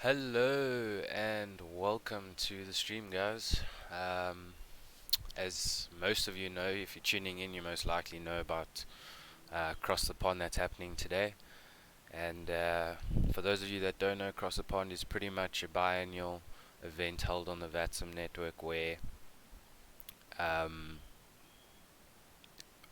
Hello and welcome to the stream, guys. As most of you know, if you're tuning in, you most likely know about Cross the Pond that's happening today. And for those of you that don't know, Cross the Pond is pretty much a biannual event held on the VATSIM network where, um,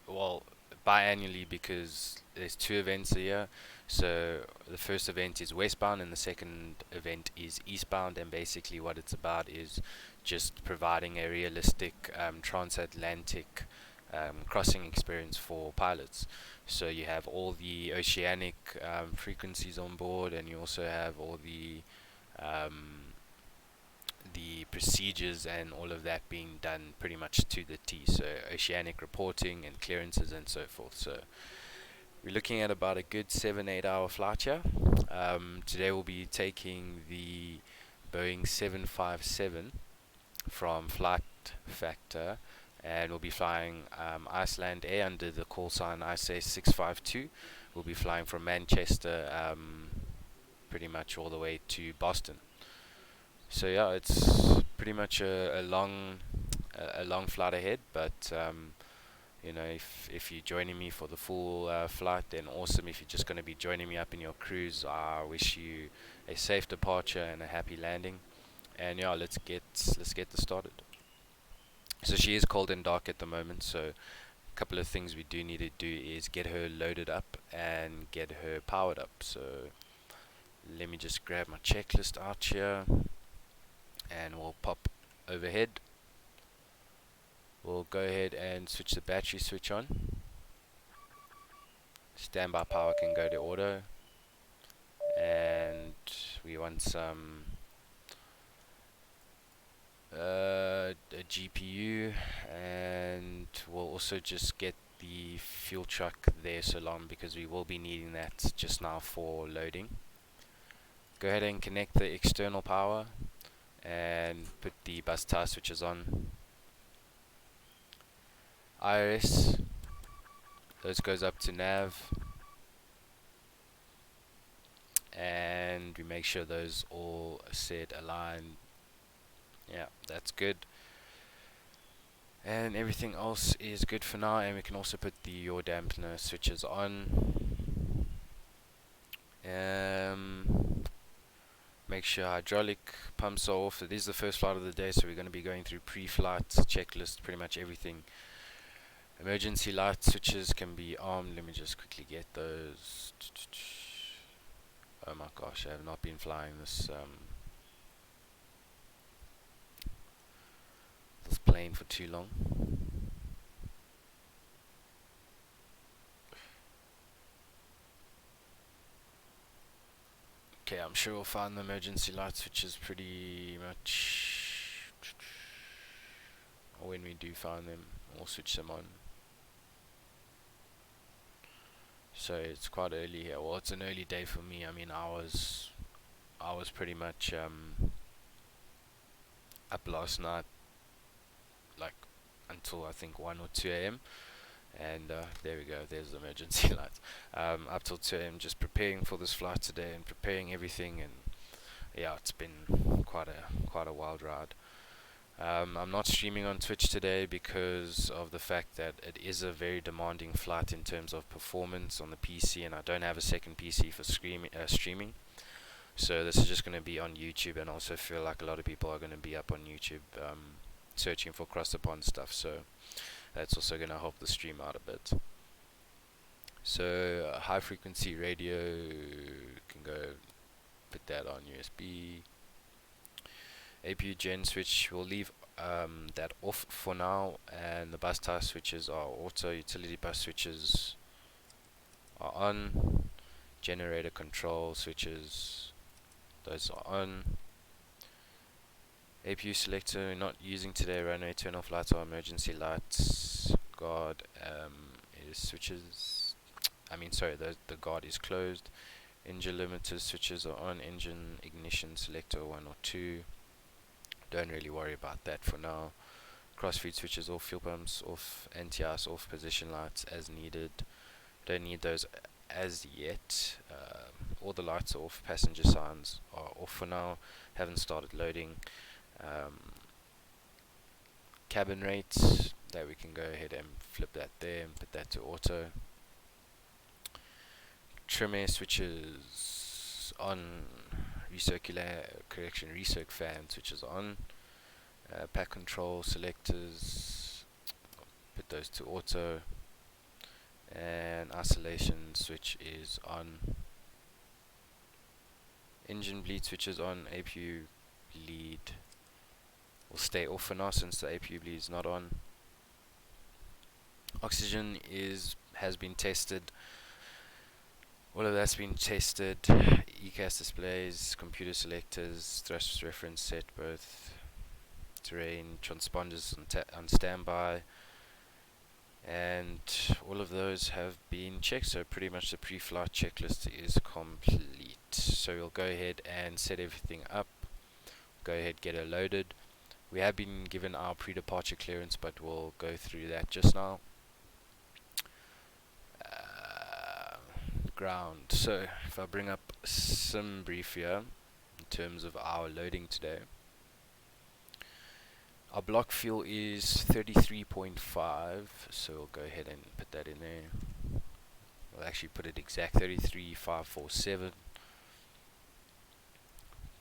well, biannually because there's two events a year. So the first event is Westbound and the second event is Eastbound, and basically what it's about is just providing a realistic transatlantic crossing experience for pilots. So you have all the oceanic frequencies on board, and you also have all um, the procedures and all of that being done pretty much to the T. So oceanic reporting and clearances and so forth. So we're looking at about a good 7-8 hour flight here. Today we'll be taking the Boeing 757 from Flight Factor, and we'll be flying Iceland Air under the call sign ISA652. We'll be flying from Manchester pretty much all the way to Boston. So yeah, it's pretty much a long flight ahead, but if you're joining me for the full flight, then awesome. If you're just going to be joining me up in your cruise, I wish you a safe departure and a happy landing. And yeah, let's get this started. So she is cold and dark at the moment. So a couple of things we do need to do is get her loaded up and get her powered up. So let me just grab my checklist out here, and we'll pop overhead. We'll go ahead and switch the battery switch on. Standby power can go to auto, and we want some a GPU, and we'll also just get the fuel truck there so long because we will be needing that just now for loading. Go ahead and connect the external power and put the bus tie switches on. IRS, those goes up to nav, and we make sure those all set align. Yeah, that's good. And everything else is good for now, and we can also put the yaw dampener switches on. Make sure hydraulic pumps are off. It is the first flight of the day, so we're going to be going through pre-flight checklist, pretty much everything. Emergency light switches can be armed. Let me just quickly get those. Oh my gosh, I have not been flying this plane for too long. Okay, I'm sure we'll find the emergency light switches pretty much. Or when we do find them, we'll switch them on. So it's quite early here. Well, it's an early day for me. I mean, I was pretty much up last night, like until I think 1 or 2 a.m. And there we go. There's the emergency lights. Up till 2 a.m. just preparing for this flight today and preparing everything. And yeah, it's been quite a wild ride. I'm not streaming on Twitch today because of the fact that it is a very demanding flight in terms of performance on the PC, and I don't have a second PC for streaming. So this is just going to be on YouTube, and I also feel like a lot of people are going to be up on YouTube searching for cross the pond stuff. So that's also going to help the stream out a bit. So high frequency radio, can go put that on USB. APU gen switch, we'll leave that off for now, and the bus tie switches are auto. Utility bus switches are on. Generator control switches, those are on. APU selector not using today. Runway turn off lights or emergency lights. Guard is switches. The guard is closed. Engine limiter switches are on. Engine ignition selector 1 or 2. Don't really worry about that for now. Crossfeed switches off, fuel pumps off, anti-ice off, position lights as needed. Don't need those as yet. All the lights are off, passenger signs are off for now, haven't started loading. Cabin rates, that we can go ahead and flip that there and put that to auto. Trim air switches on, recirc fan switches on. Pack control selectors, put those to auto, and isolation switch is on. Engine bleed switch is on. APU bleed will stay off for now since the APU bleed is not on. Oxygen has been tested. All of that's been tested. ECAS displays, computer selectors, thrust reference set, both terrain, transponders on standby, and all of those have been checked, so pretty much the pre-flight checklist is complete. So we'll go ahead and set everything up, go ahead get it loaded. We have been given our pre-departure clearance, but we'll go through that just now. Ground. So if I bring up some brief here in terms of our loading today, our block fuel is 33.5, so we'll go ahead and put that in there. We'll actually put it exact 33,547.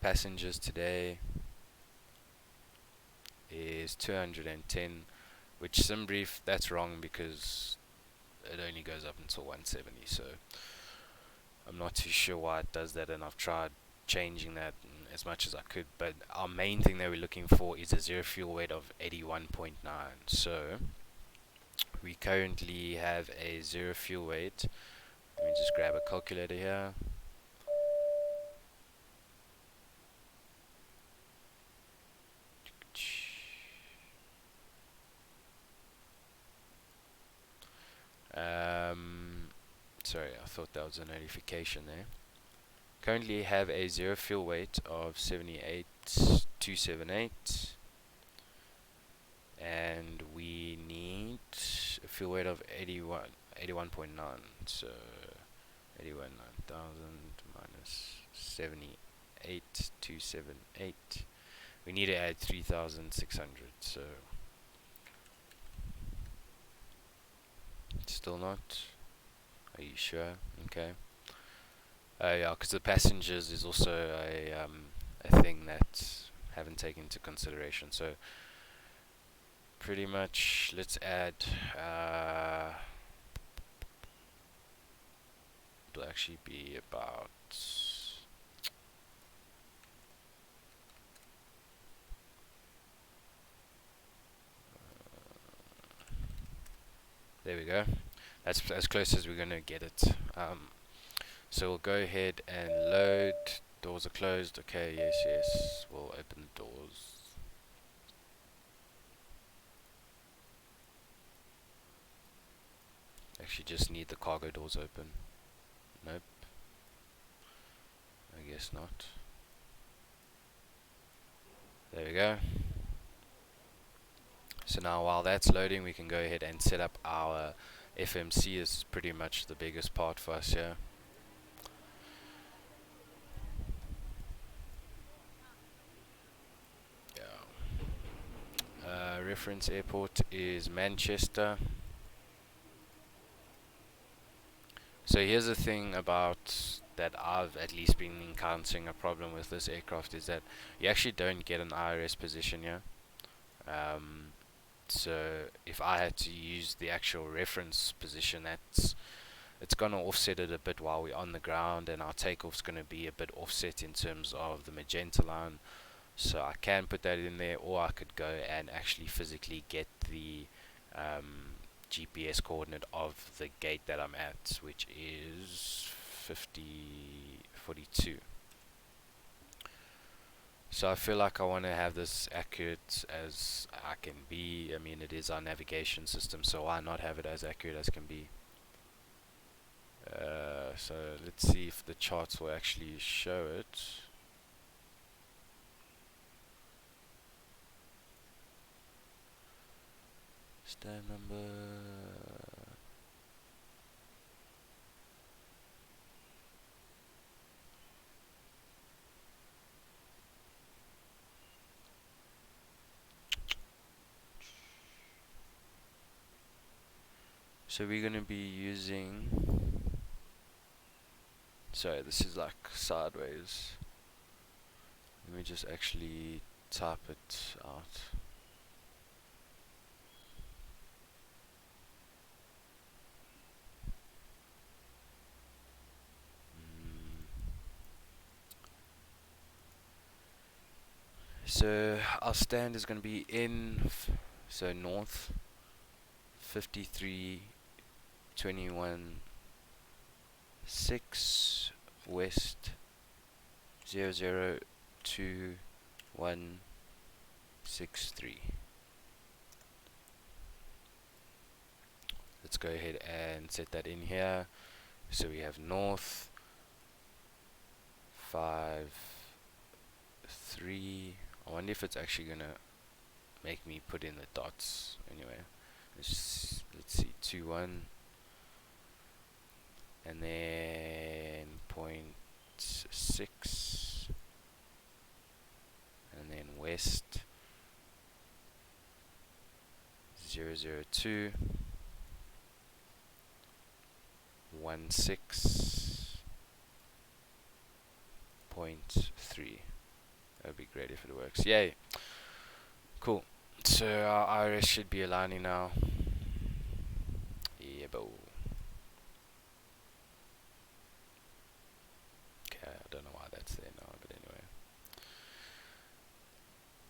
Passengers today is 210, which some brief, that's wrong because it only goes up until 170, so I'm not too sure why it does that, and I've tried changing that as much as I could, but our main thing that we're looking for is a zero fuel weight of 81.9. so we currently have a zero fuel weight. Let me just grab a calculator here. Sorry, I thought that was a notification there. Currently have a zero fuel weight of 78,278, and we need a fuel weight of 81.9. So 81,900 minus 78,278. We need to add 3,600. So still not. Are you sure? Okay. Yeah, because the passengers is also a thing that haven't taken into consideration. So pretty much, let's add. It'll actually be about. There we go. That's as close as we're gonna get it. So we'll go ahead and load. Doors are closed. Okay, yes. We'll open the doors. Actually just need the cargo doors open. Nope. I guess not. There we go. So now while that's loading, we can go ahead and set up our FMC. This is pretty much the biggest part for us here. Reference airport is Manchester. So here's the thing about that I've at least been encountering a problem with this aircraft, is that you actually don't get an IRS position here. So if I had to use the actual reference position, it's going to offset it a bit while we're on the ground, and our takeoff's going to be a bit offset in terms of the magenta line. So I can put that in there, or I could go and actually physically get the GPS coordinate of the gate that I'm at, which is 5042. So I feel like I want to have this accurate as I can be. I mean, it is our navigation system, so why not have it as accurate as can be? So let's see if the charts will actually show it. Stand number. So we're going to be using, sorry, this is like sideways. Let me just actually type it out. So our stand is going to be in, so north 5321 6, west 002163. Let's go ahead and set that in here. So we have north 5 3. I wonder if it's actually gonna make me put in the dots. Anyway, let's see, 2 1, and then 0.6, and then west 002 16.3. That would be great if it works. Yay! Cool. So our iris should be aligning now. Yeah, bo. Okay, I don't know why that's there now, but anyway.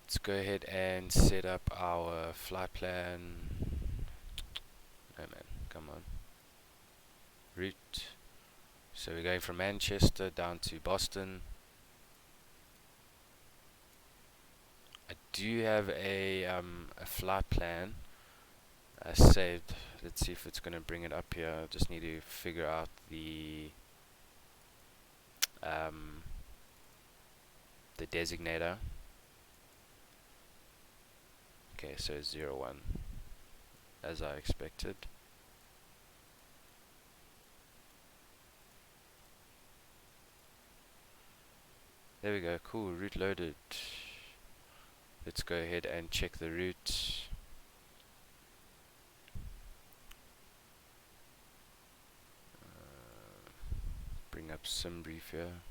Let's go ahead and set up our flight plan. Oh man, come on. Route. So we're going from Manchester down to Boston. I do have a flight plan saved. Let's see if it's going to bring it up here. I just need to figure out the designator. Okay, so 01, as I expected. There we go, cool, route loaded. Let's go ahead and check the route. Bring up SimBrief here.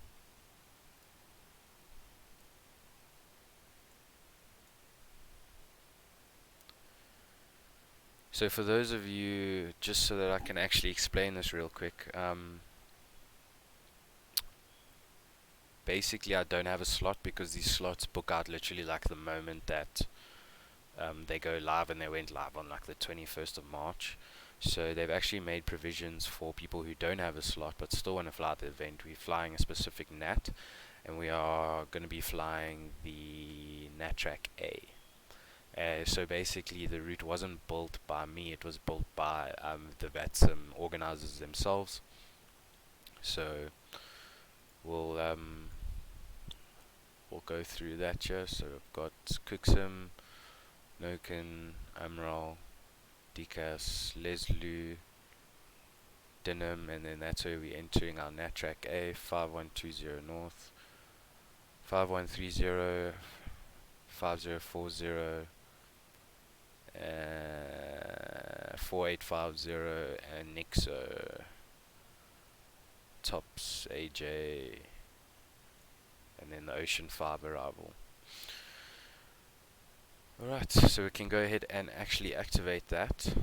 So for those of you, just so that I can actually explain this real quick, basically I don't have a slot because these slots book out literally like the moment that they go live, and they went live on like the 21st of March. So they've actually made provisions for people who don't have a slot but still want to fly the event. We're flying a specific NAT, and we are going to be flying the NatTrack A. So basically the route wasn't built by me, it was built by the VATSIM organizers themselves. So we'll go through that here. So I've got Cooksim, Noken, Amral, Dikas, Leslu, Denham, and then that's where we're entering our NatTrack A, 5120 north, 5130, 5040, 4850, and Nixo, Tops, AJ, and then the Ocean 5 arrival. Alright, so we can go ahead and actually activate that.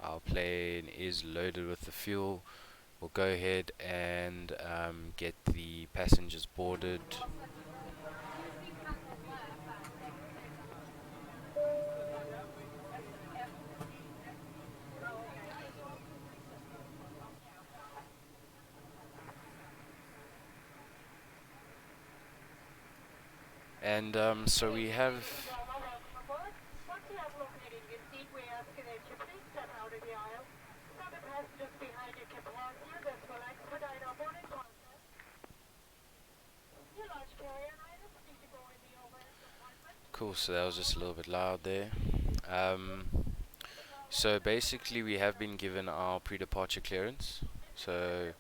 Our plane is loaded with the fuel. We'll go ahead and get the passengers boarded. And so we have cool, so that was just a little bit loud there. So basically we have been given our pre-departure clearance. So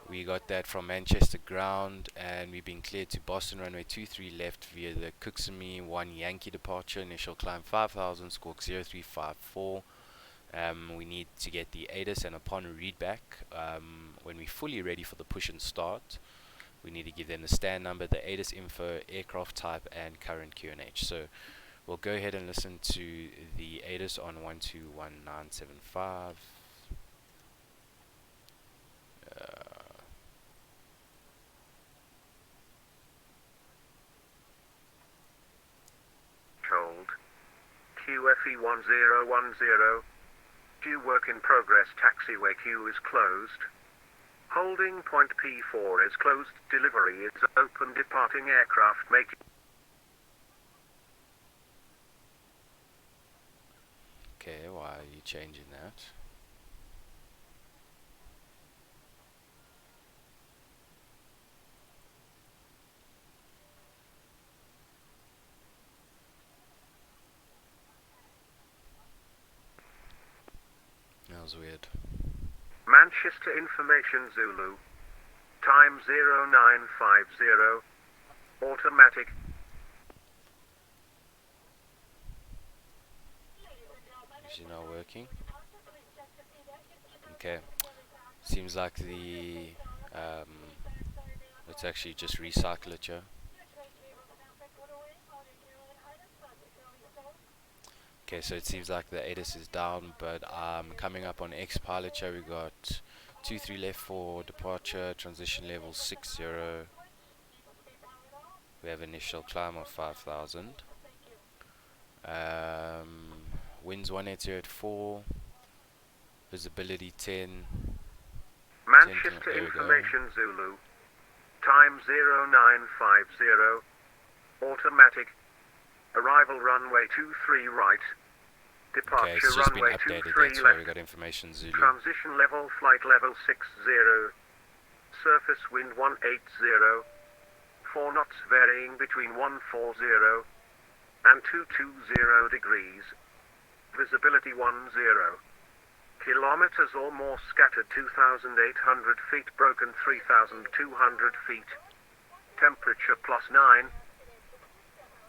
We got that from Manchester ground, and we've been cleared to Boston runway 23 left via the Cooksamy 1 Yankee departure. Initial climb 5,000, squawk 0354. We need to get the ATIS, and upon readback, when we're fully ready for the push and start, we need to give them the stand number, the ATIS info, aircraft type, and current QNH. So we'll go ahead and listen to the ATIS on 121975. Hold. QFE 1010. Due work in progress. Taxiway queue is closed. Holding point P4 is closed. Delivery is open. Departing aircraft make. Okay, why are you changing that? That was weird. Manchester Information Zulu. Time 0950. Automatic. Is it not working? Okay. Seems like the let's actually just recycle it here. Okay, so it seems like the ATIS is down, but coming up on X pilot here, we got 23 left for departure, transition level 60. We have initial climb of 5,000. Winds 180 at 4, visibility 10. Manchester Information Zulu. Time 0950. Automatic. Arrival runway 23 right. Departure Okay, it's just been runway updated, 23 that's why left. we got information Zulu. Transition level flight level 60. Surface wind 180. 4 knots varying between 140 and 220 degrees. Visibility 10. Kilometers or more scattered 2,800 feet, broken 3,200 feet. Temperature +9.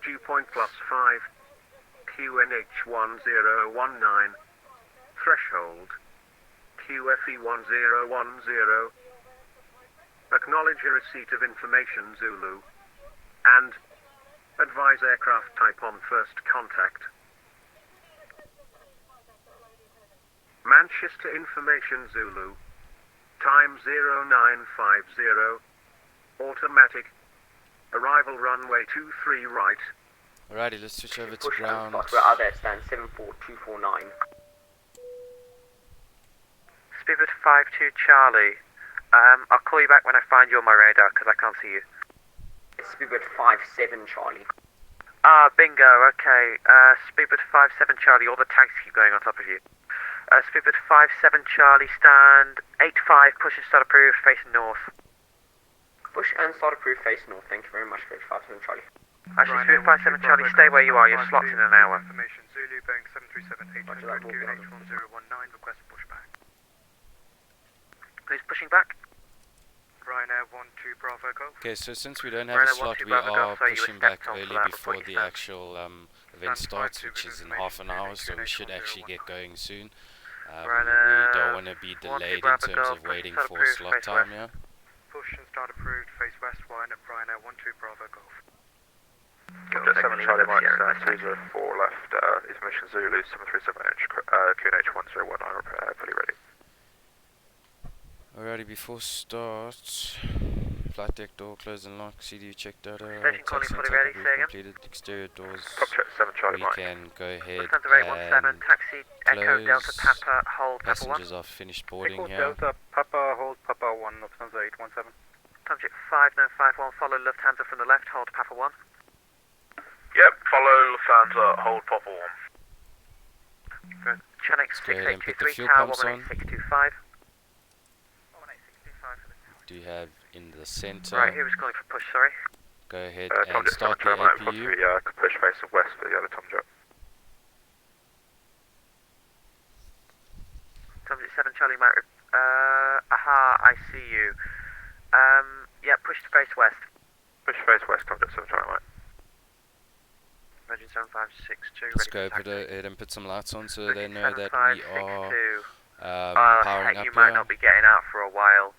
Dew point +5. QNH 1019. Threshold. QFE 1010. Acknowledge a receipt of information Zulu. And advise aircraft type on first contact. Manchester Information Zulu. Time 0950. Automatic. Arrival runway 23 right. Alrighty, let's switch over to Push ground. We're out there, stand 74249. Speedbird 52 Charlie. I'll call you back when I find you on my radar because I can't see you. It's Speedbird 57 Charlie. Ah, bingo, okay. Speedbird 57 Charlie, all the tags keep going on top of you. Speedbird 57 Charlie, stand 85, push and start approved, facing north. Push and start approved, face north. Thank you very much, Speedbird 57 Charlie. Actually, Speedbird 57 Charlie, stay where you are, your slot's in an hour. Information Zulu, Boeing 737-800, QH1019, request pushback. Who's pushing back? Ryanair 12 Bravo Golf. Okay, so since we don't have a slot, we are pushing back early before the start. actual event starts, which is in half an hour, so we should actually get going soon. We don't want to be delayed in terms of waiting for slot time, yeah? Push and start approved, face west, Ryanair 12 Bravo Golf. 7 Charlie Mike, 304 left, information Zulu, 737 QNH 1019, fully ready. Alrighty, before start, flight deck door closed and locked, CDU check data, Station calling fully ready, say again. completed, exterior doors, Top check 7 Charlie we Mike. can go ahead Lufthansa 817, and taxi, Echo Delta close. Papa, hold Papa 1. Passengers are finished boarding Echo here. Delta Papa, hold Papa 1, Lufthansa 817. Subject 5951, follow Lufthansa from the left, hold Papa 1. Yep, follow Lufthansa, hold Papa 1. Channel Go ahead and put the 6823, fuel tower pumps on. 18625. 18625 for the Do you have in the center? Right, who was calling for push, sorry? Go ahead Tom and Jet 7 start the Charlie Mike, APU. push face of west for the other Tom Jet. Subject 7 Charlie Mike, aha, I see you. Yeah, push to face west. Push face west, Tom Jet 7 Charlie Mike. Virgin 7562, Let's ready go for put taxi. ahead and put some lights on so they Virgin know that we 7562. are powering Heck, up you might here. not be getting out for a while.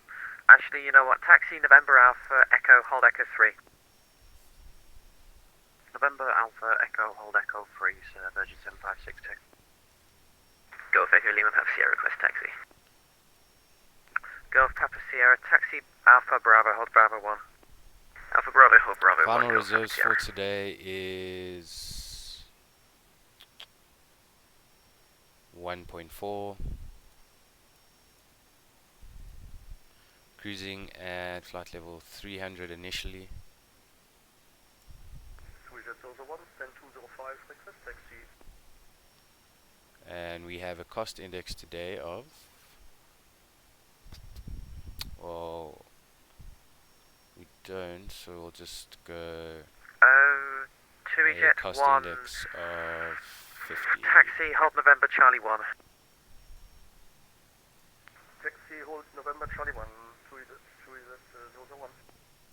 Actually, you know what? Taxi November Alpha Echo Hold Echo 3. November Alpha Echo Hold Echo 3, sir. Virgin 7562. Golf Echo Lima Papa Sierra request taxi. Golf Papa Sierra, taxi Alpha Bravo, hold Bravo 1. Alpha Bravo, hold Bravo 1. Final Golf Papa reserves Sierra. for today is 1.4. Cruising at flight level 300 initially. And we have a cost index today of, well, we don't, so we'll just go TUI a Jet cost 1. index of 50. Taxi Hold November Charlie 1. Taxi hold November Charlie 1. TUI Jet 01.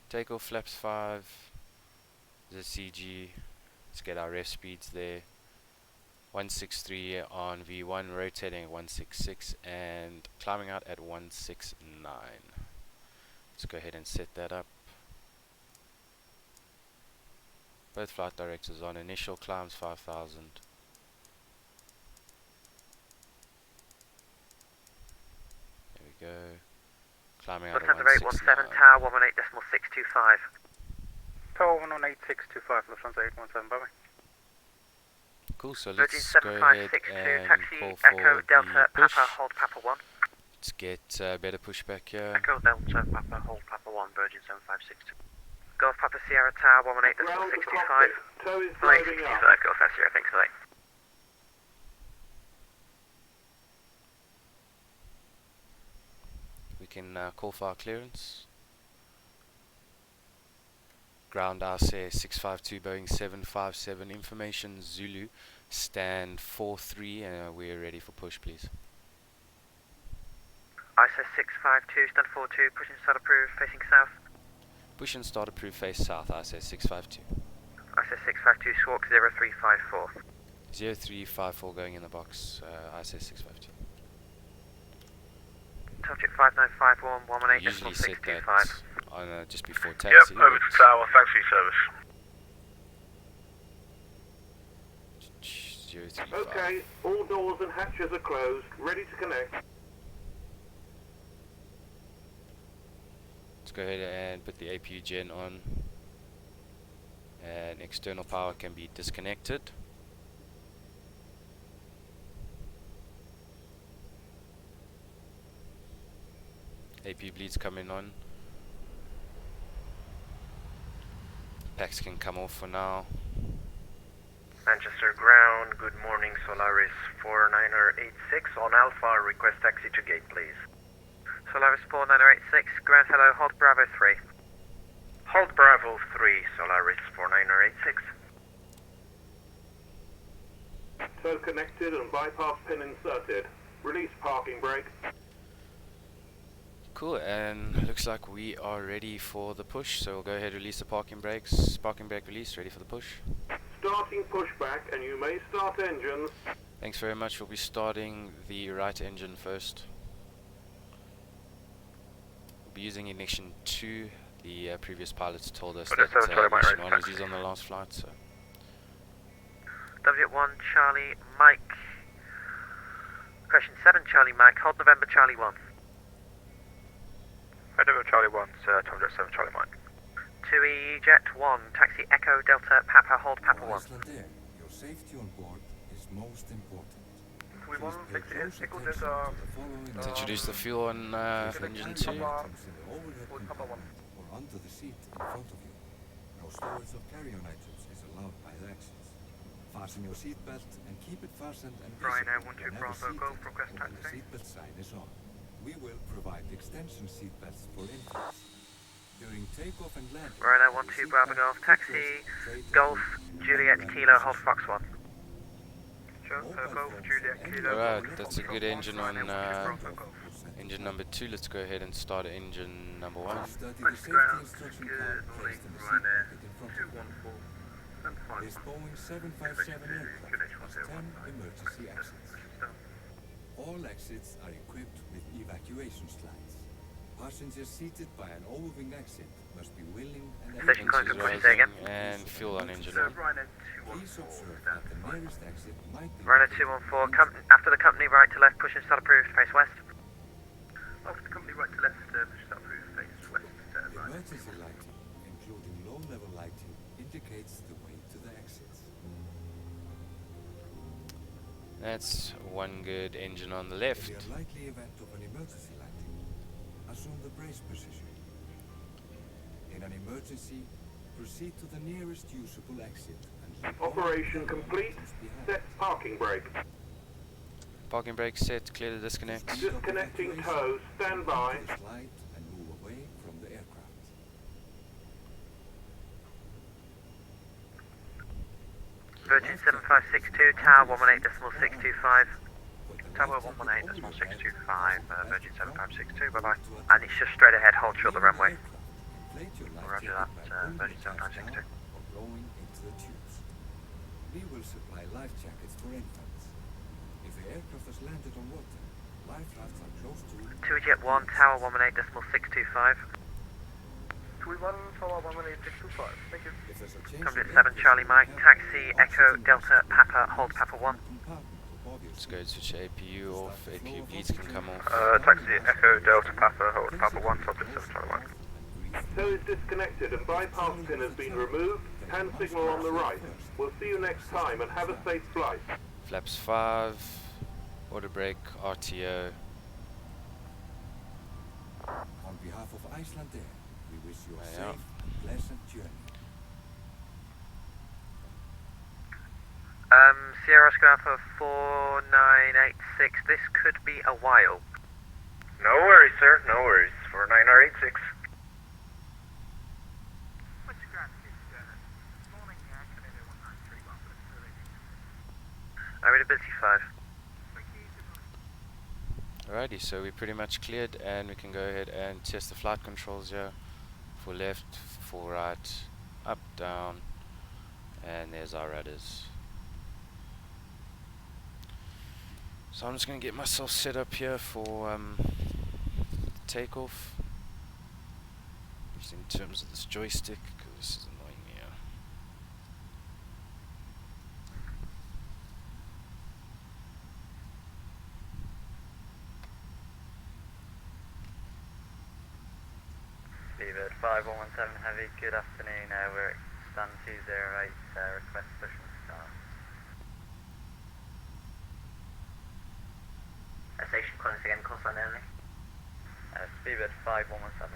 Takeoff flaps 5, the CG, let's get our ref speeds there. 163 on V1, rotating at 166 and climbing out at 169. Let's go ahead and set that up. Both flight directors on, initial climbs 5,000. There we go. Climbing out at Lufthansa 817, 169. Tower 118.625. Tower 118.625, Lufthansa 817, bye bye. Cool, so Virgin let's go ahead 7562, and taxi call Echo for Delta the push. Papa Hold Papa 1. Let's get better pushback here. Echo Delta Papa Hold Papa 1, Virgin 7562. Golf Papa Sierra Tower 118.625. Tow is Late driving 65, up. Golf Papa Sierra, thanks for that. We can call for our clearance. Ground RCA 652 Boeing 757, information Zulu, stand 43, and we're ready for push, please. ISO 652, stand 42, pushing start approved, facing south. Push and start approved, face south, ISO 652. ISO 652, squawk 0354. 0354 going in the box, ISO 652. Subject 5951, 118.625. Usually set that on just before taxi. Yep, over to Tower. Thanks for your service. 035. Okay, all doors and hatches are closed. Ready to connect. Let's go ahead and put the APU gen on. And external power can be disconnected. APU bleeds coming on. Packs can come off for now. Manchester ground, good morning, Solaris 4986 on Alpha, request taxi to gate please. Solaris 4986, ground hello, hold Bravo 3. Hold Bravo 3, Solaris 4986. Tow connected and bypass pin inserted. Release parking brake. Cool, and looks like we are ready for the push, so we'll go ahead and release the parking brakes. Parking brake release, ready for the push. Starting pushback and you may start engines. Thanks very much. We'll be starting the right engine first. We'll be using ignition 2. The previous pilots told us that ignition 1 was used on the last flight, so. W1 Charlie Mike. Question 7 Charlie Mike, hold November Charlie 1. November Charlie 1, Tom Jet 7 Charlie Mike. TUI Jet 1, taxi Echo Delta Papa hold Papa 1. Icelandair, your safety on board is most important. We want Please pay close Echo attention Delta. to the following Let's introduce the fuel on engine 2. items in the overhead compartment or under the seat in front of you. No storage of carry-on items is allowed by the exits. Fasten your seatbelt and keep it fastened and Brian, visible 12 whenever Bravo, go seated for request or when the taxi. seatbelt sign is on. We will provide extension seatbelts for infants. During takeoff and landing, Rhino the 12 Bravo seatbelt Golf, features taxi straight Golf ahead Juliet and Kilo hold position. Fox 1. Sure, Mobile Golf phones Juliet and Kilo. any Alright, other that's a good electronic engine devices on, will send engine number 2, let's go ahead and start engine number 1. Study the West safety ground, instruction good card morning, placed in the seat Ryanair pocket in front of you. 214 and 5 This Boeing 757 aircraft has 10 emergency exits. All exits are equipped with evacuation slides. Passengers seated by an overwing exit must be willing and Station able code, to can you use say again? And fuel on engine So 1. Ryanair Please 214 observe stand that the by. nearest exit might be Ryanair located 214, after the company right to left, push and start approved, face west. After the company right to left, push start approved, face west, right. Emergency lighting, including low-level lighting, indicates the way to the exits. That's one good engine on the In left. the unlikely event of an emergency lighting, assume the brace position. In an emergency, proceed to the nearest usable exit and leave all Operation other complete. items behind. Set parking brake. Parking brake set, clear the disconnect. Disconnecting tow. Stand by. Enter the slide and move away from the aircraft. Virgin 7562, Tower 118.625. Tower 118.625, Virgin 7562, bye-bye. And it's just straight ahead, hold short the runway. Roger that, Virgin 7562. Blowing into the tubes. We will supply life jackets for infants. If the aircraft has landed on water, life rafts are close to... 2 Jet 1, Tower 118.625. 21, Tower 118.625, thank you. If there's a change Company in 7 air Charlie Mike, taxi, Echo, Delta, Papa, hold Papa 1. Let's go switch APU off. APU bleeds can come off. Taxi, Echo, Delta, Papa, hold Papa 1, subject 7 Charlie Mike. Tow is disconnected and bypass pin has been removed. Hand signal on the right. We'll see you next time and have a safe flight. Flaps 5. Order brake. RTO. On behalf of Iceland Air, we wish you a Yeah. safe and pleasant journey. Sierra Oscar for 4986, this could be a while. No worries, sir. No worries. 49086. Irritability 5. Alrighty, so we're pretty much cleared and we can go ahead and test the flight controls here. For left, for right, up, down, and there's our rudders. So I'm just going to get myself set up here for takeoff. Just in terms of this joystick, because this is annoying me here. Seabird 5117 Heavy, good afternoon. We're at stand 208, request push and start. Station calling again, call sign only. Seabird 5117.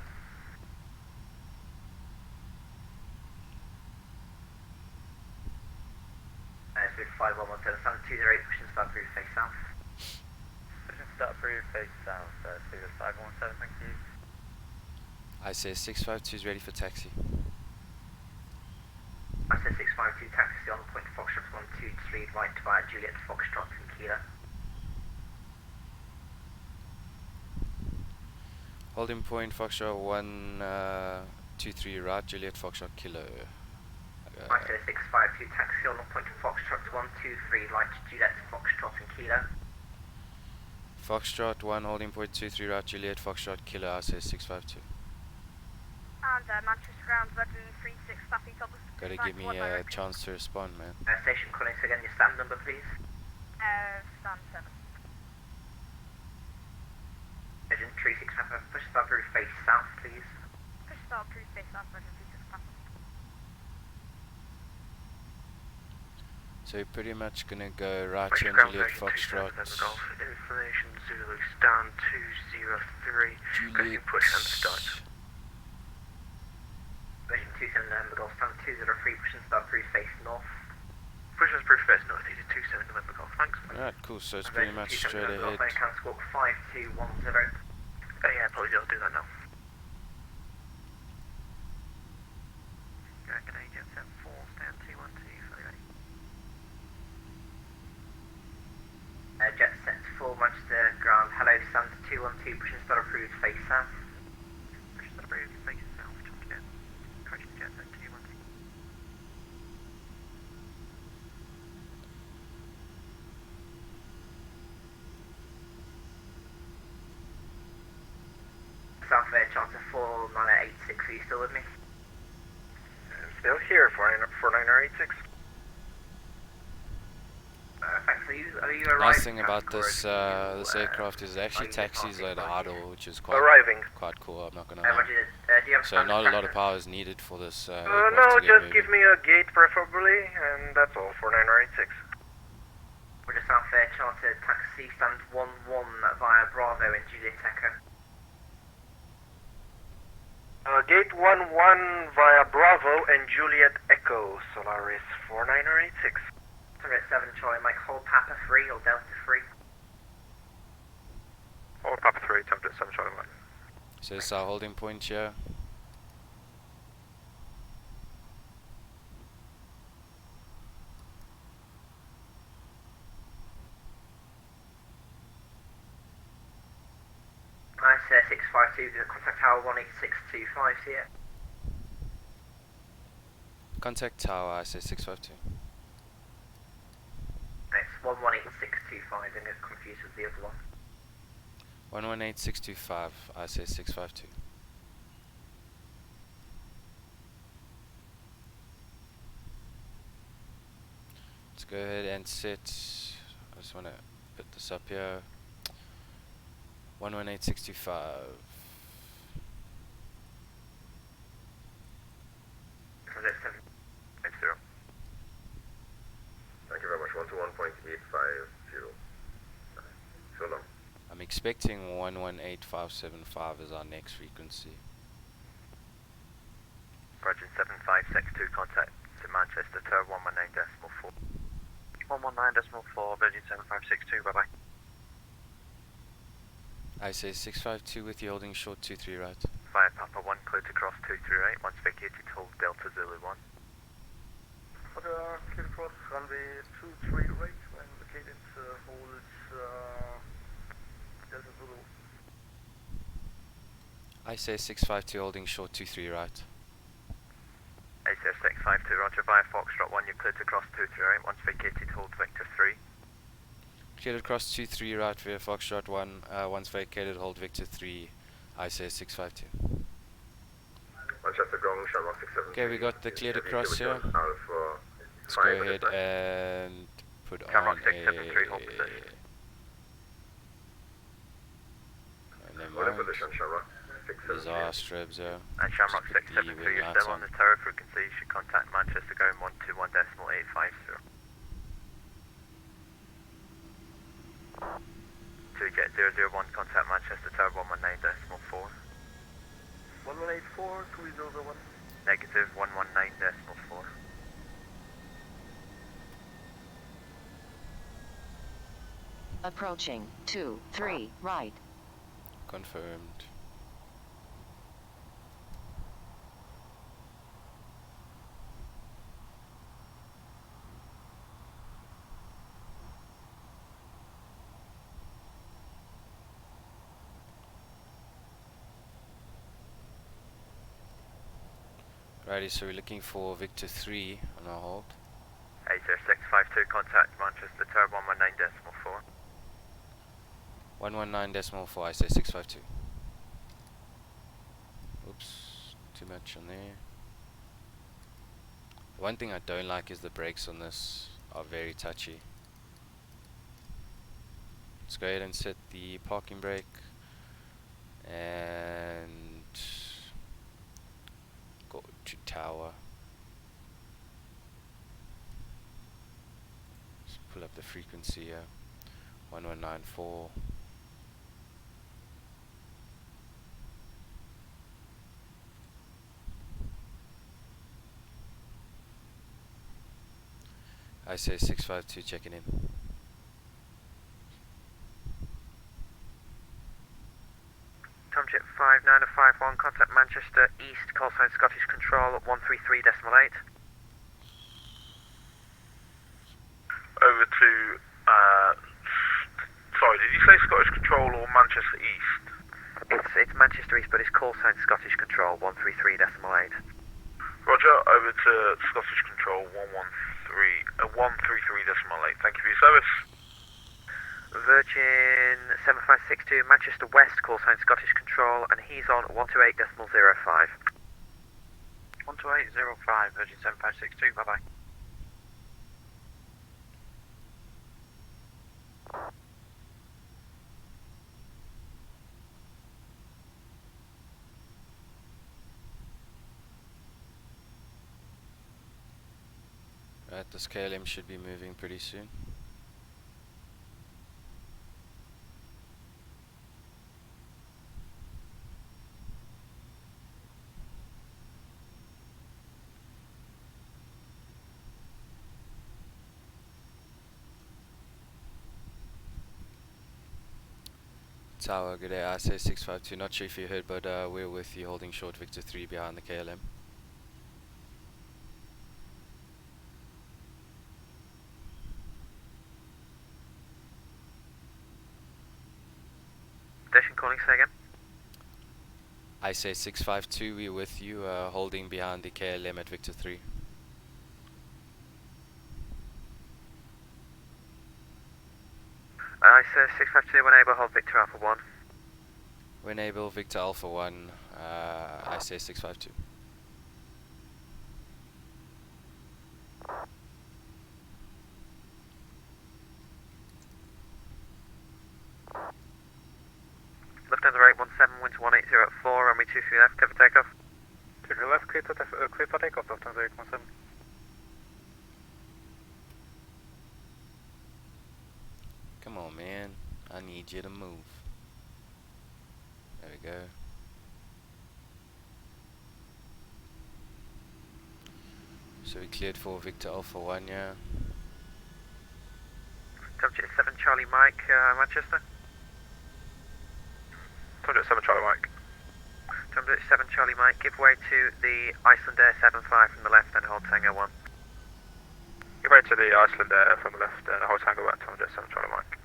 Speed 5117, sound 208, push and start through face south. Push and start approved, face south. Seabird 5117, thank you. I say 652 is ready for taxi. I said 652, taxi on point Foxtrot 123, right via Juliet Foxtrot and Kilo. Holding point Foxtrot 123 right, Juliet Foxtrot Kilo. I said 652, taxi on point Foxtrot 123, right Juliet Foxtrot and Kilo. Foxtrot 1 holding point 23 right, Juliet Foxtrot Kilo. I say 652. And Manchester ground, Virgin 36, Staffy Thomas. Gotta give me a chance to respond, man. Station calling again, your stand number please. Stand 7. Virgin 36, push start through face south please. Push start approved face south, Virgin 36, Papa. So we're pretty much gonna go right British here on ground, Juliet Virgin Foxtrot. 27 Golf, information Zulu, stand 203, Juliet. push and start. Virgin 27 November Golf, stand 203, push and start through face north. Push and approved face north, easy 27 November Golf, thanks. Alright, cool. So it's pretty much straight ahead. Cancel walk 5210. Yeah, apologies, I'll do that now. Dragon Agent set 4, stand 212, fully ready. Jet set 4, Manchester ground, hello, stand 212, pushing start approved, face south. Pushing start approved, face south, jump again. Correction jet, 212. South Air Charter 4986, are you still with me? I'm still here, 4986. Thanks, are you arriving? Nice thing about this this aircraft is it actually taxis at idle, which is quite cool. I'm not gonna lie. Do you have So not a lot of preference? power is needed for this. No, aircraft to get just moving. give me a gate preferably, and that's all, 4986. Roger, South Air Charter taxi stand 11 via Bravo in Juliet Echo. Gate 11 via Bravo and Juliet Echo, Solaris 4986. Target 7 Charlie Mike, hold Papa 3 or Delta 3. Or Papa 3, template 7 Charlie Mike. So this is our holding point here. Nice, 652, contact tower 18625 here. Contact tower, I say 652. It's 118625, don't get confused with the other one. 118625, I say 652. Let's go ahead and set, I just want to put this up here. 118625. Target 7. Thank you very much. 121.850. So long. I'm expecting 118575 as our next frequency. Virgin 7562, contact to Manchester, tower 119.4. 119.4, Virgin 7562, bye bye. I say 652 with you holding short 23 right. Via Papa 1, clear to cross 238, once vacated, hold Delta Zulu 1. For the clear cross, runway 23 right, when located, hold Delta Zulu. I say 652 holding short 23 right. ACS 652, roger, via Foxtrot 1, you're clear to cross 238, once vacated, hold Victor 3. Cleared across 23 right via Foxtrot 1, once vacated hold Victor 3, I say 652. Manchester Gong, Shamrock 673. Okay, we got the cleared across here. Let's go ahead and put Shamrock on 673, hold position. Never Hold in mind. position, Shamrock These 673. are strobes here. And Shamrock Just put the 672, wing you're lights still on the tower frequency, you should contact Manchester going 121.850. To get 001, contact Manchester tower 119.4. 1184, 2001. Negative 119.4. Approaching 23 right. Confirmed. Righty, so we're looking for Victor 3 on our hold. 80652, contact Manchester tower 119.4. 119.4, I say 652. Oops, too much on there. One thing I don't like is the brakes on this are very touchy. Let's go ahead and set the parking brake and go to tower. Just pull up the frequency here. 1194. I say 652 checking in. Tomjet 5951, contact Manchester East, call sign Scottish Control at 133.8. Over to, sorry, did you say Scottish Control or Manchester East? It's Manchester East, but it's call sign Scottish Control 133.8. Roger, over to Scottish Control 133.8. Thank you for your service. Virgin 7562, Manchester West, call sign Scottish Control, and he's on 128.05. 128.05, Virgin 7562, bye-bye. Right, this KLM should be moving pretty soon. Tower, good day, I say 652, not sure if you heard, but we're with you holding short Victor 3 behind the KLM. Station calling, say again. I say 652, we're with you, holding behind the KLM at Victor 3. I say 652, when able, hold Victor Alpha 1. When able, Victor Alpha 1, I say 652. Lufthansa 817, winds 180 at 4, runway 23 left, clear for takeoff. 23 left, clear for takeoff, Lufthansa 817. Come on, man, I need you to move. There we go. So we cleared for Victor Alpha 1, yeah. Subject 7 Charlie Mike, Manchester. Subject 7 Charlie Mike. Subject 7 Charlie Mike, give way to the Iceland Air 75 from the left and hold Tango 1. Give way to the Iceland Air from the left and hold Tango 1, Subject 7 Charlie Mike.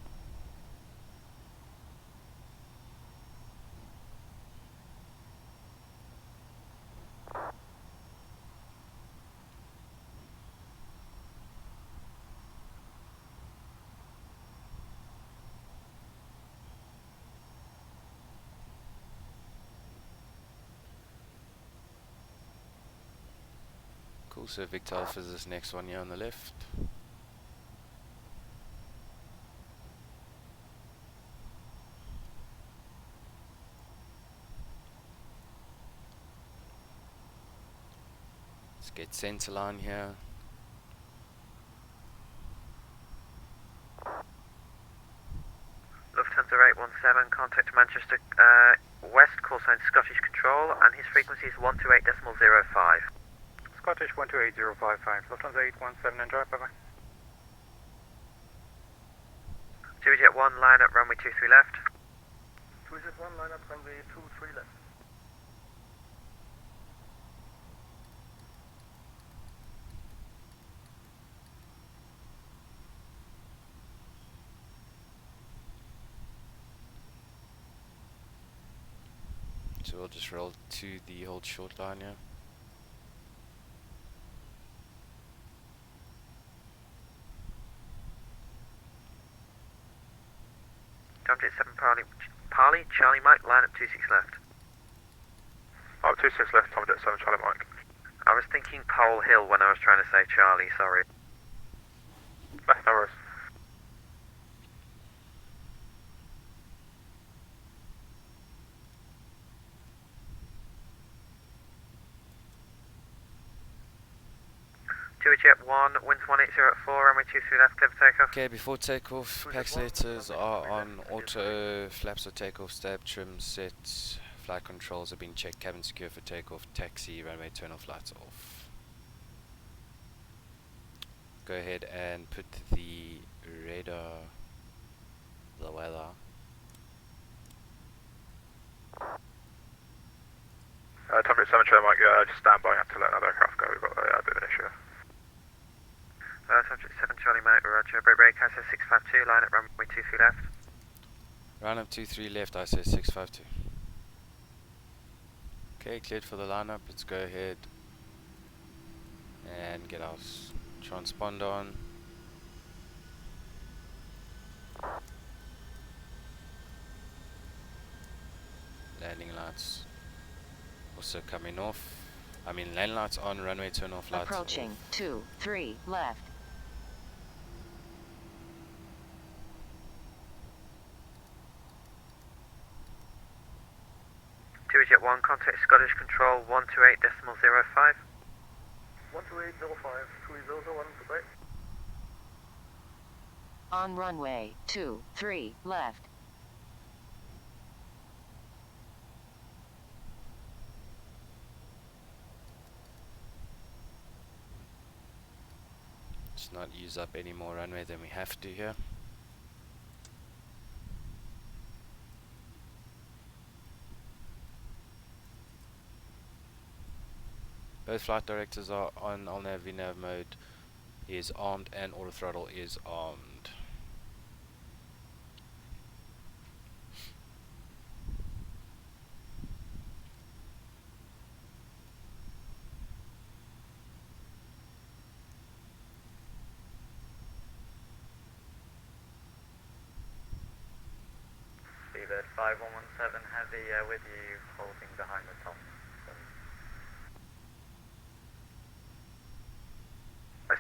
Cool, so Victor Alpha is this next one here on the left. Let's get center line here. Lufthansa 817, contact Manchester West, call sign Scottish Control, and his frequency is 128.05. Scottish 128.055, Lufthansa 817 and drive, bye-bye. 2Jet 1, line up runway 23 left. 2Jet 1, line up runway 23 left. So we'll just roll to the hold short line here. Subject 7 Parley, Charlie Mike, line up 26 left. Oh, 26 left, Subject 7 Charlie Mike. I was thinking Pole Hill when I was trying to say Charlie, sorry. No worries. Jet 1, winds 180 at 4, runway 23 left, clear for takeoff. Okay, before takeoff, pax letters are on auto, flaps are takeoff, stab, trim, set, flight controls are being checked, cabin secure for takeoff, taxi, runway, turn off, lights off. Go ahead and put the radar, the weather. Subject 7 Charlie Mike, just stand by, you have to let another aircraft go, we've got a bit of an issue. Subject 7 Charlie Mike, roger, break, I said 652, line at runway 23 left. Round up 23 left, I say 652. Okay, cleared for the lineup. Let's go ahead and get our transponder on. Landing lights also coming off. I mean, landing lights on, runway turn off, lights Approaching off. 23 left. Jet 1, contact Scottish Control 128.05. 128.05, 3001, goodbye. On runway 23 left. Let's not use up any more runway than we have to here. Both flight directors are on. All-nav VNAV mode is armed and auto throttle is armed. Seabird 5117 Heavy with you, holding behind the top.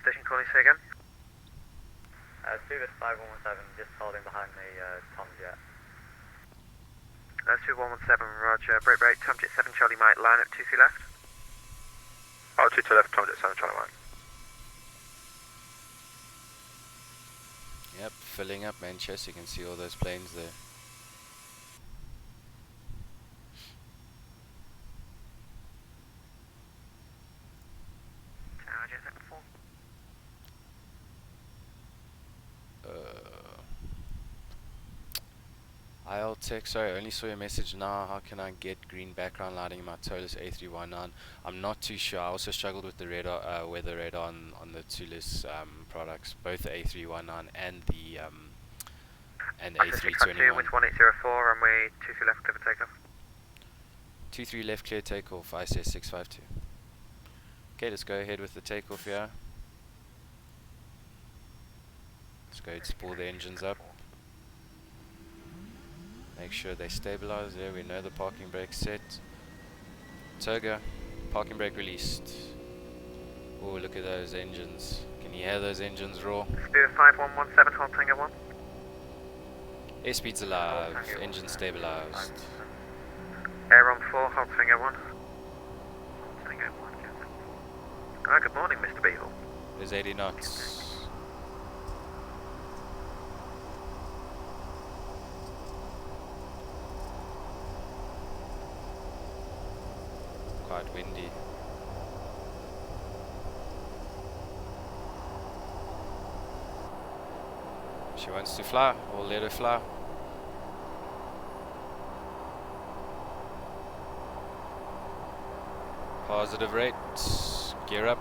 Station calling, say again? Seabird 5117, just holding behind the Tom jet. 2117, roger. Break, Tom Jet 7 Charlie Mike, line up 23 left. Oh, 22 left, Tom Jet 7 Charlie Mike. Yep, filling up Manchester. You can see all those planes there. Tower Jet 74. IL Tech, sorry, I only saw your message now. How can I get green background lighting in my Tolis A319? I'm not too sure. I also struggled with the radar, weather radar on the Tulis products, both the A319 and the A321. With 1804, runway 23 left, clear for takeoff. 23 left, clear takeoff, ICS 652. Okay, let's go ahead with the takeoff here. Let's go ahead and spool the engines up. Make sure they stabilize there. We know the parking brake set. Toga, parking brake released. Oh, look at those engines. Can you hear those engines roar? Spirit 5117, hold Tango 1. Airspeed's alive, engine stabilized. Air on 4, hold Tango 1. Tango 1, good morning, Mr. Beagle. There's 80 knots. Quite windy. She wants to fly, we'll let her fly. Positive rate, gear up.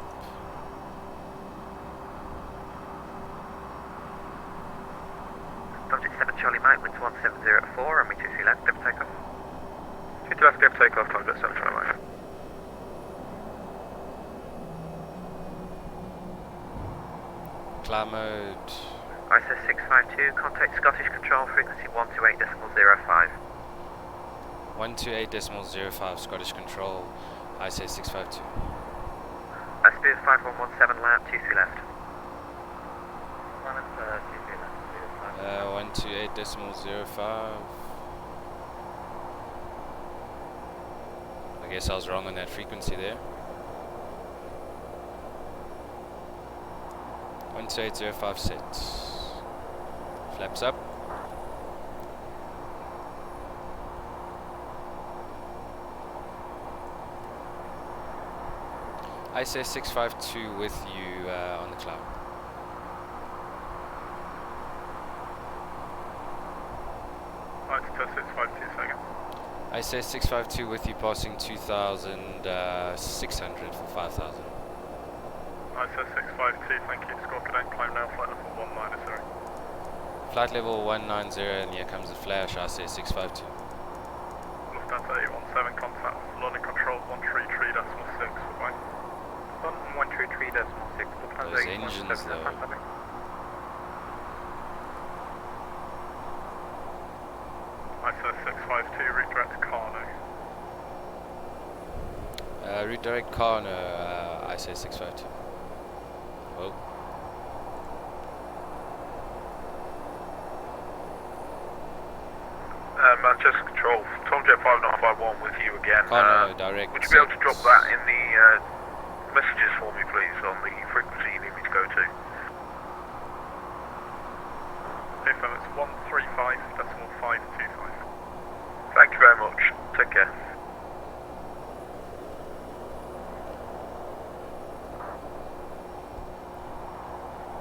Jet 7 Charlie Mike, winds 170 and we 23 left, clear for takeoff. 22 left, clear for takeoff, Tom Jet 7 Charlie Mike. Climb mode. ISS 652, contact Scottish Control, frequency 128.05. 128.05 Scottish Control, ICS 652. Spirit 5117, line up 23 left. Line up 23 left. 128.05. I guess I was wrong on that frequency there. 128.05 set. Flaps up. ICS 652 with you on the cloud. ICS 652 seconds. ICS 652 with you passing 2,600 for 5,000. ICS 652, thank you. Scorpion 8, climb now, flight level 190. Flight level 190 and here comes the flash, I say 652. Lufthansa 817, contact London Control 133.6, goodbye. London 133.6, Lufthansa Those engines though. ISO 652, redirect Carno. Redirect Carno, I say 652. Oh. Manchester Control, Tomjet 5951 with you again. Carno, direct. Would you be able to drop that in the messages for me, please, on the frequency you need me to go to? FM, it's 135.525. Thank you very much. Take care.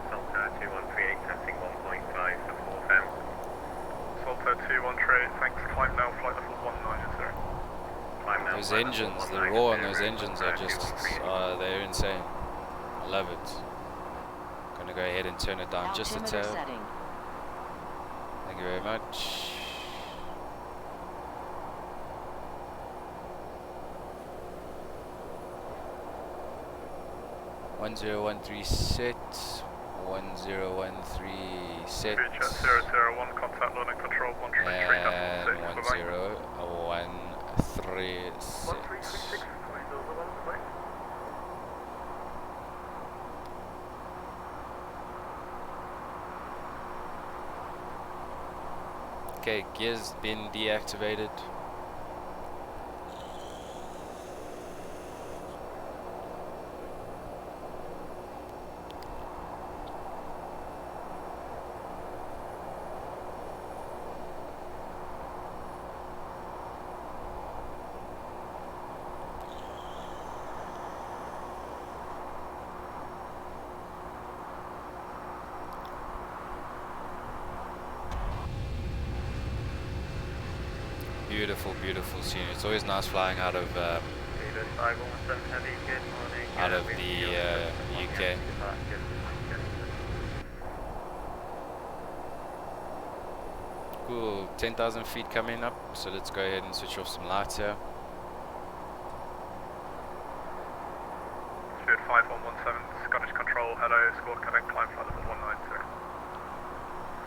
Salto 2138, testing 1.5 for 4 Salto 2138, thanks. Climb now, flight level 190. Climb now. Those engines, the roar on those engines are just, they're insane. I love it. Gonna go ahead and turn it down just a Altimeter tad. setting. Thank you very much. (1013) set. 1013 set. Jet 001, contact London Control 133.6. And 1013 set. Okay, gears been deactivated. Beautiful, beautiful scene. It's always nice flying out of the UK. Cool, 10,000 feet coming up, so let's go ahead and switch off some lights here. Spirit 5117, Scottish Control, hello, squad cadet, climb flight level 190.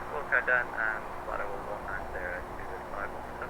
Squad cadet and flight level 190, Spirit 517.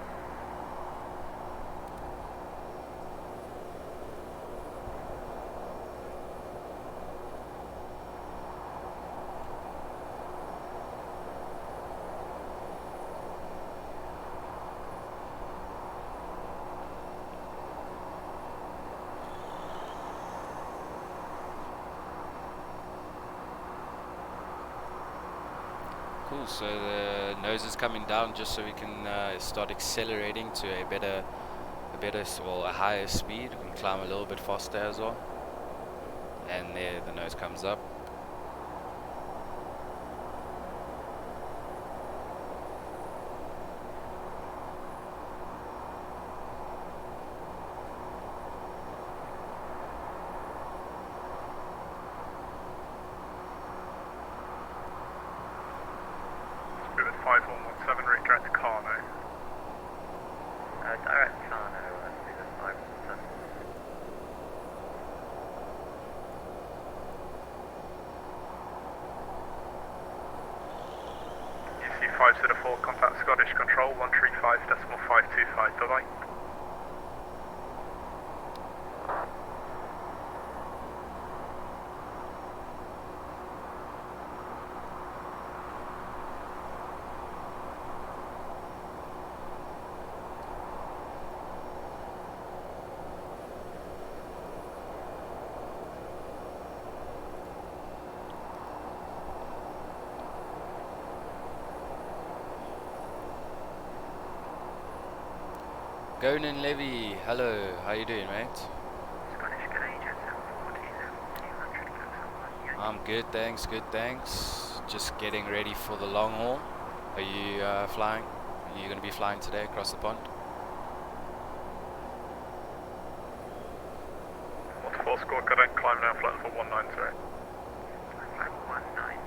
Cool, so the nose is coming down just so we can start accelerating to a higher speed. We can climb a little bit faster as well. And there the nose comes up. Spirit 5117, redirect Carno. Direct Carno, Spirit 517. UC 504, contact Scottish Control 135.525, bye-bye. Gonan Levy, hello, how you doing, mate? Scottish Canadian 740, I'm good, thanks, good, thanks. Just getting ready for the long haul. Are you flying? Are you going to be flying today across the pond? What's 4 squad cadet, climb now, flight level 190. Flight 190,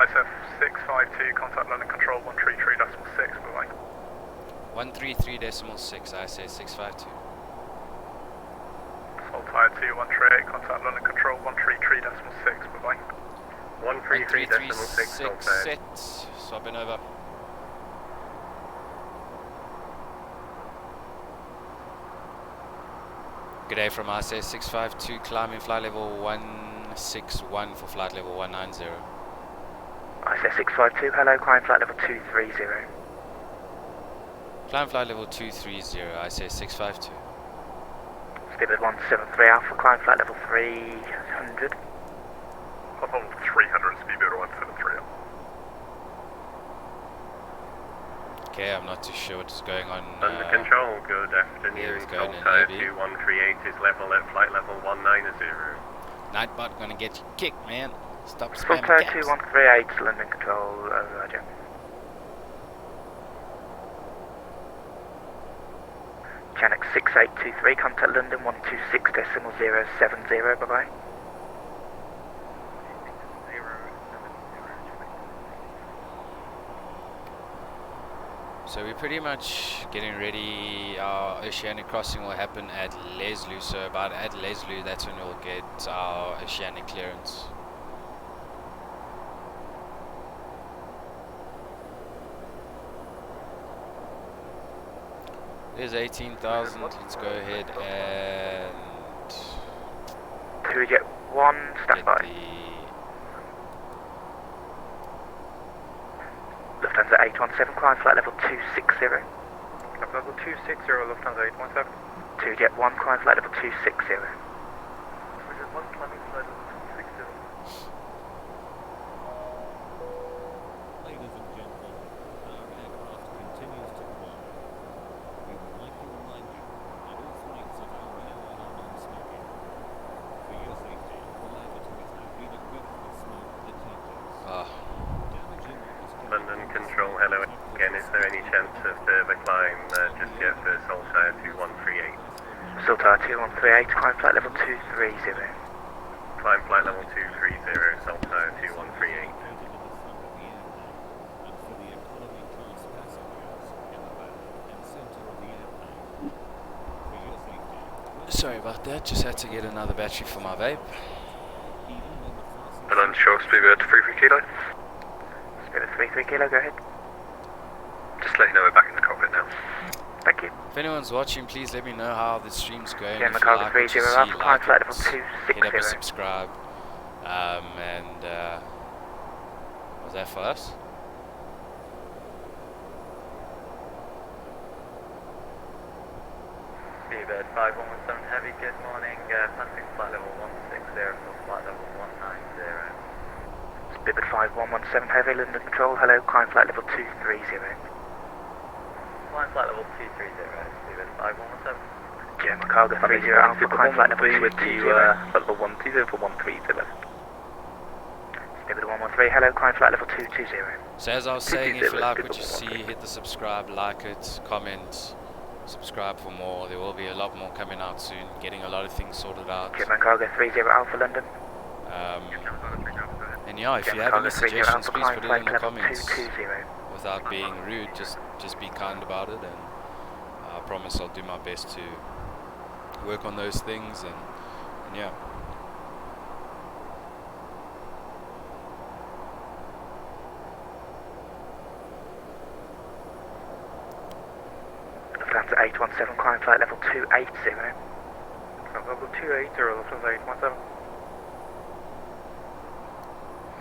ISF 652, contact London Control 133.6, bye-bye. 133.6, I say 652. Salt Tire 2138, contact London Control 133.6, bye-bye. 133.6, Salt Tire. set, swapping over. Good day from ISS 652, climbing flight level 161 for flight level 190. ISS 652, hello, climb flight level 230. Climb flight level 230, ISS 652. Speedbird 173 Alpha, climb flight level 300. Level 300, Speedbird 173. Okay, I'm not too sure what's going on. Under control, good afternoon. Salt Tire 2138 is level at flight level 190. Nightbot gonna get you kicked, man. Stop Salt spamming Tire caps. 2138, London Control, roger. Channel 6823, contact London 126.070, bye-bye. So we're pretty much getting ready. Our oceanic crossing will happen at Leslie. So about at Leslie, that's when we'll get our oceanic clearance. There's 18,000. Let's go ahead and Do we get one standby? Lufthansa 817, climb flight level 260. Level 260, Lufthansa 817. 2 Jet 1, climb flight level 260. Jet 1, climbing flight level 260. Ladies and gentlemen, our aircraft continues to fly. We would like to remind you that all flights of our airline are non-smoking. For your safety, the lavatories have been equipped with smoke detectors. Damaging London Control, hello again. Is there any chance of further climb just yet for Salt Tire 2138? Salt Tire 2138, climb flight level 230. Climb flight level 230, Salt Tire 2138. sorry about that, just had to get another battery for my vape. And unsure, Speedbird 33 kilo. Speedbird 33 kilo, go ahead. Just let you know we're back in the cockpit now. Thank you. If anyone's watching, please let me know how the stream's going. Yeah, if you Macabre like what you 30 see, Alpha, climb flight level hit up 260. a subscribe. Was that for us? Speedbird 5117 Heavy, good morning. Passing flight level 160 for flight level 190. Speedbird 5117 Heavy, London Control, hello, climb flight level 230. Climb flight level 230, Speedbird 5117. German Cargo 30 Alpha, climb flight level 230. Level 120 for 130. Speedbird 113, hello, climb flight level 220. So as I was saying, if you like what you see, hit the subscribe, like it, comment, subscribe for more. There will be a lot more coming out soon, getting a lot of things sorted out. German Cargo 30 Alpha, London. And yeah, if you have any suggestions, please put it in the comments. Without being rude, just be kind about it, and I promise I'll do my best to work on those things, and yeah. Lufthansa 817, climb flight level 280. Level 280, Lufthansa 817.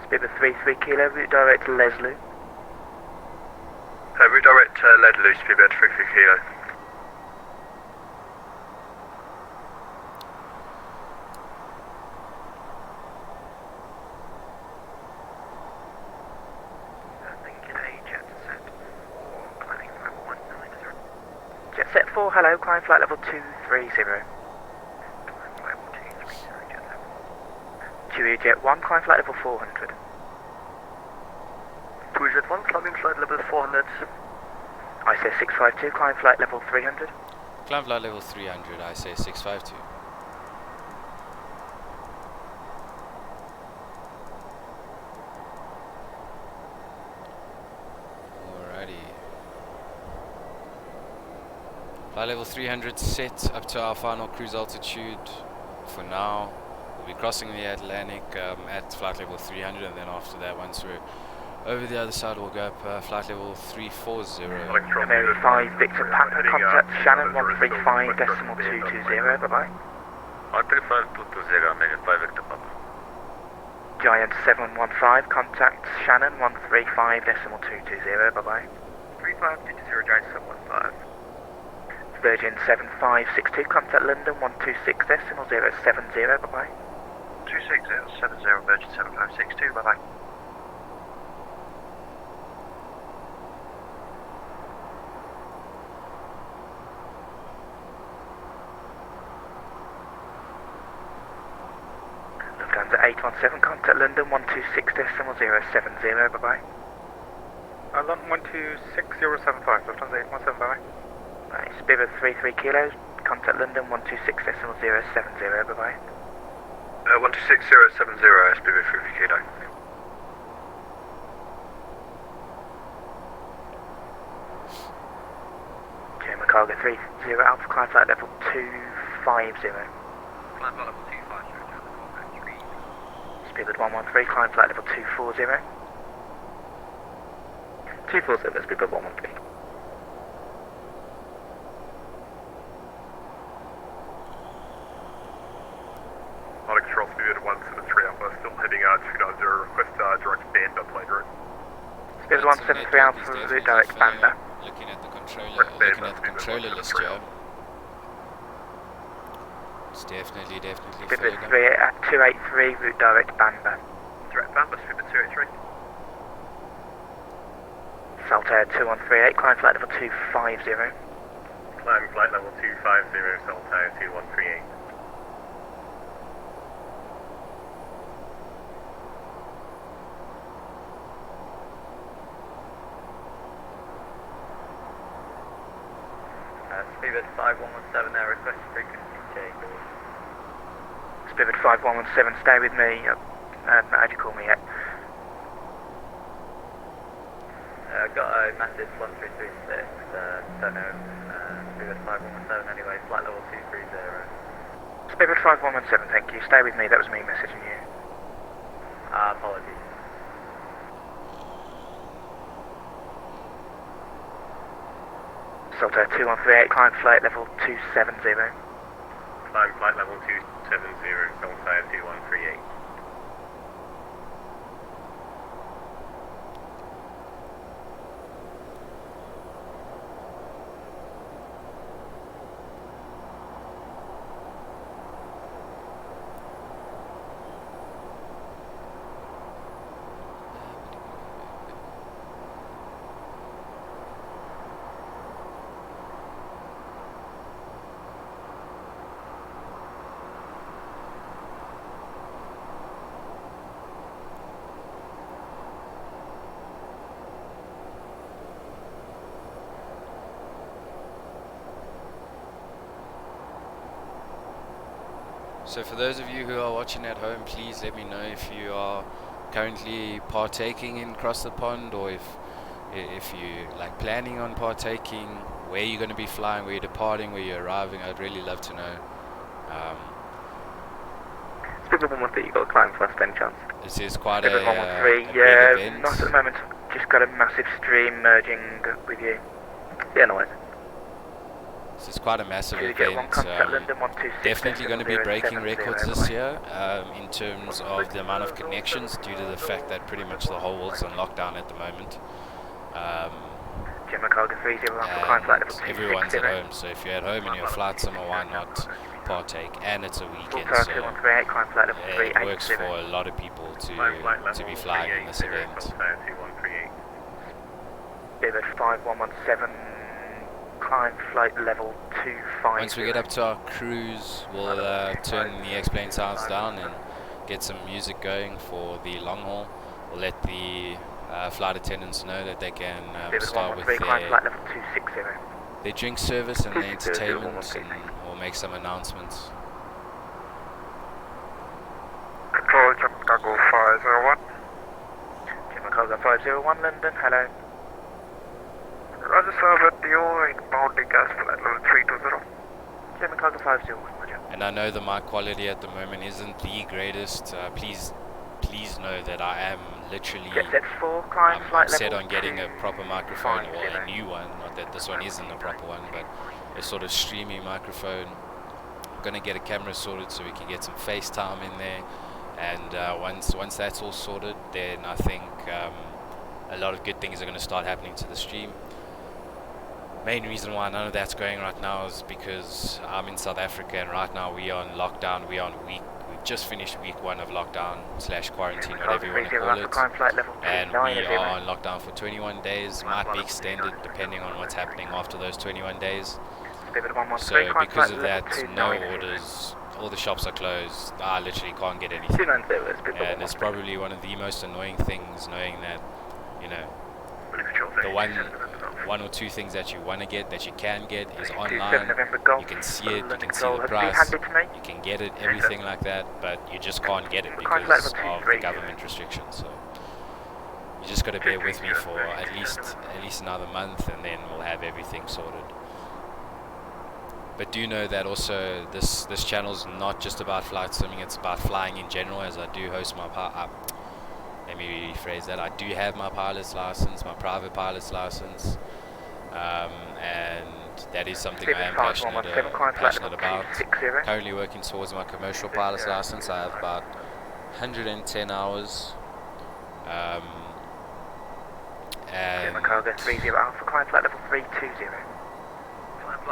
Speedbird 33 kilo, route direct to Leslie. Route direct to Ledley, Speedbird 33 kilo. Jet set 4, hello, climb flight level 230. QE Jet 1, climb flight level 400. Jet 1, climbing flight level 400. ISS 652, climb flight level 300. Climb flight level 300, I say 652. Flight level 300 set up to our final cruise altitude for now. We'll be crossing the Atlantic at flight level 300, and then after that, once we're over the other side, we'll go up flight level 340. Mary 5 Victor Papa, contact Shannon 135.220, bye-bye. 135.220, Mary 5 Victor Papa. Giant 715, contact Shannon 135.220, bye-bye. 3520 Giant 715. Virgin 7562, contact London 126.070, bye-bye. 26070 Virgin 7562, bye-bye. Lufthansa 817, contact London 126.070, bye-bye. London 126.075, Lufthansa 817, bye-bye. Right, Spirit 33 kilos, contact London 126.070, bye-bye. 126.070, Spirit 33 kilo. German cargo 30 Alpha, climb flight level 250. Climb flight level 250, Spirit 113, climb flight level 240. 240, Spirit 113. Control Spirit 173 Alpha, still heading 290, request direct band up later. Spirit 173 Alpha, route direct bander. Looking at the controller list here. It's definitely Spirit further. 3 at 283, route direct bander. Direct band, Spirit 283. Saltair 2138, climb flight level 250. Climb flight level 250, Saltair 2138. Spirit 5117 there, request frequency change. Spirit 5117, stay with me. How'd you call me yet? Got a message 1336, don't know, Spirit 5117 anyway, flight level 230. Spirit 5117, thank you. Stay with me, that was me messaging you. Apologies. Saltair 2138, climb flight level 270. Climb flight level 270, Saltair 2138. So for those of you who are watching at home, please let me know if you are currently partaking in Cross the Pond, or if you like planning on partaking, where you're going to be flying, where you're departing, where you're arriving. I'd really love to know. Spirit 113, you got a climb first, any chance? This is quite Spirit a 113, big yeah, event. not at the moment. Just got a massive stream merging with you. Yeah, no worries. This is quite a massive Did you get one event. contact London 126? Definitely going to be breaking 070, records this year in terms of the amount of connections, due to the fact that pretty much the whole world's on lockdown at the moment. Gemma Cargo 30 Alpha, climb flight level 260. Everyone's at home, so if you're at home and you're flight somewhere, why not partake? And it's a weekend, so Saltair 2138, climb flight level it 380. works for a lot of people to be flying in this event. Spirit 5117, climb flight level 250. Once we get up to our cruise, we'll turn the X-plane sounds down and get some music going for the long haul. We'll let the flight attendants know that they can start with their drink service and their entertainment, and we'll make some announcements. Control Chicago 501. Chicago 501 London, hello. Roger, starboard, you're inbounding gas flight level 320. German cargo 50, Roger. And I know that my quality at the moment isn't the greatest. Please know that I am literally I'm set on getting a proper microphone, or a new one. Not that this one isn't a proper one, but a sort of streaming microphone. I'm gonna get a camera sorted so we can get some FaceTime in there. And once that's all sorted, then I think a lot of good things are going to start happening to the stream. Main reason why none of that's going right now is because I'm in South Africa, and right now we are on lockdown. We've just finished week 1 of lockdown / quarantine, whatever you want to call it, and we are on lockdown for 21 days. Might be extended depending on what's happening after those 21 days. So because of that, no orders, all the shops are closed. I literally can't get anything, and it's probably one of the most annoying things, knowing that, you know, the one or two things that you want to get, that you can get, is online. You can see it, you can see the price, you can get it, everything like that, but you just can't get it because of the government restrictions. So you just got to bear with me for at least another month, and then we'll have everything sorted. But do know that also this channel's not just about flight simming, it's about flying in general, as I do host my let me rephrase that. I do have my pilot's license, my private pilot's license, and that is something I am passionate about. Currently working towards my commercial pilot's license. I have about 110 hours, and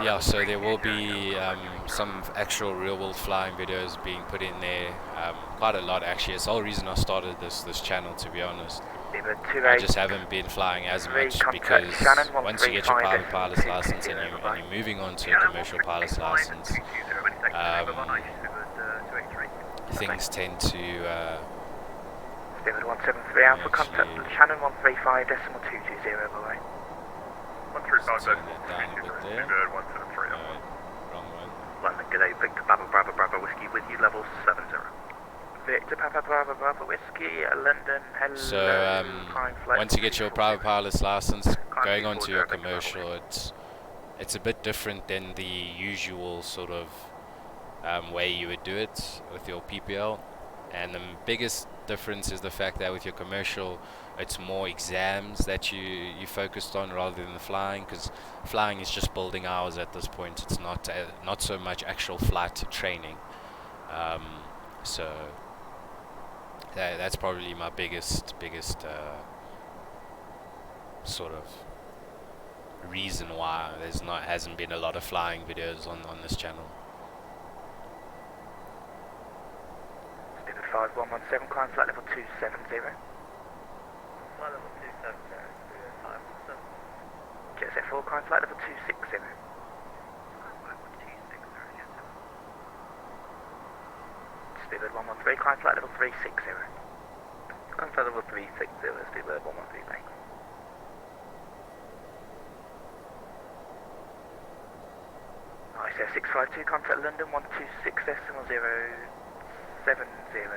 yeah, so there will be some actual real-world flying videos being put in there, quite a lot actually. It's the whole reason I started this channel, to be honest. I just haven't been flying as much because once you get your private pilot's license and you're moving on to a commercial pilot's license, things tend to Steven 173 Alpha, contact Shannon 135.220 by way. 135, turn that down a bit there. Wrong one. London, g'day, Victor Papa Bravo Bravo Whiskey with you, level 70. Victor Papa Bravo Bravo Whiskey, London, hello. So once you get your private pilot's license, going on to your commercial, it's a bit different than the usual sort of way you would do it with your PPL. And the biggest difference is the fact that with your commercial, it's more exams that you focused on rather than the flying, because flying is just building hours at this point. It's not so much actual flight training. So that's probably my biggest sort of reason why hasn't been a lot of flying videos on this channel. 5117, climb flight level 270. Flight level 270, 517. JSF 4, climb flight level 260. Speedbird 113, climb flight level 360. Climb flight level 360, Speedbird 113, thanks. Nice, 652, contact London 126.070, by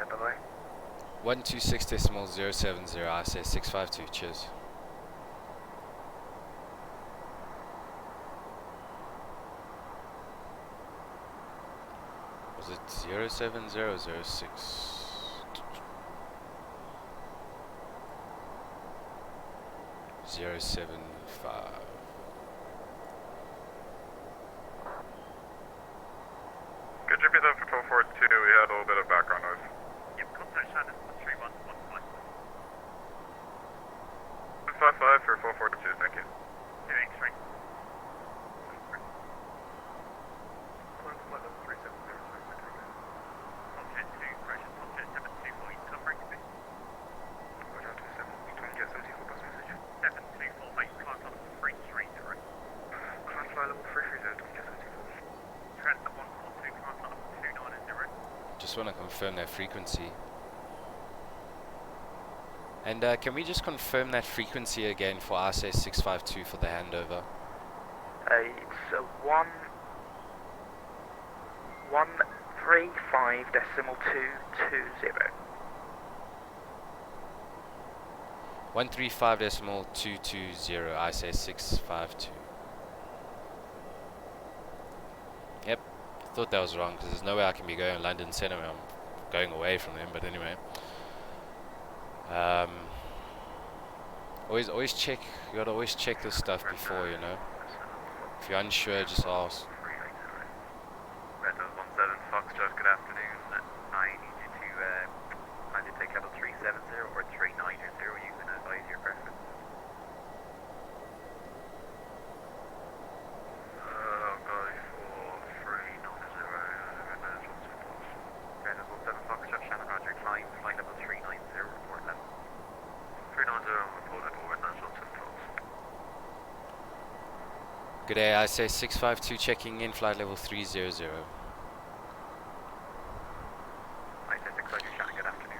the way. 126.070, I say 652, cheers. Was it 07006? 075. Could you be there for 442? We had a little bit of background noise. Yep, contact Shannon 3115. 55 for 442, thank you. Doing straight. Tomcat 2, pressure, Tomcat 724, you covering me? 724, mate, climb level 330. Climb flight level 330, Tomcat 724. Transat 142, climb level 290. Just want to confirm that frequency. And can we just confirm that frequency again for RSA 652 for the handover? It's 135.220. 135.220, I say 652. Yep, thought that was wrong because there's no way I can be going London Centre when I'm going away from them, but anyway. Always check, you gotta always check this stuff before, you know. If you're unsure, just ask. Red 17 Foxtrot, good afternoon. I need you to either take level 370 or 390. You can advise your preference. I'll go for 390, Red 17 Foxtrot, Shannon Roger, climb, flight level 390, report level. 390, report level, Red 17 Fox. Good day, I say 652 checking in, flight level 300. I say 652, Shannon, good afternoon.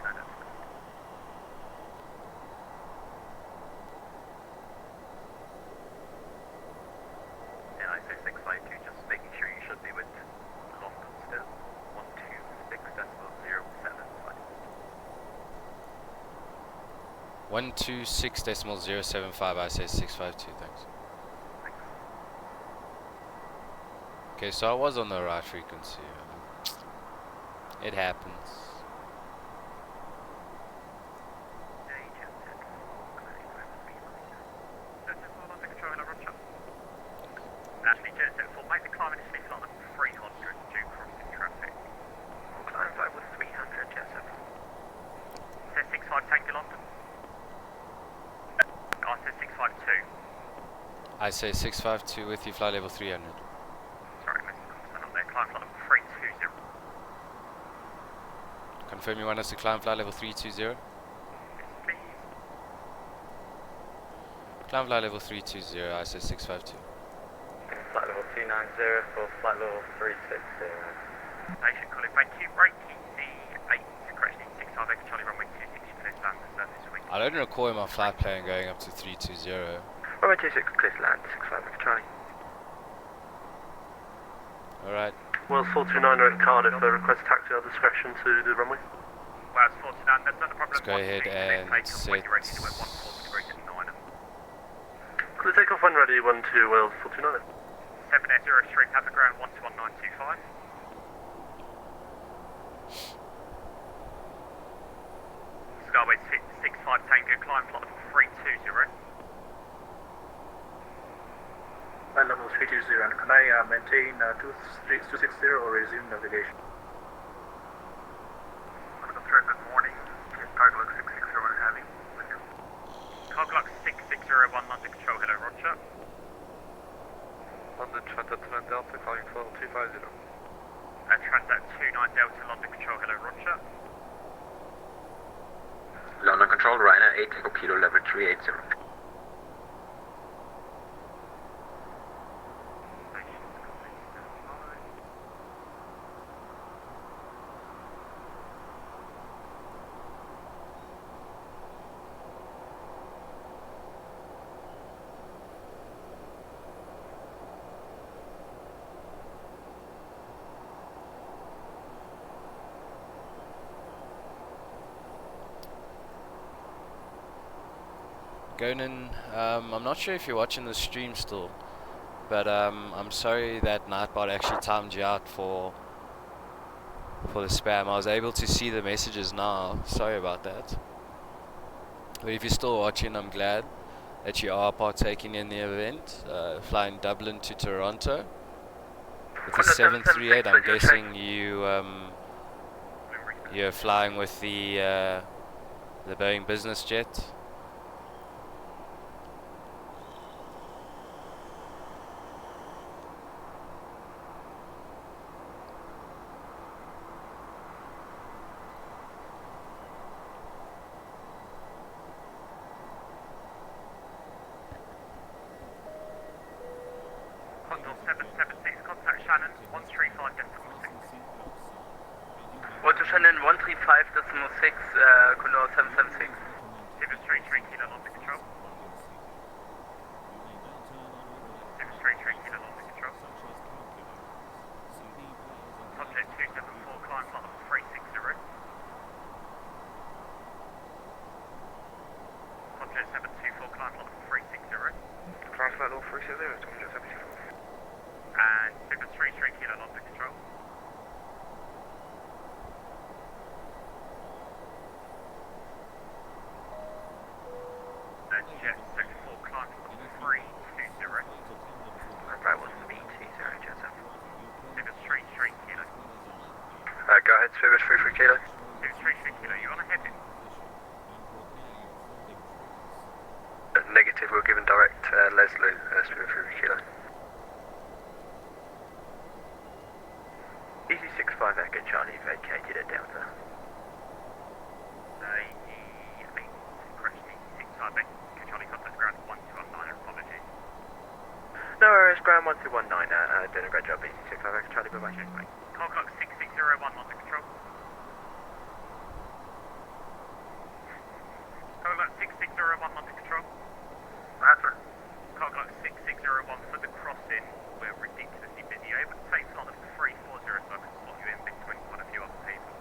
And I say 652, just making sure you should be with London still. 126.075. 126.075, I say 652, thanks. Okay, so I was on the right frequency. It happens. Ashley Joseph will make the climb initially flight level 300 due crossing traffic. Climb flight with 300, Joseph. Says 65 Tango London. I said 652. I say 652 with you, flight level 300. Sorry, Mr. Thompson, up there. Climb flight level 320. Confirm you want us to climb flight level 320? Yes, please. Climb flight level 320, I say 652. Flight level 290 for flight level 360. Station calling, thank you. Breaking the 8, correction 65 Echo Charlie runway 26, clear stand for service week. I don't recall my flight plan going up to 320. Runway 26, clear to land, 65 Echo Charlie. Alright. Wells 429 at Cardiff, request taxi at discretion to the runway. Wells 49, that's not a problem. Let's go ahead and set. Clear takeoff when ready, 12 Wells 429. 7803, have the ground 121.925. Skyway 65 Tango, climb flight level 320. Flight level 320, and can I maintain 260 or resume navigation? Good morning, Carglass 660 Heavy. Carglass 6601, London Control, hello, Roger. London Transatlantic Delta, calling for 250. Transat 29 Delta, London Control, hello, Roger. London Control, Ryanair 8, Echo Kilo, level 380. Gonan, I'm not sure if you're watching the stream still, but I'm sorry that Nightbot actually timed you out for the spam. I was able to see the messages now. Sorry about that. But if you're still watching, I'm glad that you are partaking in the event, flying Dublin to Toronto with the 738. I'm guessing you're flying with the Boeing business jet. Condor 776, contact Shannon 135.6. Roger Shannon 135.6, Condor 776. Silver Street 3 Kilo London Control. Silver Street 3 Kilo London Control. Subject 274, climb flight level 360. Subject Jet Section 4, climb to level 320. Right, what's the B20, Jet 7? Civic 3 Kilo. Go ahead, Civic 3 Kilo. Civic 3 Kilo, you on a heading? Negative, we're given direct Leslie, Civic 3 Kilo. Easy 65 Echo Charlie vacated at Delta. Correction, Easy 65 Echo Charlie, contact ground 1219, apologies. No worries, ground 1219, doing a great job, Easy 65 Echo Charlie, bye-bye. Cheers, mate. Call clock 6601, London Control. Call clock 6601, London Control. Answer. Call clock 6601 for the crossing. We're ridiculously busy. Are you able to take slot of 340 so I can slot you in between quite a few other people?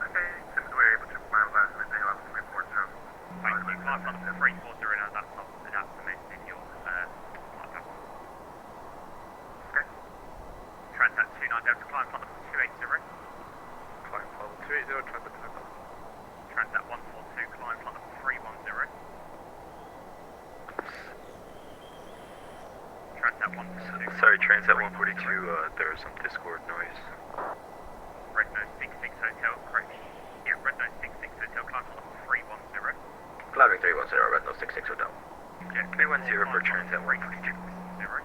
Okay, seems we're able to file that with the 340. Thank you. Climb slot of 340 now. That's amazing. Your flight path. Okay. Transat 29 down to climb slot of 280. Climb level 280, transit Takeoff. Transat 142, climb slot of 310. Transat 142. Sorry, Transat 142, there was some Discord noise. Red Nose 66 Hotel, correct. Yeah, Red Nose 66 Hotel, climb slot of 310. Climbing 310, Red Nose 66 Hotel. Jet 310 for Transat 142. 0.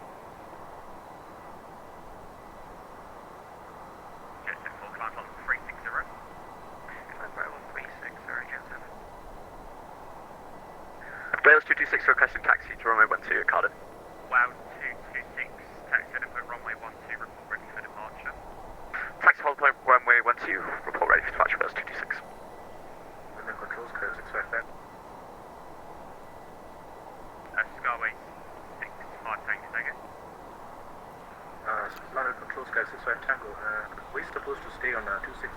Jet 4, climb slot of 360. Climb by 136, Jet 7. Wales 226 requesting taxi to runway 12 Cardiff. Wow 226, taxi at runway 12, report ready for departure. Taxi hold point runway 12, report ready for departure, Wales 226. London Control's code 655. Skyway 65 Tango, again. London Control's code 65 Tango. We're supposed to stay on 260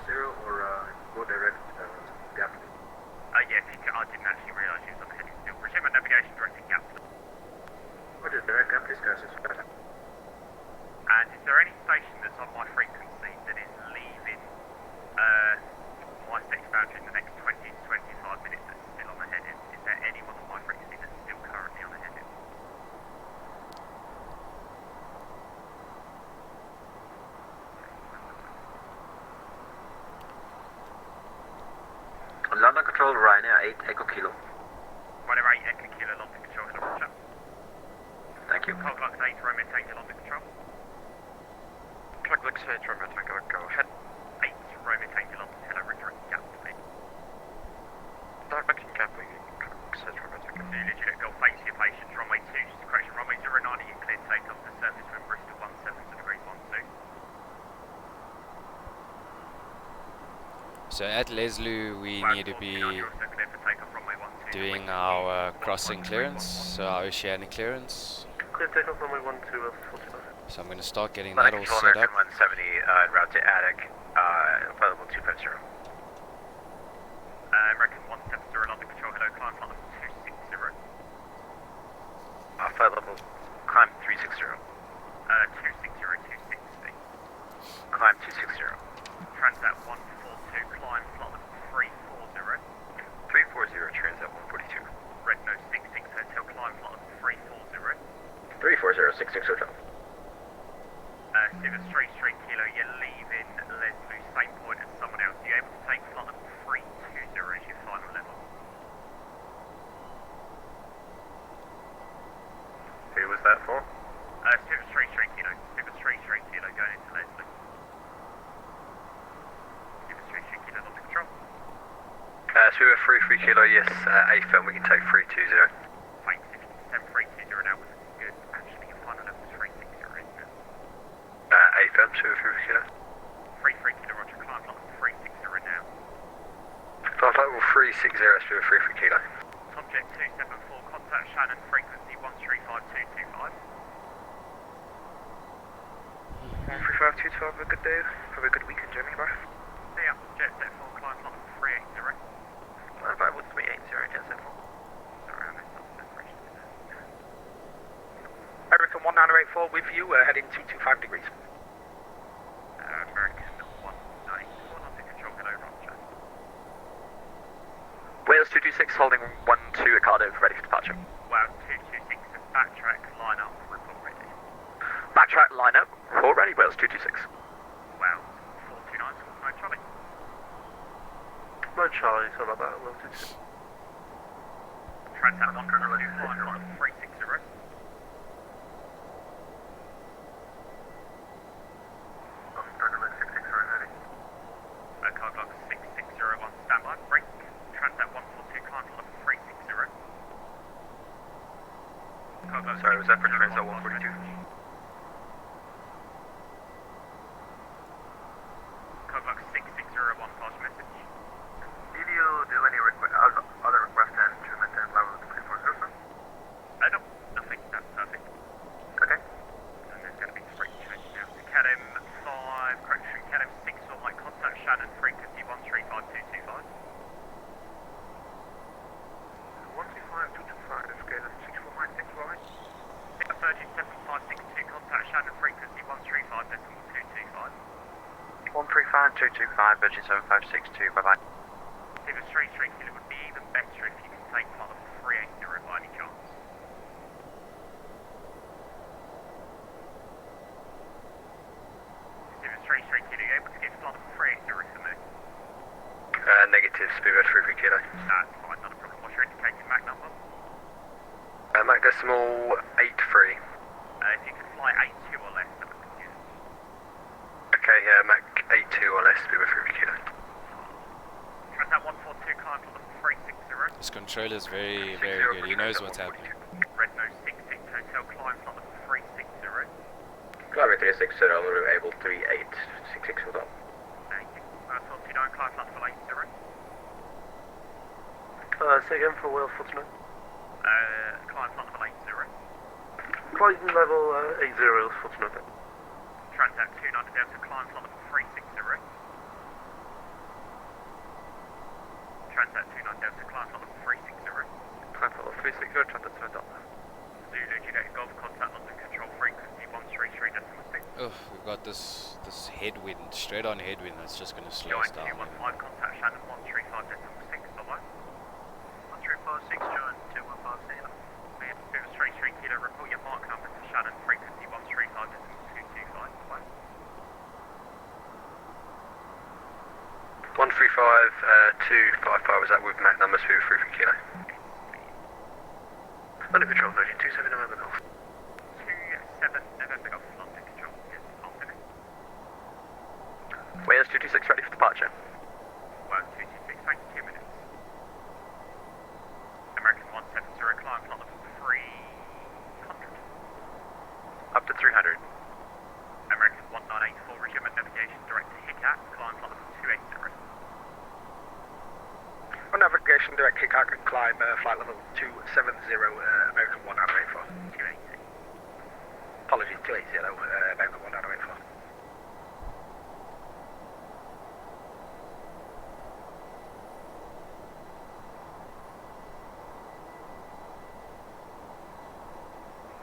or go direct gap? Yeah, if you could, I didn't actually realise you was on the heading still. Resume navigation directing gap. What is direct gap, please, guys? 65. And is there any station that's on my frequency that is leaving my stage boundary in the next 20 to 25 minutes that's still on the heading? Is there anyone on my frequency that's still currently on the heading? London Control, Ryanair 8 Echo Kilo. Ryanair 8 Echo Kilo, London Control, hello, Roger. Thank you. Call clock 8, Romeo Tango, London Control. Clock looks 8, Romeo Tango, go ahead. 8, Romeo Tango, London, hello, redirect gap, please. Directing gap, clock 8, Romeo Tango. Zulu Juliet Golf, thanks for your patience, runway 2, just a correction, runway 09, you cleared takeoff to surface wind Bristol 17 degrees 12. So at Leslie we need to be doing our crossing clearance, so our oceanic clearance. Clear takeoff runway 12, 45. So I'm going to start getting that all set up. 170 en route to Attic, available 250. American 170, London Control, hello, climb slot of 260. Flight level, climb 360. 260, 260. Climb 260. Transat 142, climb slot of 340. 340, Transat 142. Red Nose 66 Hotel, climb slot of 340. 340, 66 Hotel. Civic 3 Kilo, you're leaving Leslie, same point as someone else. Are you able to take slot of 320 as your final level? Who was that for? Civic 3 Kilo. Civic 3 Kilo going into Leslie. Civic 3 Kilo, London Control. Civic 3 Kilo, yes, AFM, we can take 320. Thanks, if you can send 320 now, was good. Actually, your final level is 360, isn't it? AFM, Civic 3 Kilo. 3 Kilo, Roger, climb slot of 360 now. Flight level 360, Civic 3 Kilo. Subject 274, contact Shannon, frequency 135225. 135, have a good day, have a good weekend, Jeremy, bye. See ya, jet set 4, climb slot of 380. 151 380, Jet Set 4. Sorry, I messed up the separation. American 1984 with you, heading 225 degrees. American 194, London Control, hello, Roger. Wales 226, holding 12, 2, Cardiff, ready for departure. Wow, 226, backtrack, line up, report ready. Backtrack, line up, report ready, Wales 226. Wow, 429, no Charlie. No Charlie, sorry about that. Well, it's... Transat 125, line 360. Carglass 6601, standby, brake. Transat 142, climb level 360. Carglass. Sorry, was that for Transat 142? Carglass 6601, pass message. Did you do any other requests and to maintain level 340? No, nothing, that's perfect. Okay. And there's going to be straight change now to CADM 5, correction, CADM 6 on my contact, Shannon 350 135225. 135, 225, scale 645, 6 right. Virgin 7562, contact Shannon 350 135 decimal 225. 135, 225, Virgin 7562, bye-bye. If a straight killer would be even better if you could take flight level 380 by any chance. If a straight killer, you're able to get flight level 380 for me. Negative, Speedbird 33 kilo. That's fine, not a problem. What's your indicated Mac number? Mac decimal 83. If you could fly 82 or less, that would be good. Okay, Mac 82 or less, Speedbird 33 kilo. Transat 142, climb level 360. This controller's very, very good. He knows what's happening. Red Nose 66 Hotel, climb level 360. Climate 360, I'm able 3866 hold on. Thank you. 49, climb level 80. Say again for Wales 49. Climb level 80. Closing level 80 is 49. Transat 29 Delta, climb level 360. Transat 29 Delta, climb level 360. Climb level 360, Transat 2 Delta. Zulu Juliet Golf, contact London control frequency 133.6. Oh, we've got this headwind, straight on headwind, that's just going to slow us down. 215, contact Shannon 135.6, bye-bye. 1356, John, 215, we have to do a straight kilo, report your mark number to Shannon 350 135.225, bye-bye. 135, 255, was that with Mac number Speedbird 33 kilo? London Control, Virgin 27 November Golf. 27 November Golf, London Control, yes, afternoon. Wales 226, ready for departure. Well, 226, thank you, 2 minutes. American 170, climb level 300. Up to 300. American 1984, resume navigation direct to Hicat, climb level 280. On navigation direct kick-out and climb flight level 270, American 1984. 280. Apologies, 280, American 1984.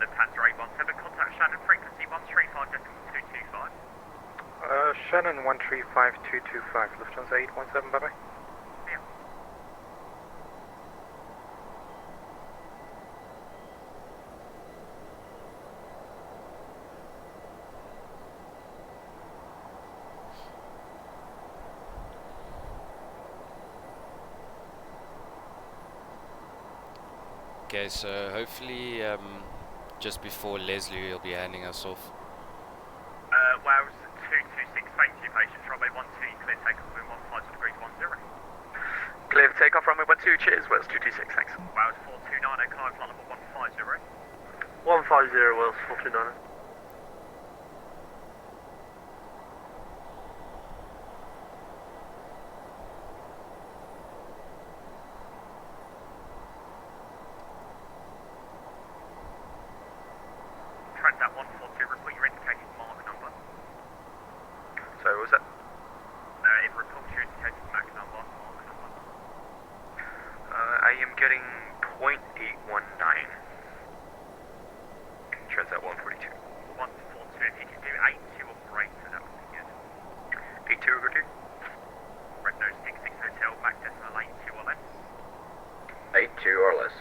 Lufthansa 817, contact Shannon frequency 135.225. Shannon 135225, Lufthansa 817, bye-bye. Yeah. Okay, so hopefully just before Leslie will be handing us off. Wales 226, thank you, patient, runway 12, clear takeoff, wind 15 degrees 10. Clear for takeoff, runway 12, cheers, Wales 226, thanks. Wales 429, climb flight level 150. 150, Wales 429. Transat 142, report your indicated mark number. Sorry, what was that? It reports your indicated Mac number, mark number. I am getting 0.819. Transat 142. 142, if you can do 82 or greater, that would be good. 82 or greater? Red Nose 66 Hotel, Mac decimal 82 or less. 82 or less.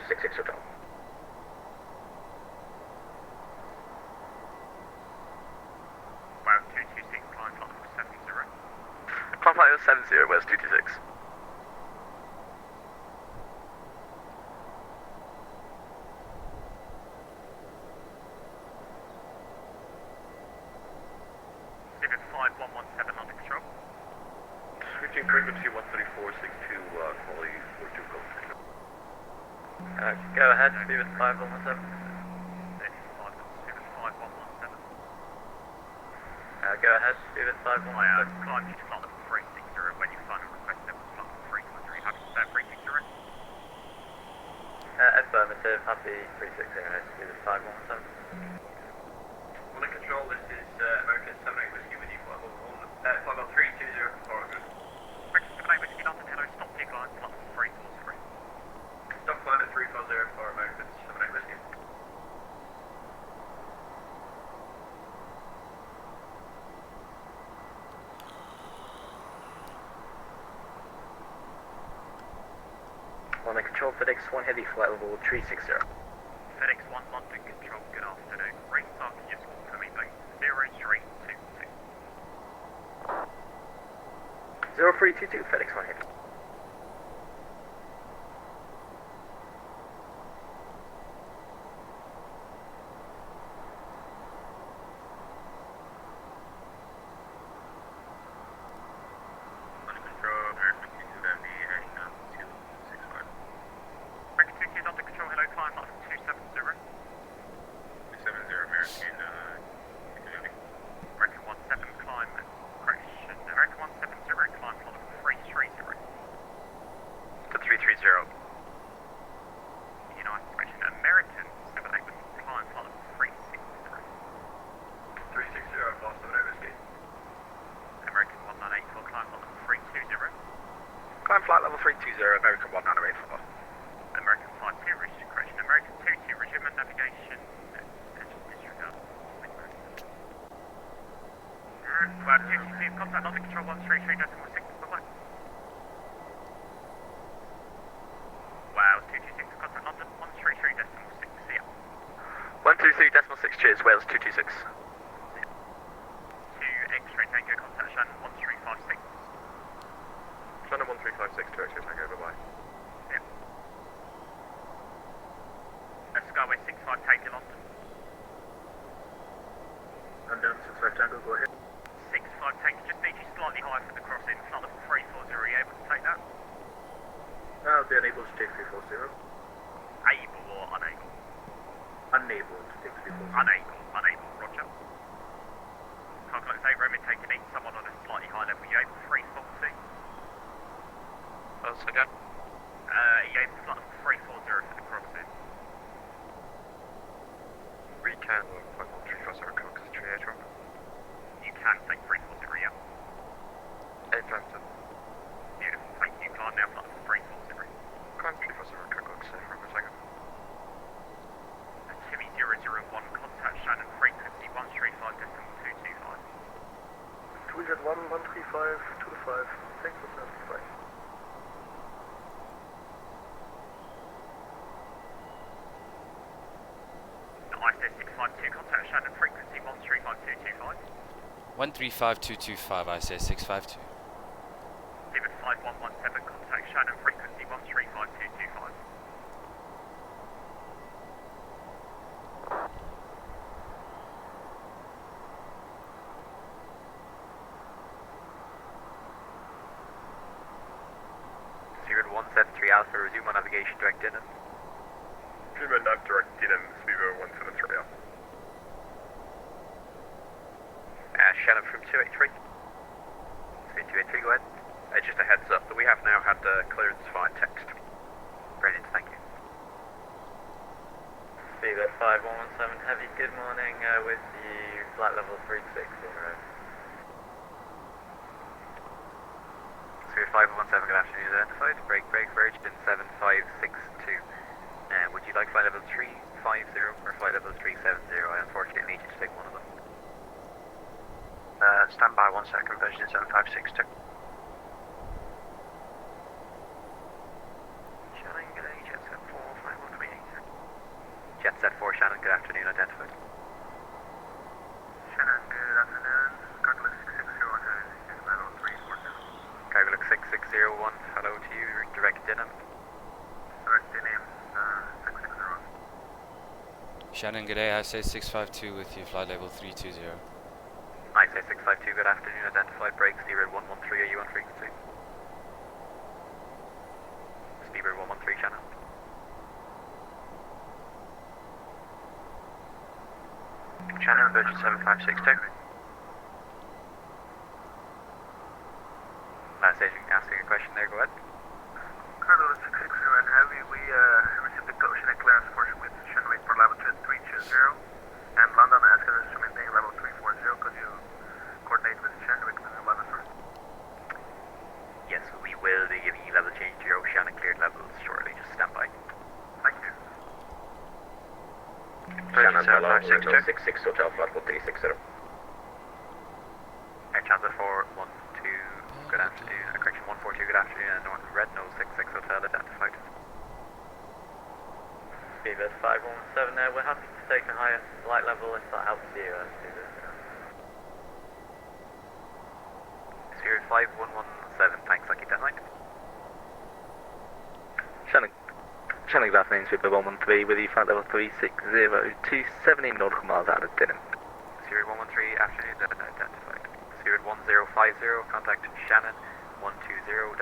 5070, West 226. Civic 5117 under control. Switching frequency 13462, quality 42 Golf. Go ahead, Steven 5117. Civic 5117. Go ahead, Steven 5117. Climb to flight level 360 when you final request level flight level 360. Happy to say 360? Affirmative, happy 360, Steven 5117. Under control, this is American 78 Whiskey with you, flight level 320 for good. American 78 Whiskey London, hello, stop big line, flight level 340. Stop line at 340 for American 78 Whiskey. Under control, FedEx 1 Heavy, flight level 360. FedEx 1 London control, good afternoon. Race target, just walk for me, please. 0322. 0322, FedEx 1 Heavy. Under control, American 270 heading up 265. American 22 is under control, hello, climb level 270. 270 American 270. American 17, climb, correction. American 170, climb flight level 330. To 330. United correction. American 78 with climb flight level 360. 360, I've lost 78 Whiskey. American 198 for climb flight level 320. Climb flight level 320, American 198 for. American 52, registered correction. American 22, resume and navigation. Engine disregard. Cloud 222, contact London control 133.6. Bye-bye. Wow, 226, contact London 133.6. See ya. 123.6, cheers, Wales 226. 2 X-ray Tango, contact Shannon 1356. Shannon 1356 to X-ray Tango, bye-bye. Yeah. Skyway 65, take you London. London 65 Tango, go ahead. 65 tank, just need you slightly higher for the crossing, flight level 340, are you able to take that? I'll be unable to take 340. Able or unable? Unable to take 340. Unable, roger. Calculate say Roman taking in someone on a slightly high level, you able 340? Once again. You able to flight level 340 for the crossing? We can look like 134 Cox 38 from. You can take 340, yeah. Affirmative. Beautiful, thank you. Climb now, flight level 340. Climb 340 Cox from a second. 2001, contact Shannon, frequency 135.225. 201, 135, 2 to 5. Thanks for 75. ISS 652, contact Shannon, frequency 135.225. 135225, ISS 652. David 5117, contact Shannon, frequency 135.225. Zero 173 Alpha, resume on navigation direct in. Resume nav direct in, Vivo 173 Alpha. Shannon from 283. 283, go ahead. Just a heads up that we have now had clearance via text. Brilliant, thank you. Vivo 5117 Heavy, good morning, with you, flight level 360. Vivo 5117, good afternoon, identified. Break, Virgin 7562. Would you like flight level 350 or flight level 370? I unfortunately need you to take one of them. Stand by 1 second, Virgin 7562. Shannon, good day, Jetset 4, flight 128. Jetset 4, Shannon, good afternoon, identified. Shannon, good afternoon. Calculate 660, is manual 340. Denham. Shannon, g'day. I say 652 with you, flight level 320. I say 652, good afternoon. Identified break, Speedbird 113, are you on frequency? Speedbird 113, Shannon. Shannon, Virgin 7562. Last station, asking a question there, go ahead. Colonel 660, and have we received the caution and clearance for with Shanwick for level 320, and London asking us to maintain level 340. Could you coordinate with Shanwick and London first? Yes, we will be giving you level change to your Shannon cleared levels shortly, just stand by. Thank you. Shannon, hello, 7562. 66 Hotel, flight 1360. Air Transit 412, good afternoon. Correction 142, good afternoon. And North Red Nose 66 Hotel identified. Speedbird 517 there, we're happy to take a higher flight level if that helps you. Speedbird 5117, thanks, lucky that night. Shannon, good afternoon, Speedbird 113 with you, flight level 36027 nautical miles out of Denham. Speedbird 113, afternoon, identified. Speedbird 1050, contact Shannon 120.050.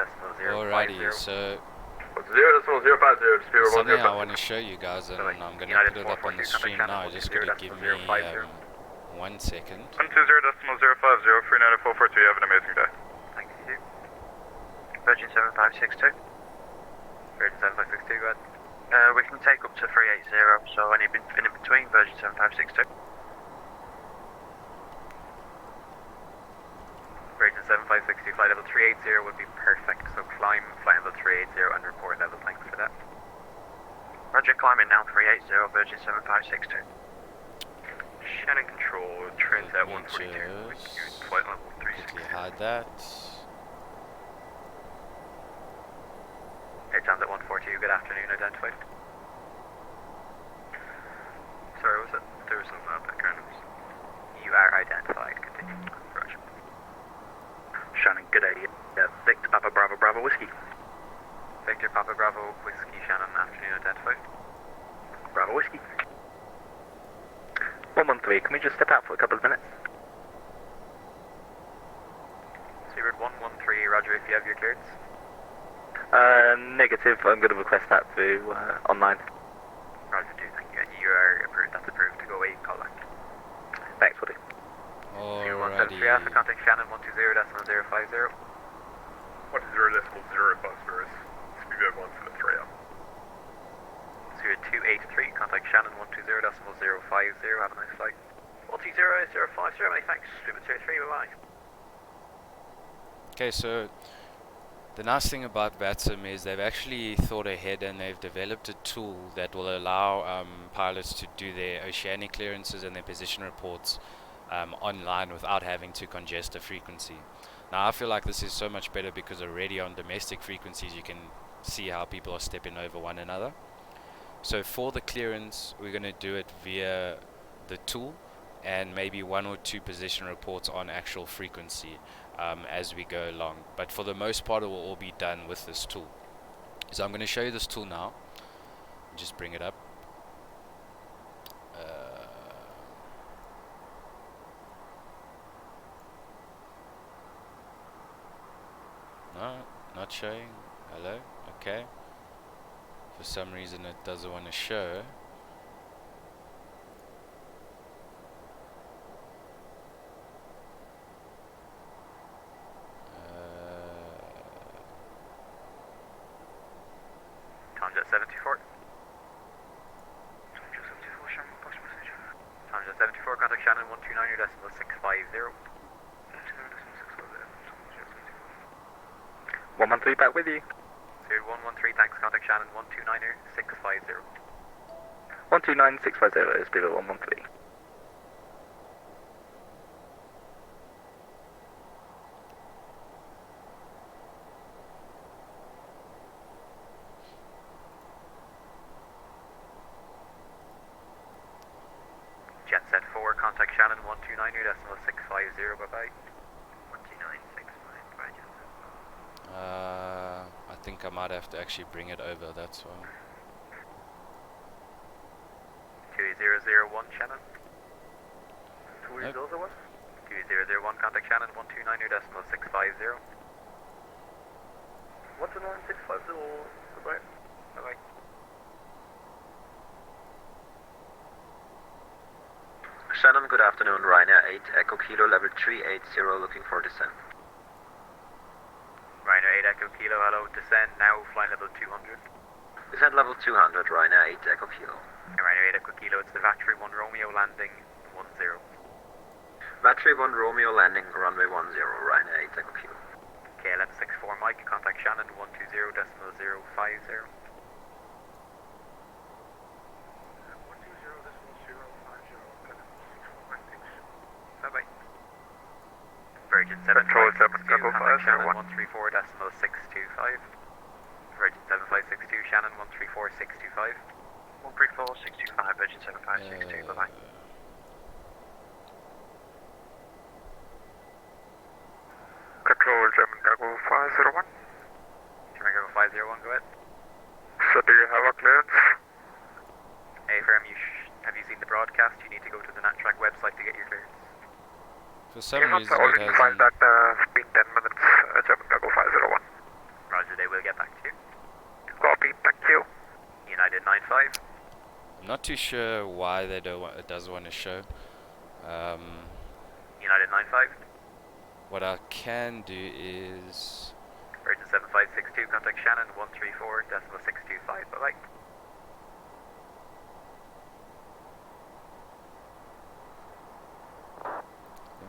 Alrighty, so 0.050, Speedbird something 105. I want to show you guys, and I'm going to put it up on the stream now. Just going to give me 1 second. 120.050, 39442, you have an amazing day. Thank you. Virgin 7562. Virgin 7562, go ahead. We can take up to 380, so any in between Virgin 7562. Virgin 7562, flight level 380 would be perfect, so climb flight level 380 and report level, thanks for that. Roger, climbing now 380, Virgin 7562. Shannon Control, Transat 142, flight level Quickly hide that. Air Transit 142, good afternoon, identified. Sorry, was that? There was some background noise. You are identified, continue. Roger. Shannon, good day. Victor Papa Bravo Bravo Whiskey. Victor Papa Bravo Whiskey, Shannon, afternoon, identified. Bravo Whiskey. 113, can we just step out for a couple of minutes? Speedbird 113, roger, if you have your clearance. Negative, I'm going to request that through online. Roger, do, thank you. And you are approved, that's approved to go away, call back. Thanks, buddy. Alrighty. 173 Alpha, contact Shannon 120.050. 120.050 is Speedbird 173 up. 0283, contact Shannon 120.050. Have a nice flight. 120.050, many thanks. Speedbird 03, bye-bye. Okay, so the nice thing about VATSIM is they've actually thought ahead, and they've developed a tool that will allow pilots to do their oceanic clearances and their position reports online without having to congest a frequency. Now I feel like this is so much better because already on domestic frequencies you can see how people are stepping over one another. So for the clearance we're going to do it via the tool and maybe 1 or 2 position reports on actual frequency as we go along, but for the most part it will all be done with this tool. So I'm going to show you this tool now. Just bring it up. No, not showing. Hello? Okay. For some reason it doesn't want to show. Tomjet 74. Tomjet 74, contact Shannon 129.650. 113 back with you. 0113, thanks, contact Shannon 129.650. 129.650 is Speedbird 113. Jet set 4, contact Shannon 129.650, bye-bye. 129.650, bye, Jet set 4. I think I might have to actually bring it over, that's why. 2001 Shannon. Nope. 2001 contact Shannon 129 your decimal 650. 129.650, goodbye. Bye-bye. Shannon, good afternoon. Ryanair 8, Echo Kilo, level 380, looking for descent. Ryanair 8 Echo Kilo, hello, descend now, flight level 200. Descent level 200, Ryanair 8, Echo Kilo. Ryanair 8 Echo Kilo, it's the VATSIM 1 Romeo landing 10. VATSIM 1 Romeo landing, runway 10, Ryanair 8, Echo Kilo. KLM 64 Mike, contact Shannon 120.050. 120.050, Bye-bye. Virgin 7 Control 7, Tango Tango 5, Shannon 01. 134.625. Virgin 7562, Shannon 134.625. 134.625, Virgin 7562, bye-bye. Control German Cargo 501. German Cargo 501, go ahead. So do you have a clearance? Hey, firm, have you seen the broadcast? You need to go to the NatTrack website to get your clearance. For some You have reason it already hasn't. filed that been 10 minutes, German Cargo 501. Roger, they will get back to you. Copy, thank you. United 95. I'm not too sure why they don't it doesn't want to show. United 95. What I can do is Virgin 7562, contact Shannon 134.625. Bye-bye.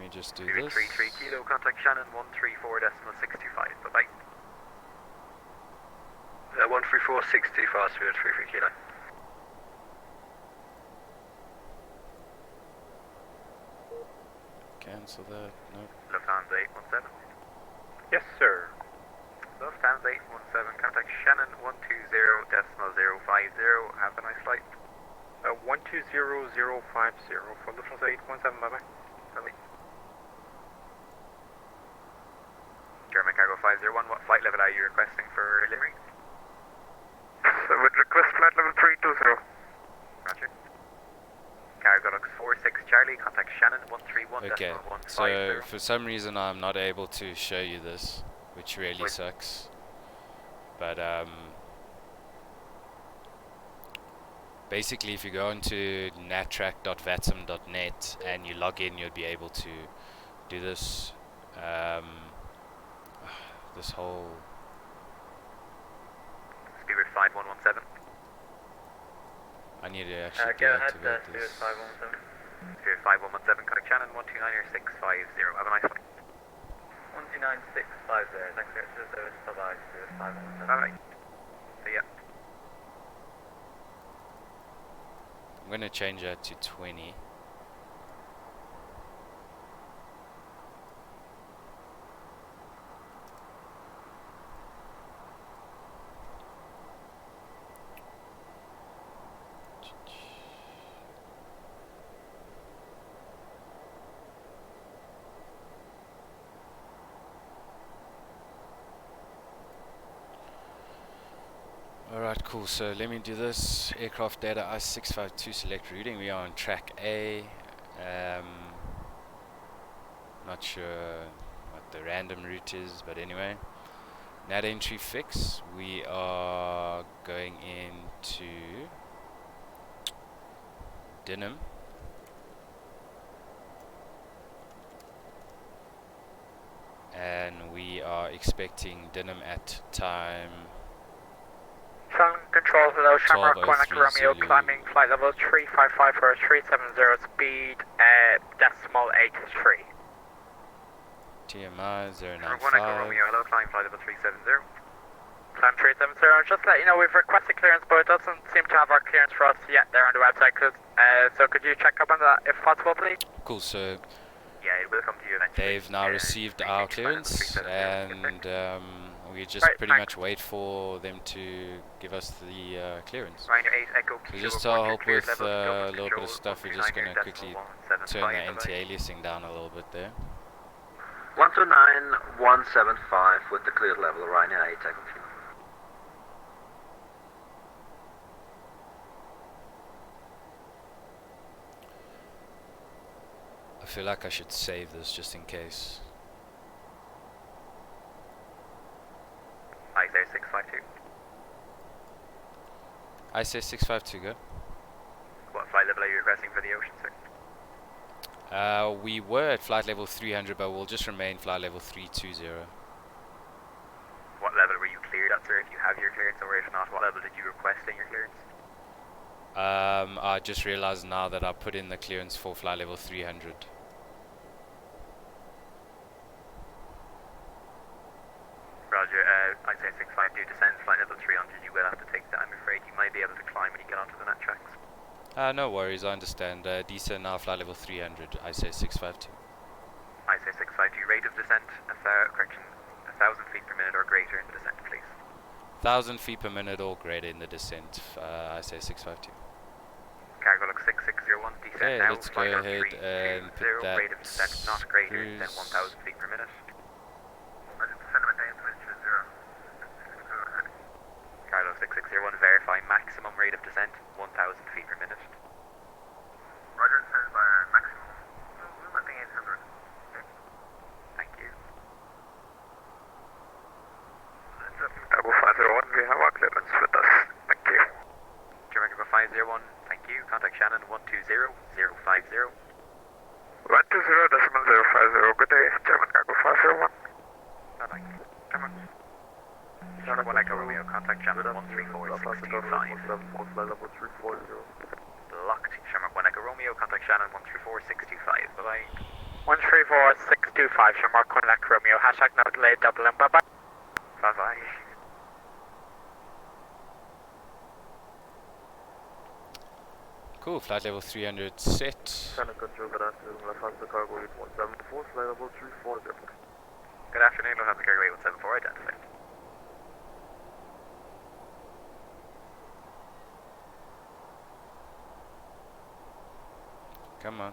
let me just do Spirit this. 33 Kilo, contact Shannon 134.625. Bye-bye. 134.625, Spirit 33 Kilo. Cancel that. Nope. Lufthansa 817. Yes, sir. Lufthansa 817, contact Shannon 120.050. Have a nice flight. 120.050 for Lufthansa 817, bye-bye. Bye-bye. German Cargo 501, what flight level are you requesting for delivery? So would request flight level 320. Roger. Cargo Lux 46 Charlie, contact Shannon 131.150. Okay, so for some reason I'm not able to show you this, which really sucks. But basically if you go into nattrack.vatsim.net and you log in, you'll be able to do this. This whole Spirit 5117. I need to actually Go ahead, deactivate Spirit this. 517. Spirit 5117, contact Shannon 129.650. Have a nice one. 129.650, thanks for your service, bye-bye, Spirit 517. Bye-bye. See ya. I'm going to change that to 20. Alright, cool. So let me do this. Aircraft data I-652 select routing. We are on track A. Not sure what the random route is, but anyway. Nat entry fix. We are going into Denham. And we are expecting Denham at time Sun Control, hello, Shamrock, 12:03 Quebec Romeo, Zulu. climbing flight level 355 for 370, speed decimal 83. TMI 095. Romeo, hello, climb flight level 370. Climb 370, just to let you know, we've requested clearance, but it doesn't seem to have our clearance for us yet there on the website, so could you check up on that if possible, please? Cool, so Yeah, it will come to you eventually. they've now received our clearance, and we just Right, pretty thanks. much wait for them to give us the clearance. Ryanair 8 Echo So Kilo, just to report your help cleared with level to a little bit control, of stuff, we're just going to 129 quickly decimal turn the 175, anti-aliasing down a little bit there. 129.175 with the cleared level, Ryanair 8, Echo Kilo. feel like I should save this just in case. ISO 652. I say 652, go. What flight level are you requesting for the ocean, sir? We were at flight level 300, but we'll just remain flight level 320. What level were you cleared at, sir, if you have your clearance, or if not, what level did you request in your clearance? I just realized now that I put in the clearance for flight level 300. Roger, I'd say 652 descend flight level 300, you will have to take that, I'm afraid. You might be able to climb when you get onto the net tracks. No worries, I understand. Descend now, flight level 300. I say 652. I say 652, rate of descent, 1,000 feet per minute or greater in the descent, please. 1,000 feet per minute or greater in the descent. I say 652. Cargo looks 6601, descend Okay, now, let's go flight level ahead and put that rate of descent not greater than 1,000 feet per minute. Carlo 6601, verify maximum rate of descent, 1,000 feet per minute. Roger, says by maximum. We'll maintain 800. Thank you. Cargo 501, we have our clearance with us. Thank you. German Cargo 501, thank you. Contact Shannon 120050. 120.050. Good day, German Cargo 501. Bye-bye. Come on. Shannon 1 Echo Romeo, contact Shannon 134625. Locked. Shamrock 1 Echo Romeo, contact Shannon 134625. Bye-bye. 134625, Shamrock 1 Echo Romeo, hashtag no delay, Dublin, bye-bye. Bye-bye. Cool, flight level 300 set. Shannon Control, good afternoon. Lufthansa Cargo 8174, flight level 340. Good afternoon, Lufthansa Cargo 8174, identified. Come on.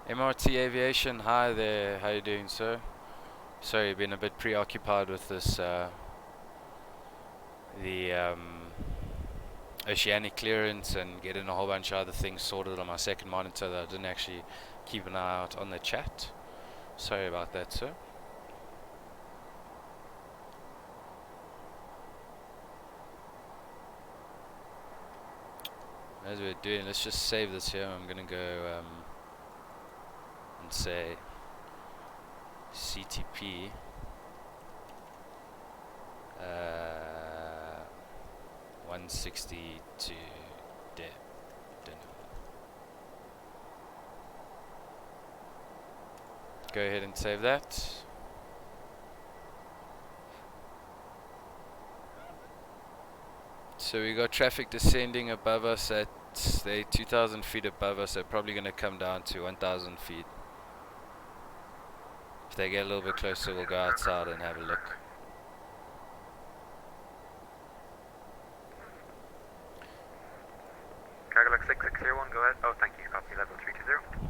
MRT Aviation, hi there, how you doing, sir? Sorry, been a bit preoccupied with this, oceanic clearance and getting a whole bunch of other things sorted on my second monitor that I didn't actually keep an eye out on the chat. Sorry about that, sir. As we're doing, let's just save this here. I'm gonna go and say CTP 160 to dinner. Go ahead and save that. So we got traffic descending above us at, say, 2,000 feet above us. They're probably going to come down to 1,000 feet. If they get a little bit closer, we'll go outside and have a look. Cargo Lux 6601, go ahead. Oh, thank you. Copy level 320.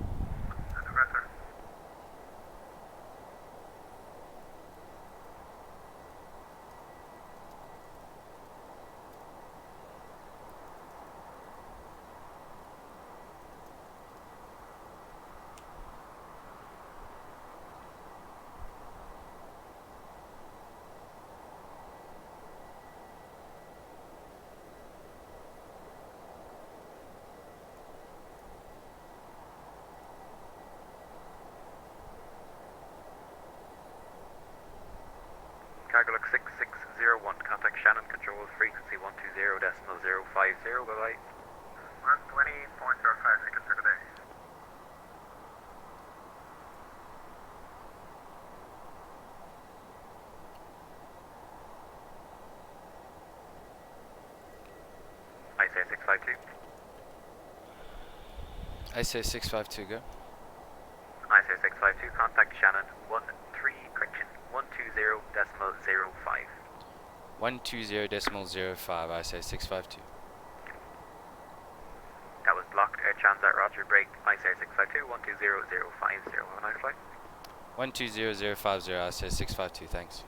Cargo Lux 6601, contact Shannon, control frequency 120.050, bye-bye. 120.05 seconds per day. I say 652, 652. I say 652, go. ISO 652, contact Shannon 13, correction, 120.05. 120.05, I say 652. That was blocked, Air Transat, roger, break, ISO 652, 120.050 on our flight. 120.050, I say 652, thanks.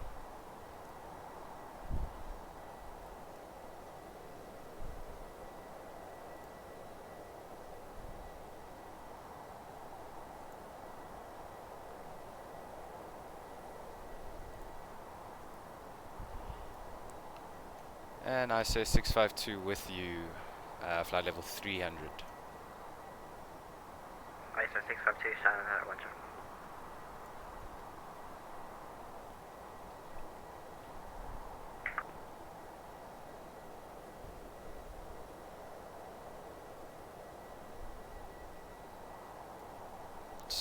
And I say 652 with you, flight level 300. ISO 652, Shannon at 1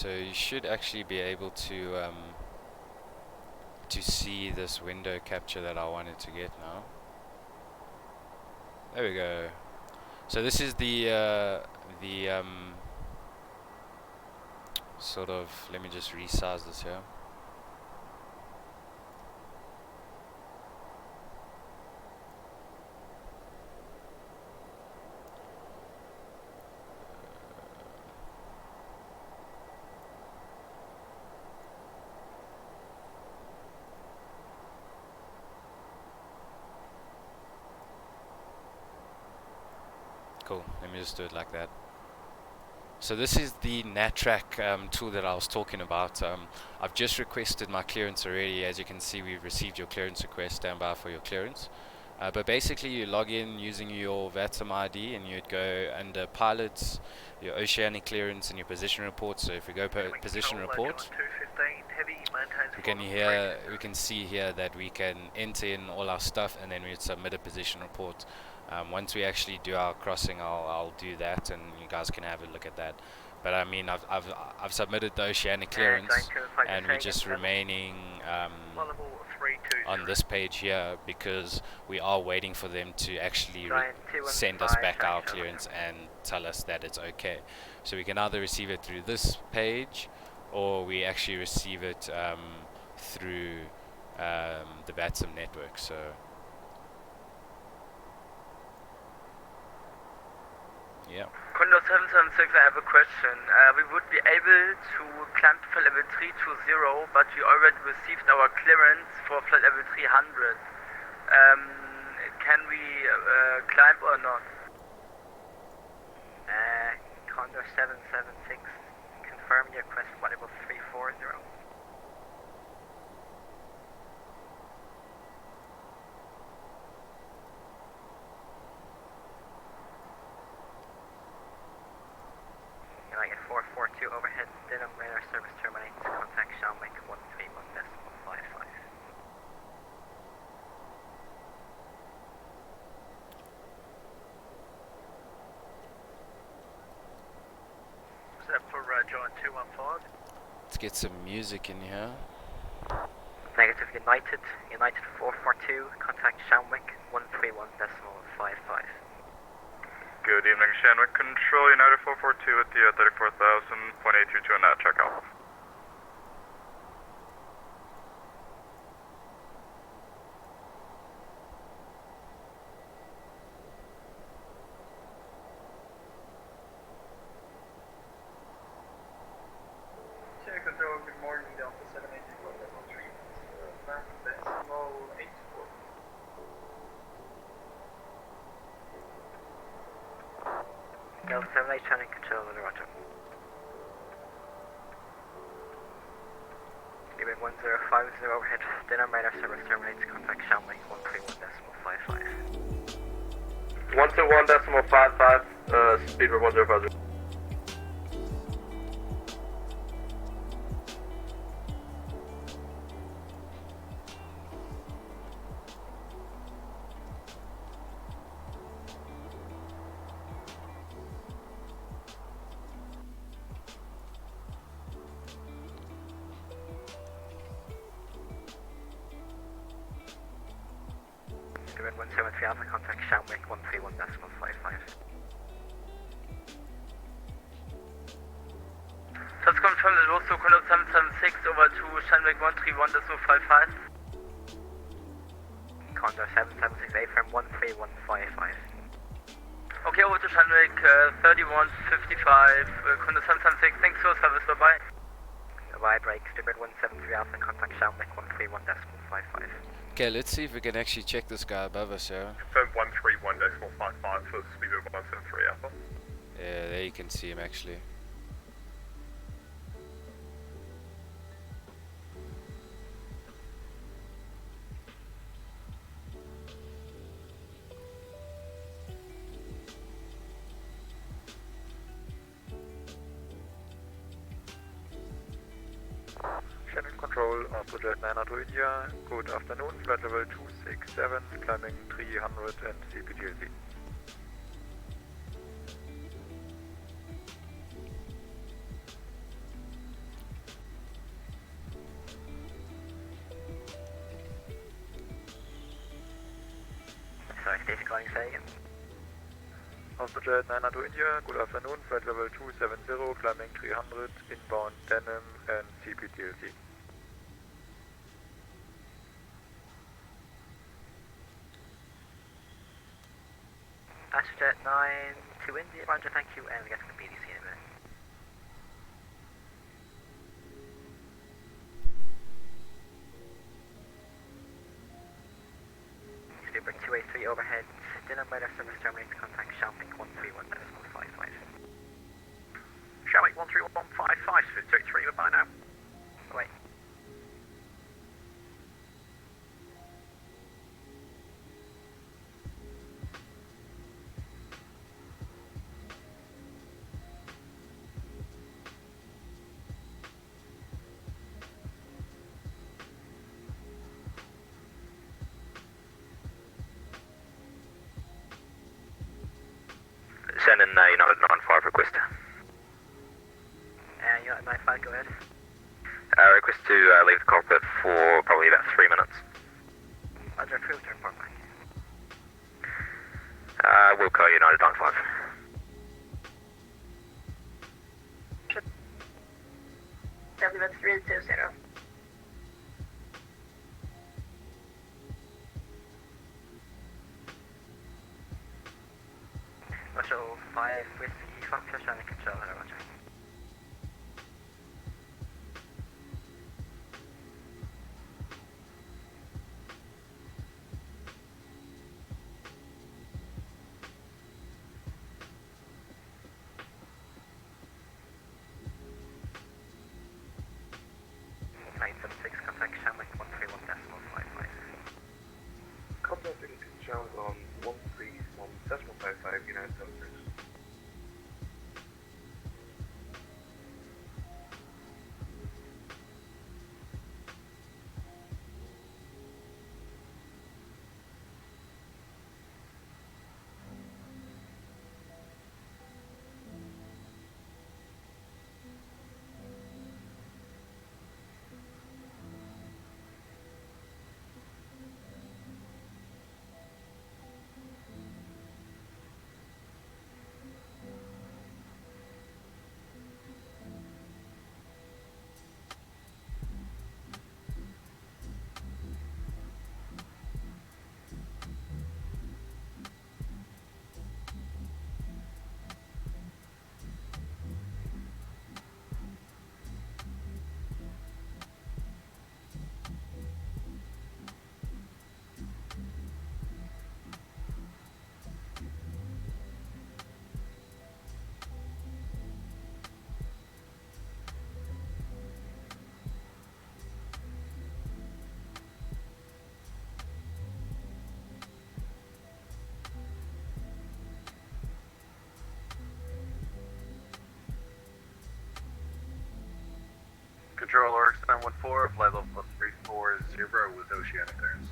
So you should actually be able to see this window capture that I wanted to get now. There we go. So this is the sort of, let me just resize this here. Cool, let me just do it like that. So this is the NatTrack tool that I was talking about. I've just requested my clearance already. As you can see, we've received your clearance request. Stand by for your clearance. But basically you log in using your VATSIM ID and you'd go under pilots, your oceanic clearance and your position report. So if we go position report, we can see here that we can enter in all our stuff and then we'd submit a position report. Once we actually do our crossing, I'll do that, and you guys can have a look at that. But I mean, I've submitted the oceanic clearance, and we're just remaining on this page here because we are waiting for them to actually send us back our clearance and tell us that it's okay. So we can either receive it through this page, or we actually receive it through the VATSIM network. So. Yeah. Condor 776, I have a question. We would be able to climb to flight level 320, but we already received our clearance for flight level 300. Can we climb or not? Condor 776, confirm your request flight level 340. United 442 overhead, Denham radar service terminates, contact Shelwick 131.55. Is that for John 215? Let's get some music in here. Negative United 442, contact Shelwick 131.55. Good evening, Shanwick Control, United 442 at the 34,000.822 and check out. Shanwick Control, good morning, Delta 784, level 3, decimal 84. Delta 78 Shanwick Control, roger. Unit 1050 overhead, Denham radar service terminates, contact Shelwick 131.55. 121.55, speed for 105. Unit 173 Alpha, contact Shelwick 131.55. Shenwick 131.55. Condor 7768 from 13155. Okay, over to Shenwick 3155, Condor 776, thanks for service, bye-bye. Bye, break, Stupid 173 Alpha, contact Shenwick 131.55. Okay, let's see if we can actually check this guy above us, yeah. Confirm 131.55 for Speedbird 173 Alpha. Yeah, there you can see him actually. Shannon Control, Jet 9 India, good afternoon, flight level 267, climbing 300 and CPGLC. Sorry, Stacy calling, say again. Jet 9 India, good afternoon, flight level 270, climbing 300, inbound Denim and CPGLC. Jet 9 to India, Roger, thank you, and we get to the BDC in a minute. Stupid 283 overhead, dinner radar service terminates, contact Shelving 131.55. Shelving 131.55, Smith 33, goodbye now. Wait. Shannon, United 95 request. United 95, go ahead. Request to leave the cockpit for probably about 3 minutes. Roger, approved to report back. Wilco, United 95. W320. Roger, 5 Whiskey Foxtrot, Shannon Control, hello, Roger. Contact Shamrock 131.55. Contact Shamrock on 131.55, United 76. Control Oryx 914, flight level 340 with oceanic clearance.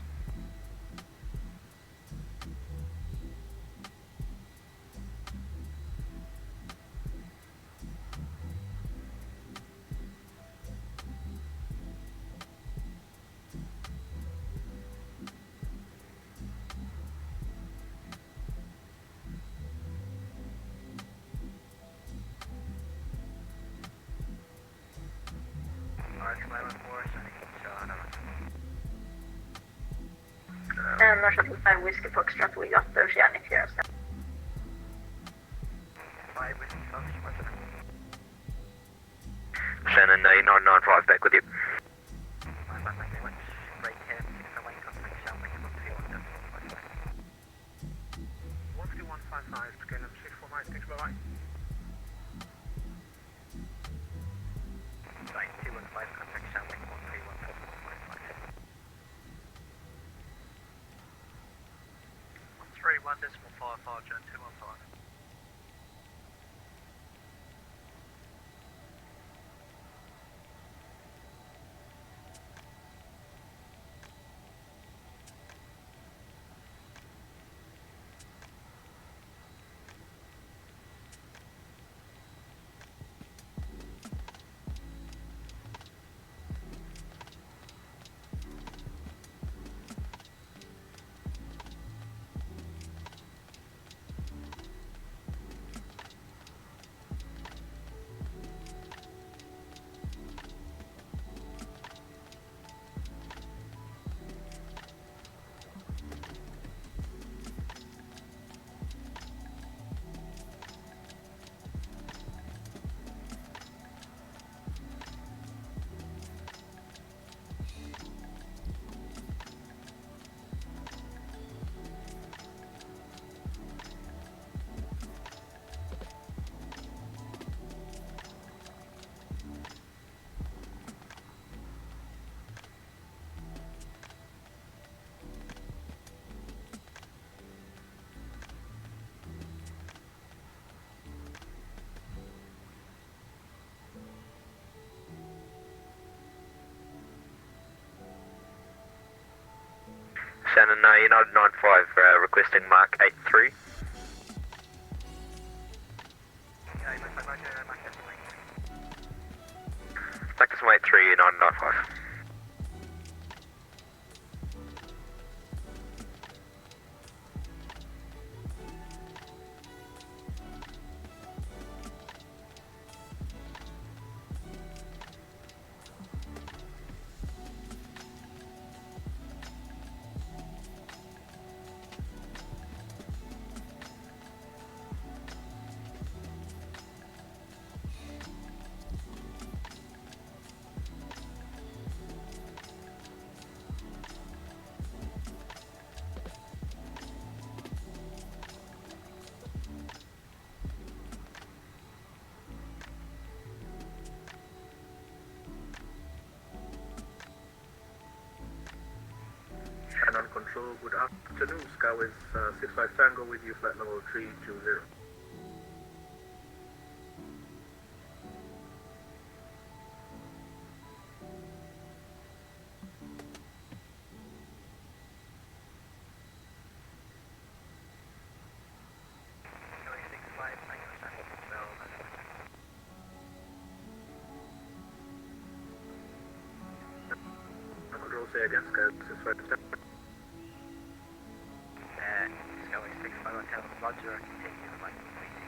RX 914, Shannon Shuttle 5 Whiskey Foxtrot with Up Our Fmc here. 5 Whiskey Foxtrot. Shannon, 995 back with you. Thank you very much. Break here, 601, contact Shelby, 13155 to Calum 64 miles, thanks, bye-bye. 215, contact Shelby, 13155. 131.55, John 215. Shannon, United 95 requesting Mark 83. Back to 83, United 95. On control, good afternoon. Scout is 65 Tango with you, flight level 320. Control, say again, Scout 65 Tango. Roger, I can take you to like 360.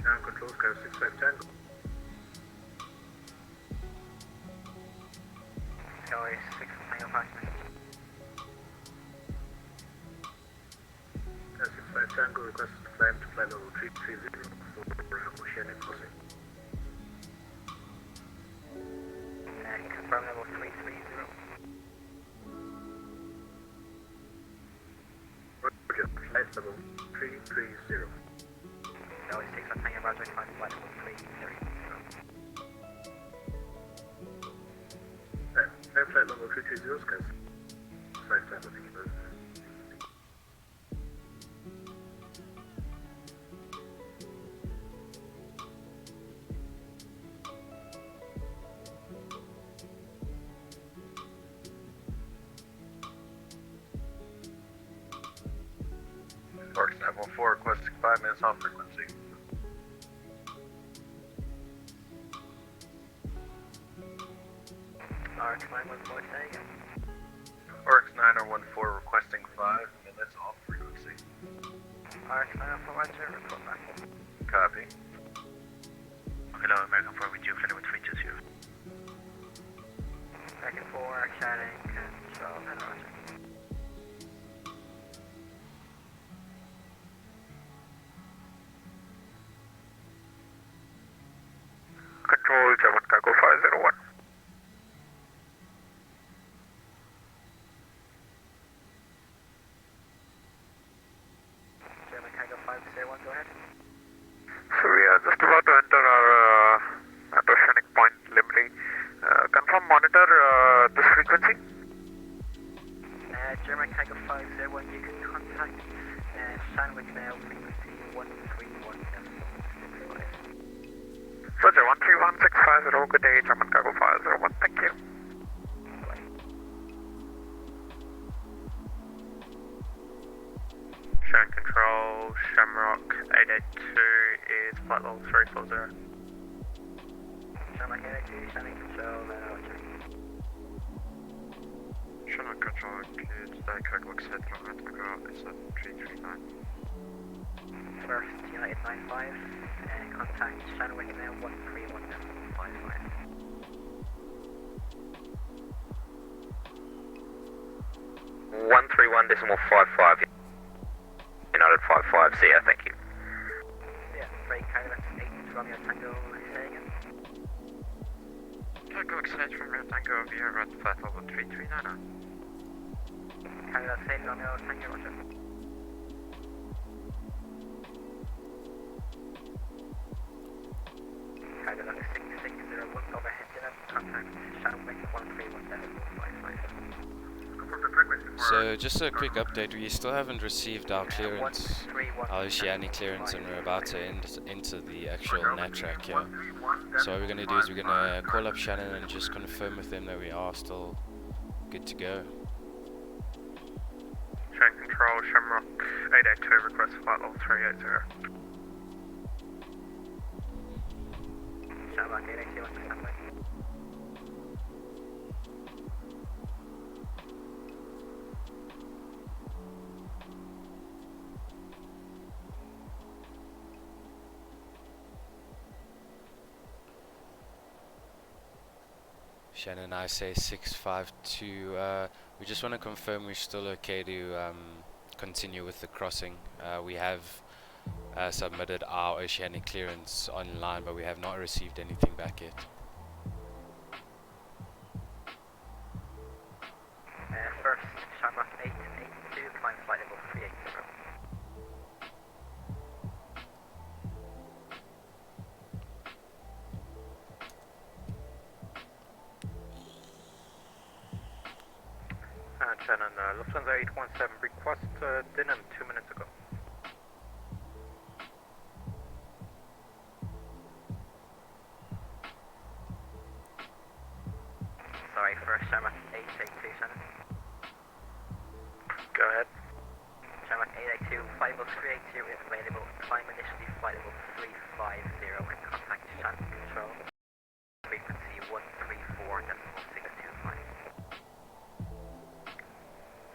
Ground control, Scout 65 Tango. Sky 6 Tango 5 minutes. 65 Tango, request climb to flight level 330 for Oceanic crossing. And confirm level 330. Roger, flight level 330. Sky 6 Tango, Roger, find flight level 330. Flight level 330, Sky 5 Tango, thank you very much. Park 714 4 requesting 5 minutes off frequency. RX914, say again. RX9014 requesting 5 minutes off frequency. RX914, report back. Copy. Hello, American 4 with you, flight level 320. American 4, chatting, control, and roger. Control, German Cargo 501. German Cargo 501, go ahead. So we are just about to enter our oceanic point livery. Confirm monitor this frequency. German Cargo 501, you can contact Sandwich now, frequency 131.65. Roger, 131650, good day, German Cargo 501, thank you. Showing control, Shamrock 882 is flight level 340. Shamrock 882, standing control, and roger. Shamrock control, kids, Takeoff, looks set from Antigo, it's 7339. First, United 95, contact Shanwick now 131.55. United 55, see ya, thank you. Yeah, break cargo, that's 8 Romeo Tango, say again. Takeoff accept from Romeo Tango via at flight level 339. Cargo, that's 8 Romeo Tango, roger. Cargo, that's 6601, overhead dinner, contact Shanwick 131.55. So just a quick update, we still haven't received our clearance, our oceanic clearance, and we're about to enter the actual nat track here. So what we're going to do is we're going to call up Shannon and just confirm with them that we are still good to go. Showing control, Shamrock 882, request flight level 380. Shamrock 882, understand. Shannon, I say 652. We just want to confirm we're still okay to continue with the crossing. We have submitted our oceanic clearance online, but we have not received anything back yet. First, Shamrock 882, climb flight level 380. Shannon, Lufthansa 817, request Denham 2 minutes ago. Sorry, first Shamrock 882, Shannon. Go ahead. Shamrock 882, flight level 380 is available. Climb initially flight level 350 and contact Shannon Control. Frequency 134.625.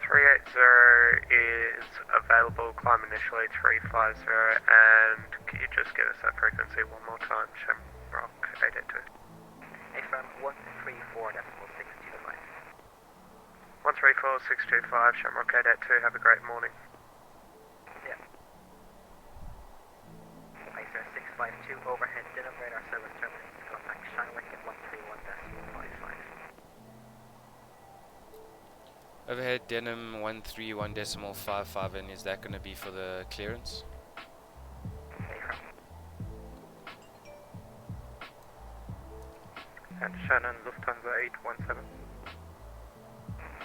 380 is available, climb initially 350, and can you just give us that frequency one more time, Shamrock 882? Affirm 134.625. 134.625, Shamrock 882, have a great morning. Yeah. ISR 652, overhead dinner radar service terminus, contact Shanwick at 131.55. Overhead Denham 131.55, and is that going to be for the clearance? And Shannon, Lufthansa 817.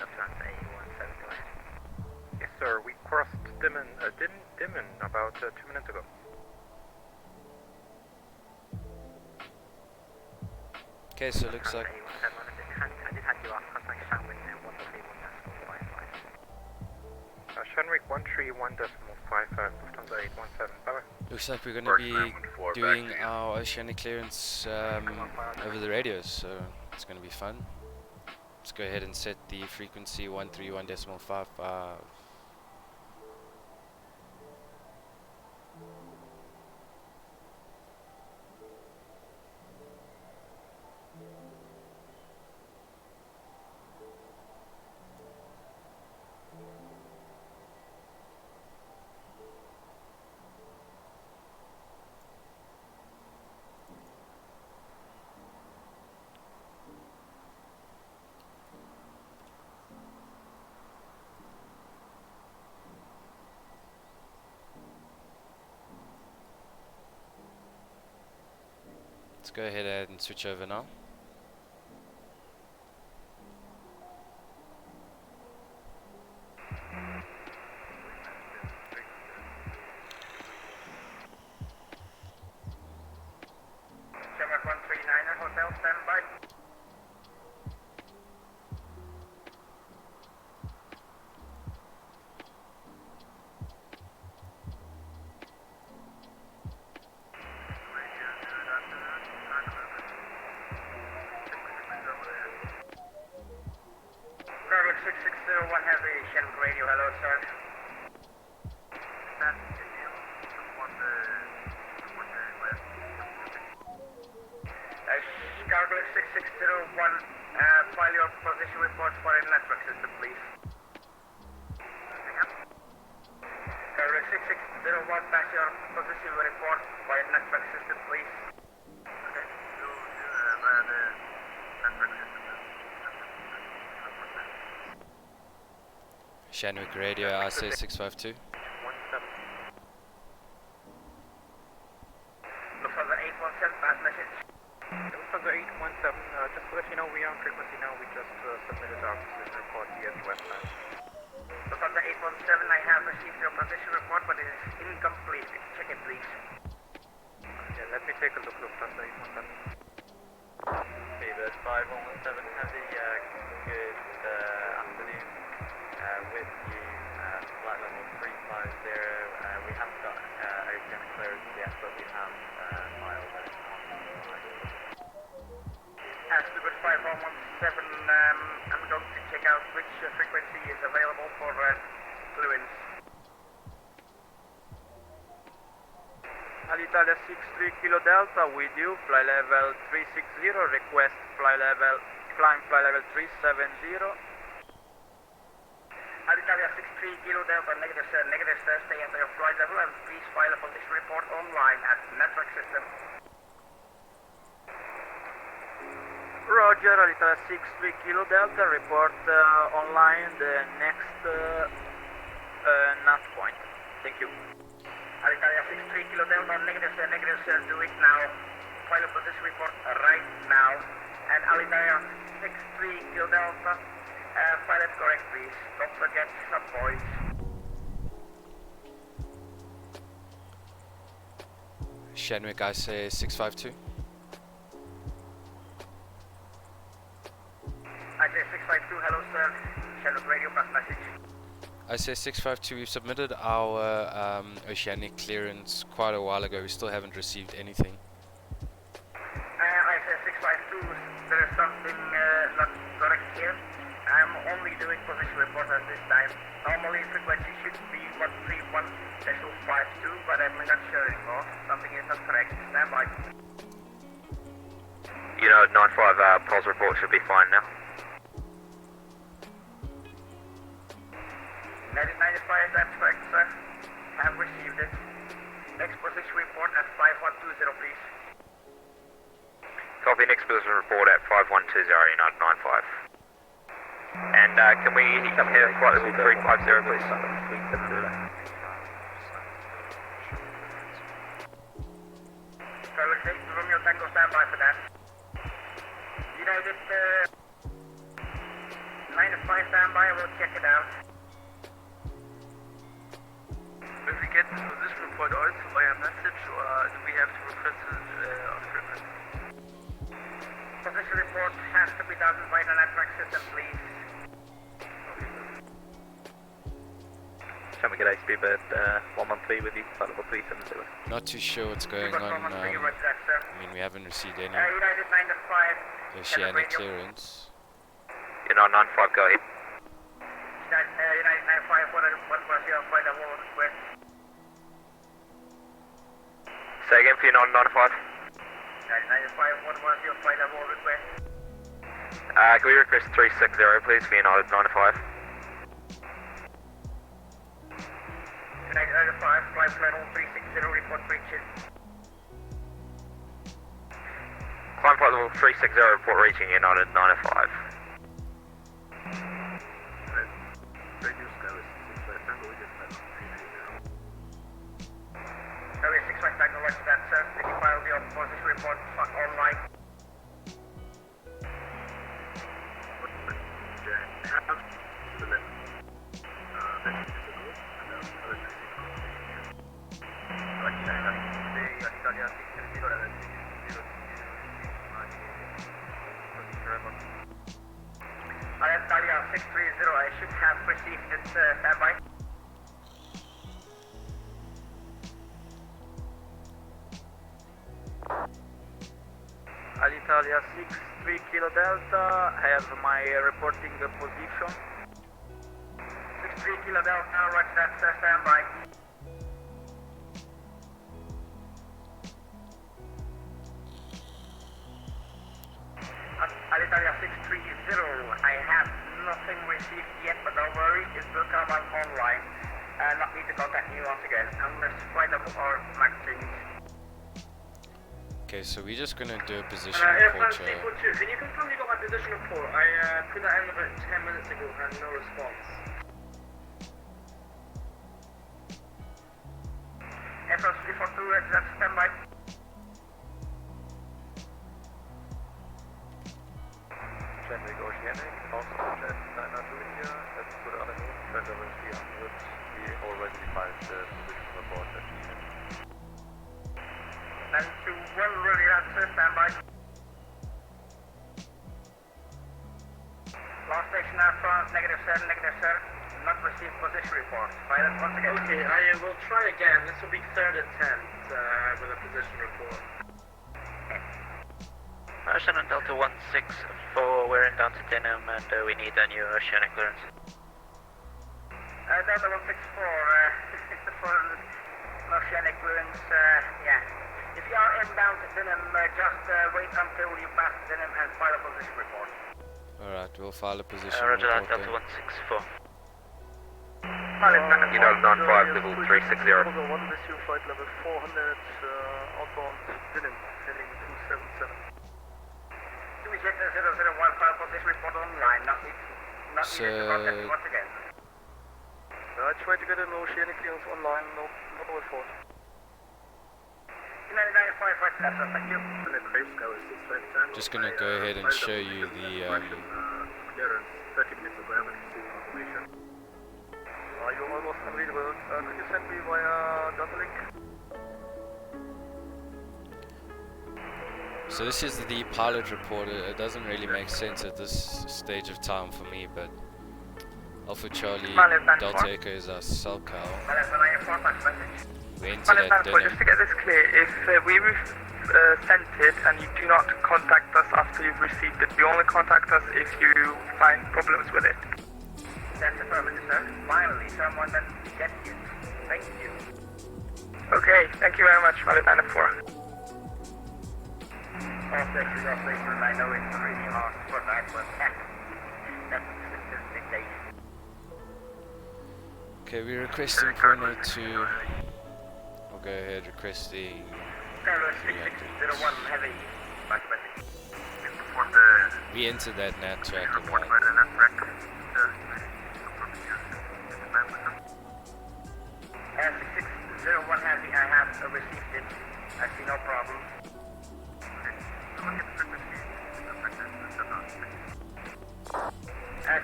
Lufthansa 817, go ahead. Yes, sir. We crossed Dimmen about 2 minutes ago. Okay, so it looks like... I did have you off contact Shanwick now, 131.55. Shanwick 131.55, Lufthansa Delta 817, bye-bye. Looks like we're going to be doing our oceanic clearance over the radios, so it's going to be fun. Let's go ahead and set the frequency 131.55. Let's go ahead and switch over now. Shamrock 139er, hotel standby. Garlic 6601 Heavy, Shamrock Radio, hello sir. Garlic 6601, file your position report for a network system, please. Garlic 6601, pass your position report for a network system, please. Okay, via the network system. Shanwick Radio, RSA 652. Lufthansa 817, pass message. Lufthansa 817, just to let you know, we are on frequency now. We just submitted our position report here at Westbound. Lufthansa 817, I have received your position report, but it is incomplete. Check it, please. Yeah, let me take a look, Lufthansa 817. Beaver 5117 Heavy, good afternoon. With you, flight level 350. We haven't got oceanic clearance yet, but we have filed it on. Stupid 5117, I'm going to check out which frequency is available for clearance. Alitalia 63 Kilo Delta with you, fly level 360, request climb fly level 370. Alitalia 63 Kilo Delta, negative sir, stay at your flight level and please file a position report online at network system. Roger, Alitalia 63 Kilo Delta, report online the next NAT point. Thank you. Alitalia 63 Kilo Delta, negative sir, do it now. File a position report right now. And Alitalia 63 Kilo Delta, file it correct please. Don't forget some points. Shanwick, I say 652. I say 652, hello sir. Shanwick Radio, pass message. I say 652, we've submitted our oceanic clearance quite a while ago. We still haven't received anything. I say 652, there is something not correct here. I'm only doing position report at this time. Normally frequency should be 131.52, but I'm not sure anymore. Something is not correct. Stand by. You know, 95 POS report should be fine now. 1995, that's correct, sir. I have received it. Next position report at 5120, please. Copy, next position report at 5120, United 95. And can we come here at flight level 350, please? Carlos 6, Romeo Tango, stand by for that. United 95, stand by, I will check it out. Will we get the position report also via message, or do we have to request it on frequency? Position report has to be done by the network system, please. Shamrock G'day, Speedbird 113 with you, flight level 370. Not too sure what's going on. I mean, we haven't received any United 9 to 5. oceanic clearance. United 95, go ahead. United 95, what was your flight level request? Say again for United 95. United 95, what was your flight level request? Can we request 360 please for United 95? United 95, flight level 360, report reaching. Climb flight level 360, report reaching United 95. Radio sky is 65 Tango, we just have 330. Area 65 Tango, roger that, sir. Did you file your position report online? Italia 630, I should have received it, standby. Alitalia 63 Kilo Delta, have my reporting position. 63 Kilo Delta, roger that, sir, standby. Alitalia 630, I have nothing received yet, but don't worry, it will come out online. Not need to contact you once again, unless flight level or max change. Okay, so we're just gonna do a position Air report. France 242, can you confirm you got my position report? I put that in about 10 minutes ago and no response. Air France 342, that's standby. General Oceanic, also jet 902 India, let's put it on the moon, trend level 300, we already defined the position report that we have. And to one ready, that's standby. Last station Alpha, negative sir, not received position report. File it once again. Okay, I will try again. This will be third attempt with a position report. Ocean Delta 164, we're in down to Denham and we need a new oceanic clearance. Delta 164, for oceanic clearance, yeah. If you are inbound to Denham, just wait until you pass Denham and file a position report. Alright, we'll file a position Roger that, report Delta then. 164. United 95, level 360. Level 1 with you, flight level 400, outbound Denham, heading 277. 27001, file position report online, not needed to contact you once again. I tried to get an oceanic clearance online, no report. United 95, right, that's thank you. Just gonna go ahead and show you the Clearance 30 minutes ago, I haven't received confirmation. You're almost unreadable. Could you send me via data link? So this is the pilot report. It doesn't really make sense at this stage of time for me, but Alpha Charlie Delta Echo is our cell cow. We entered at Denham. Just to get this clear, if we sent it and you do not contact us after you've received it, you only contact us if you find problems with it. That's affirmative, sir. Finally, someone that gets you. Thank you. Okay, thank you very much, Pilot 94. All sections, I know it's really hard for that, but that's the dictation. Okay, we're requesting Prono 2. We'll go ahead requesting. Carlos 6601 heavy. We entered that nat track of that. 6601 heavy, I have received it. I see no problem.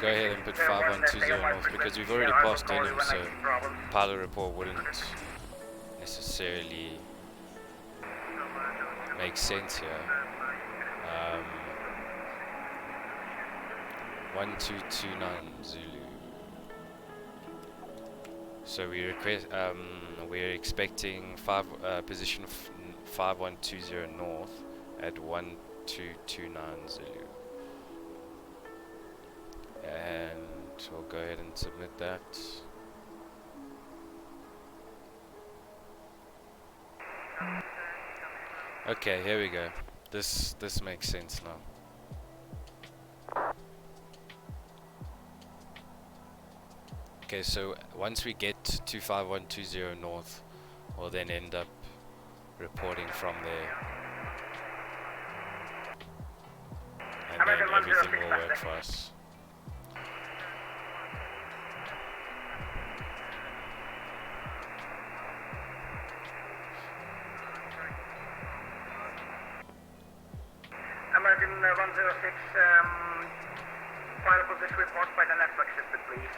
Go ahead and put 5120 north because we've already passed Denham, so pilot report wouldn't necessarily make sense here. 1229 Zulu. So we request we're expecting position 5120 north at 1229 Zulu, and we'll go ahead and submit that. Okay, here we go. This makes sense now. Okay, so once we get to 5120 north, we'll then end up reporting from there, and then everything will work for us. American 106, file position report by the network system, please.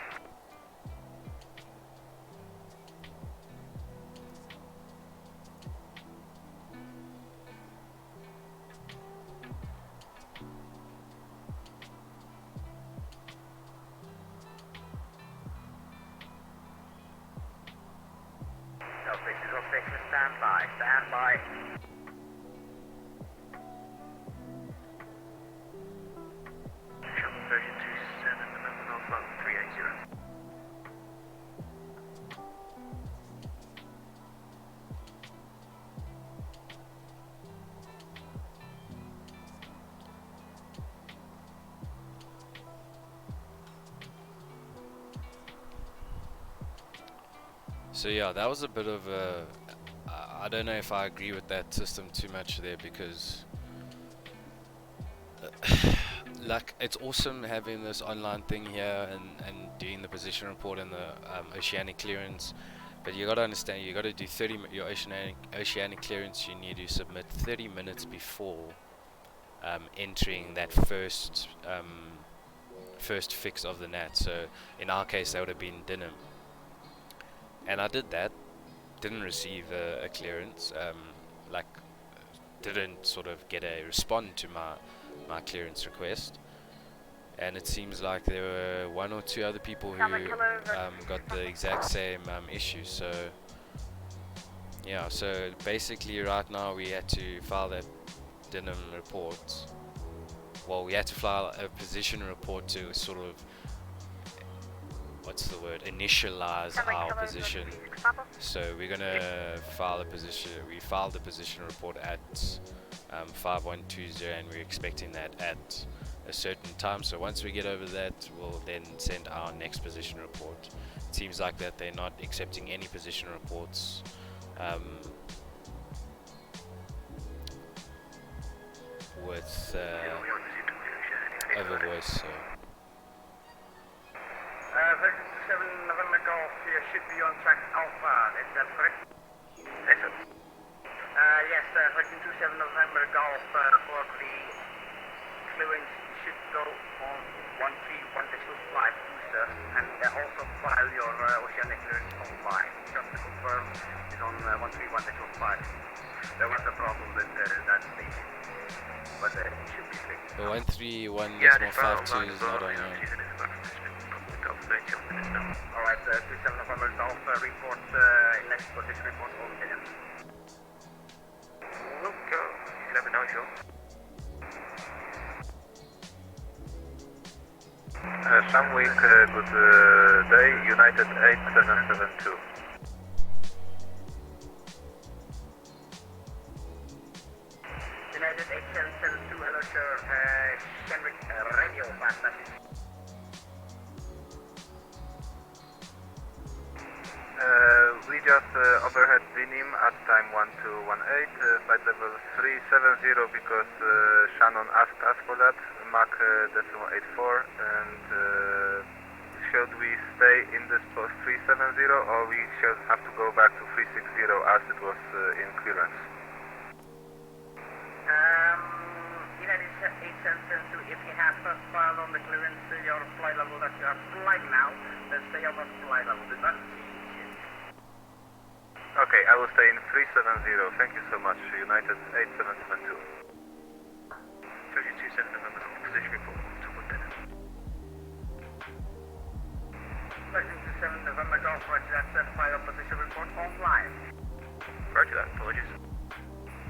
Stand by, stand by. Channel 32.7, November Golf 380. So yeah, that was a bit of a, I don't know if I agree with that system too much there, because like, it's awesome having this online thing here and doing the position report and the oceanic clearance, but you gotta understand, you gotta do your oceanic clearance. You need to submit 30 minutes before entering that first fix of the NAT. So in our case, that would have been Dinham, and I did that. Didn't receive a clearance, like didn't sort of get a respond to my clearance request, and it seems like there were one or two other people who got the exact same issue. So yeah, so basically right now we had to file that Dinham report. Well, we had to file a position report to sort of, what's the word, initialize our position. So we're gonna file a position. We filed the position report at 5120, and we're expecting that at a certain time. So once we get over that, we'll then send our next position report. It seems like that they're not accepting any position reports with over voice. So 37 November Golf, you should be on track Alpha, is that correct? Yes, sir. Yes, 1327 November Golf, for the clearance, you should go on 131.5 booster, and also file your oceanic clearance online. Just to confirm, is on 131.5. There was a problem with that station, but it should be fixed. The 131.52 is not on here. Alright, 27 November Golf, report, next position report on Dinham. We'll go, 11 now, sure. Samwick, good day, United 8772. United 8772, hello sir, Henrik, radio, fast message. We just overhead Vinim at time 1218, flight level 370, because Shannon asked us for that, Mach 84, and should we stay in this post 370, or we should have to go back to 360 as it was in clearance? United 8772, if you have first filed on the clearance your flight level that you are flying now, then stay on that flight level. Do not change it. Okay, I will stay in 370. Thank you so much, United 8772. 32.7 November, position report to Dinham. 1327 November Golf, Roger that, final position report online. Roger that, apologies.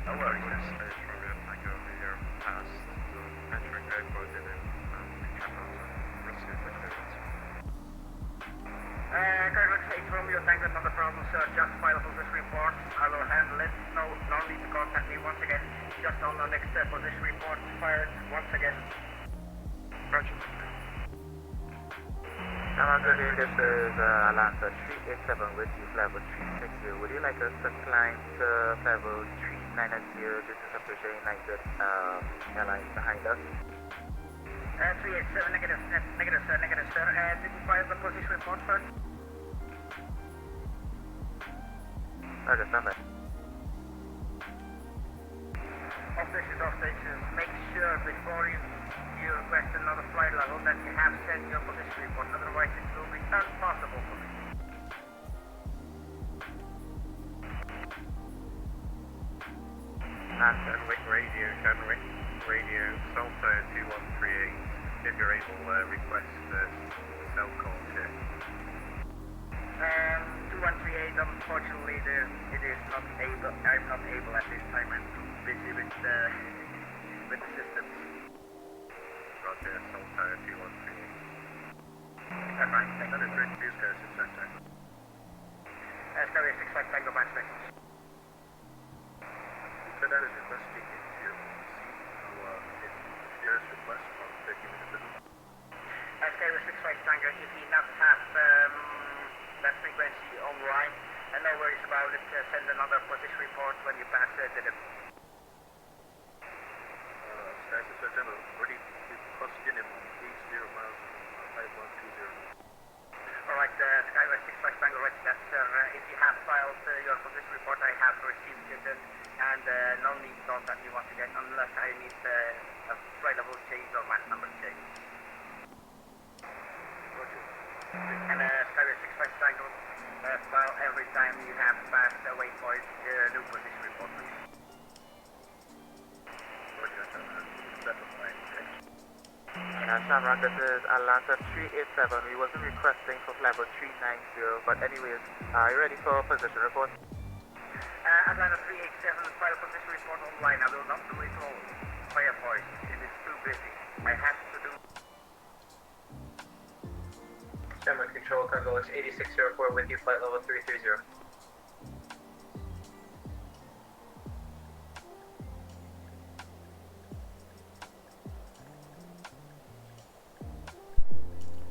No worries. Tango here past the entering airport and then receive the clearance. Correct, it's Romeo Tango, not a problem, sir. Just file a position report. I will handle it. No need to contact me once again. Just on the next position report. Fired once again. Roger. This is Atlanta 387 with you, level 360. Would you like us to climb to level 390? This is official United Airlines behind us. 387, negative, sir. Did you file the position report first? Roger, stand by. Off stations. Make sure before you request another flight level that you have sent your position report, otherwise it will be impossible for me. Gatwick radio, Salto 2138, if you're able, request cell call check. 2138, unfortunately it is not able, I'm not able at this time, I'm too busy with the systems. Roger, Salto 2138. That's right, thank you. That is great news, guys. It's fantastic. Carrier 65 Tango Max Stations. That is investigating here. See if there's request from taking minutes ago. Carrier 65 Tango, if you not have that frequency online, and no worries about it, send another position report when you pass the Sky 6 ready to cross Guinea 80 miles, 5120. Alright, Skyway 65 Tango, ready that, sir. If you have filed your position report, I have received it, and no need to contact me once again unless I need a flight level change or mass number change. And Skyway 65 Tango, file every time you have passed a waypoint, new position report, please. Shamrock, this is Atlanta 387. We wasn't requesting for level 390, but anyways, are you ready for position report? Atlanta 387, file position report online. I will not do it all by a voice. It is too busy. I have to do... Shamrock Control, Cargo X 8604 with you, flight level 330.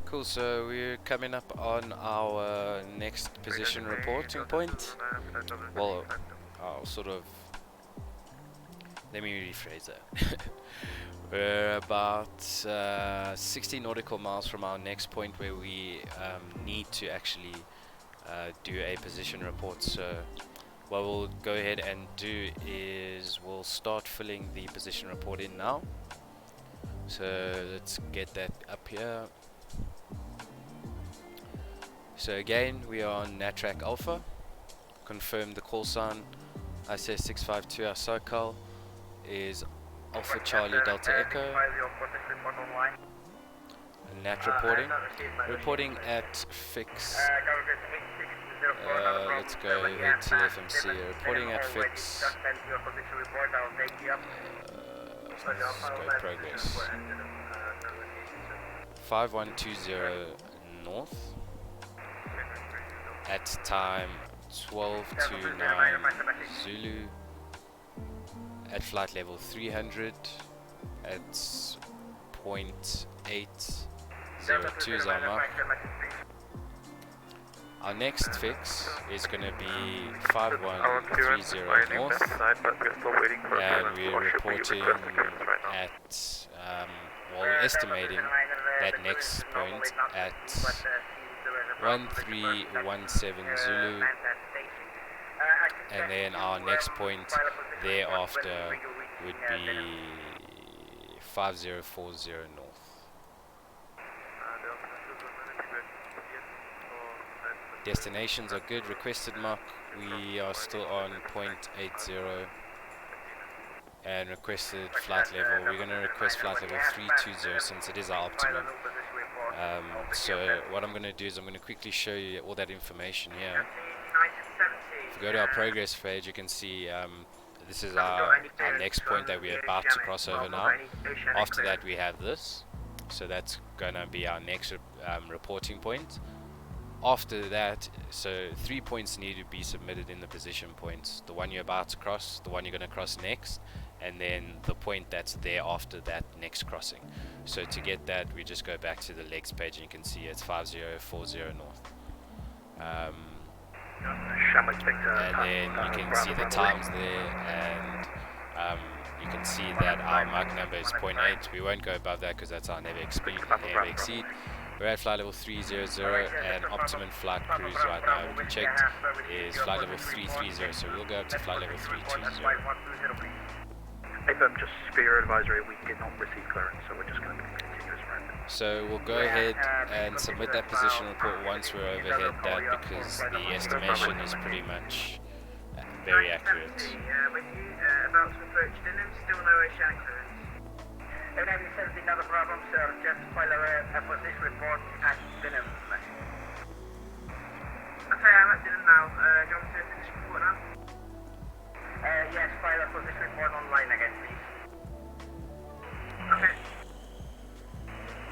Cool, so we're coming up on our next position reporting point. Well, I'll sort of... Let me rephrase that. We're about 60 nautical miles from our next point where we need to actually do a position report. So what we'll go ahead and do is we'll start filling the position report in now. So let's get that up here. So again, we are on NATRAC Alpha. Confirm the call sign ICS 652, our SoCal is Alpha Charlie Delta Echo. And NAT reporting at fix. Let's go ahead to the FMC. Reporting at fix. Let's go progress. 5120 north. At time 1229 Zulu. At flight level 300. At 0.802 Zama. Our next fix is going to be 5130 north, and we're reporting at, well, we're estimating that next point at 1317 Zulu, and then our next point thereafter would be 5040 north. Destinations are good. Requested mark, we are still on 0.80, and requested flight level, we're going to request flight level 320 since it is our optimum So what I'm going to do is I'm going to quickly show you all that information here. If you go to our progress page, you can see this is our next point that we're about to cross over now. After that we have this, so that's going to be our next reporting point. After that, so 3 points need to be submitted in the position points: the one you're about to cross, the one you're going to cross next, and then the point that's there after that next crossing. So to get that, we just go back to the legs page and you can see it's 5040 north. And then you can see the times there, and you can see that our Mach number is 0.8. We won't go above that because that's our never exceed. We're at flight level 300, and optimum flight cruise right now, we checked, is flight level 330, so we'll go up to flight level 320. Just Spirit advisory, we did not receive clearance, so we're just going to be continuous random. So we'll go ahead and submit that position report once we're overhead that, because the estimation is pretty much very accurate. With you, about to approach Denham, still no oceanic clearance. Navy 17, not a problem, sir. Just file a position report at Denham. Okay, I'm at Denham now. Do you want me to position report now? Yes, file a position report online again, please. Okay.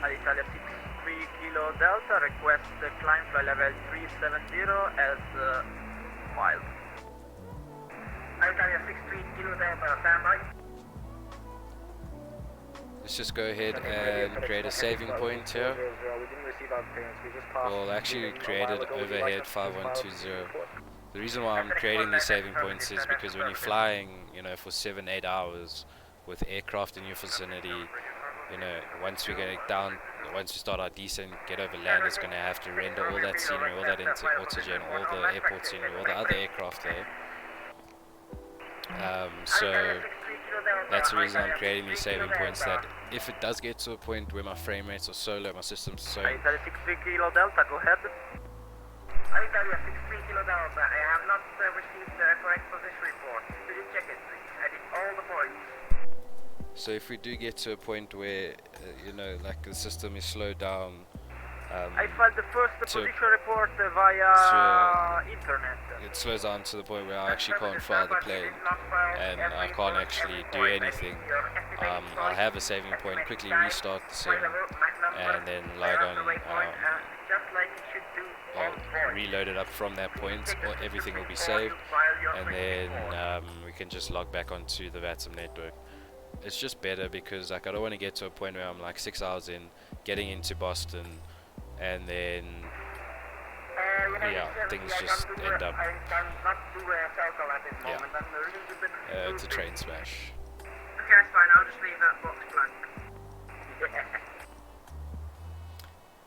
Alitalia 63 Kilo Delta, request climb flight level 370 as filed. Alitalia 63 Kilo Delta, standby. Let's just go ahead and create a saving point here. We'll actually create it overhead 5120. The reason why I'm creating these saving points is because when you're flying, you know, for 7-8 hours with aircraft in your vicinity, you know, once we start our descent, get over land, it's going to have to render all that scenery, all that into autogen, all the airport scenery, all the other aircraft there. So that's the reason I'm creating these saving points, that if it does get to a point where my frame rates are so low, my system's so... Alitalia 63 Kilo Delta, go ahead. Alitalia 63 Kilo Delta, I have not received the correct position report. Could you check it, please? I did all the points. So if we do get to a point where, you know, like the system is slowed down... I filed the first position report via internet. It slows down to the point where I actually can't fly the plane, and I can't actually do anything. I'll have a saving point, quickly restart the sim, and then log on. I'll reload it up from that point, everything will be saved, and then we can just log back onto the VATSIM network. It's just better because, like, I don't want to get to a point where I'm like 6 hours in, getting into Boston, and then yeah, things just end up, yeah, it's a train smash. Okay, that's fine, I'll just leave that box blank.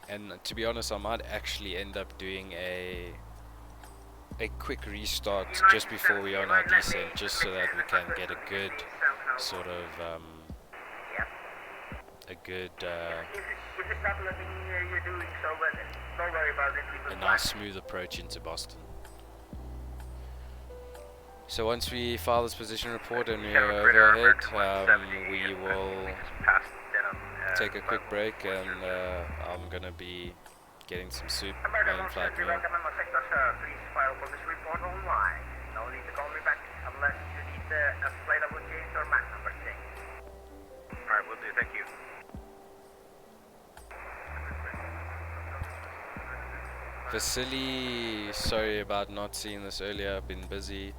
And to be honest, I might actually end up doing a quick restart just before we on our descent, just so that we can get a good sort of a nice smooth approach into Boston. So once we file this position report and we are overhead, we will take a quick break, and I'm gonna be getting some soup and flight meal. Please file position report online. No need to call me back unless you need a flight level change or map number change. Alright, will do, thank you. Vasily, sorry about not seeing this earlier, I've been busy.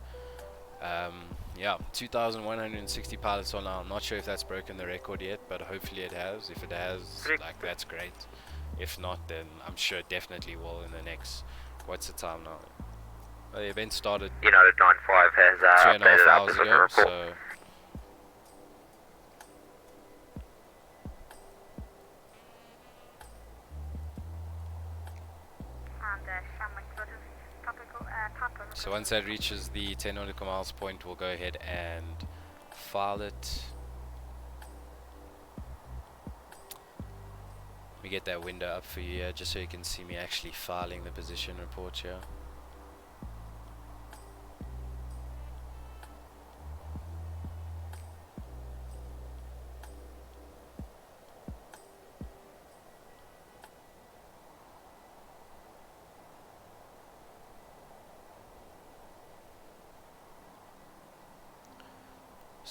Yeah, 2,160 pilots on now. I'm not sure if that's broken the record yet, but hopefully it has. If it has, like, that's great. If not, then I'm sure it definitely will in the next, what's the time now? Well, the event started United 95 has 2.5 hours ago, so... So once that reaches the 10 nautical miles point, we'll go ahead and file it. Let me get that window up for you here, just so you can see me actually filing the position report here.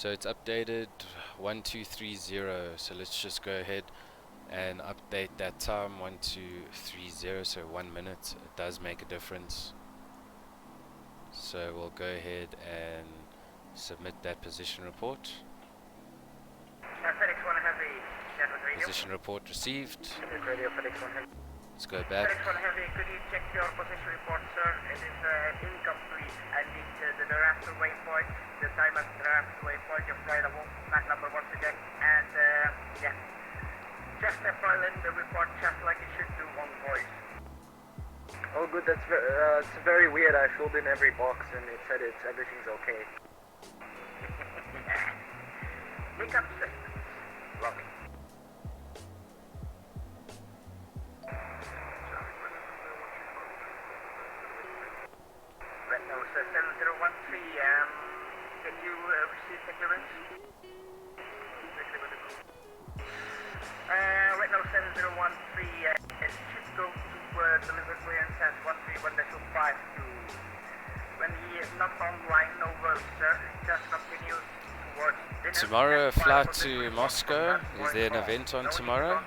So it's updated 1230. So let's just go ahead and update that time 1230. So 1 minute. It does make a difference. So we'll go ahead and submit that position report. FedEx 1 Heavy, Shannon Radio. Position report received. Radio, FedEx 1 Heavy. Let's go back. FedEx 1 Heavy, could you check your position report, sir? It is incomplete. I need the thereafter waypoint, the time at the thereafter waypoint, your flight level, flight number once again, and yeah. Just file in the report just like you should do on voice. Oh good, that's it's very weird. I filled in every box and it said everything's okay. Pickup systems. Lovely. Red nose 7013, can you receive the clearance? Red nose 7013, it should go to deliver clearance as 131.52. When he is not online, no worries, sir. Just continue towards dinner. Tomorrow a flight to Moscow. Is there an event on tomorrow?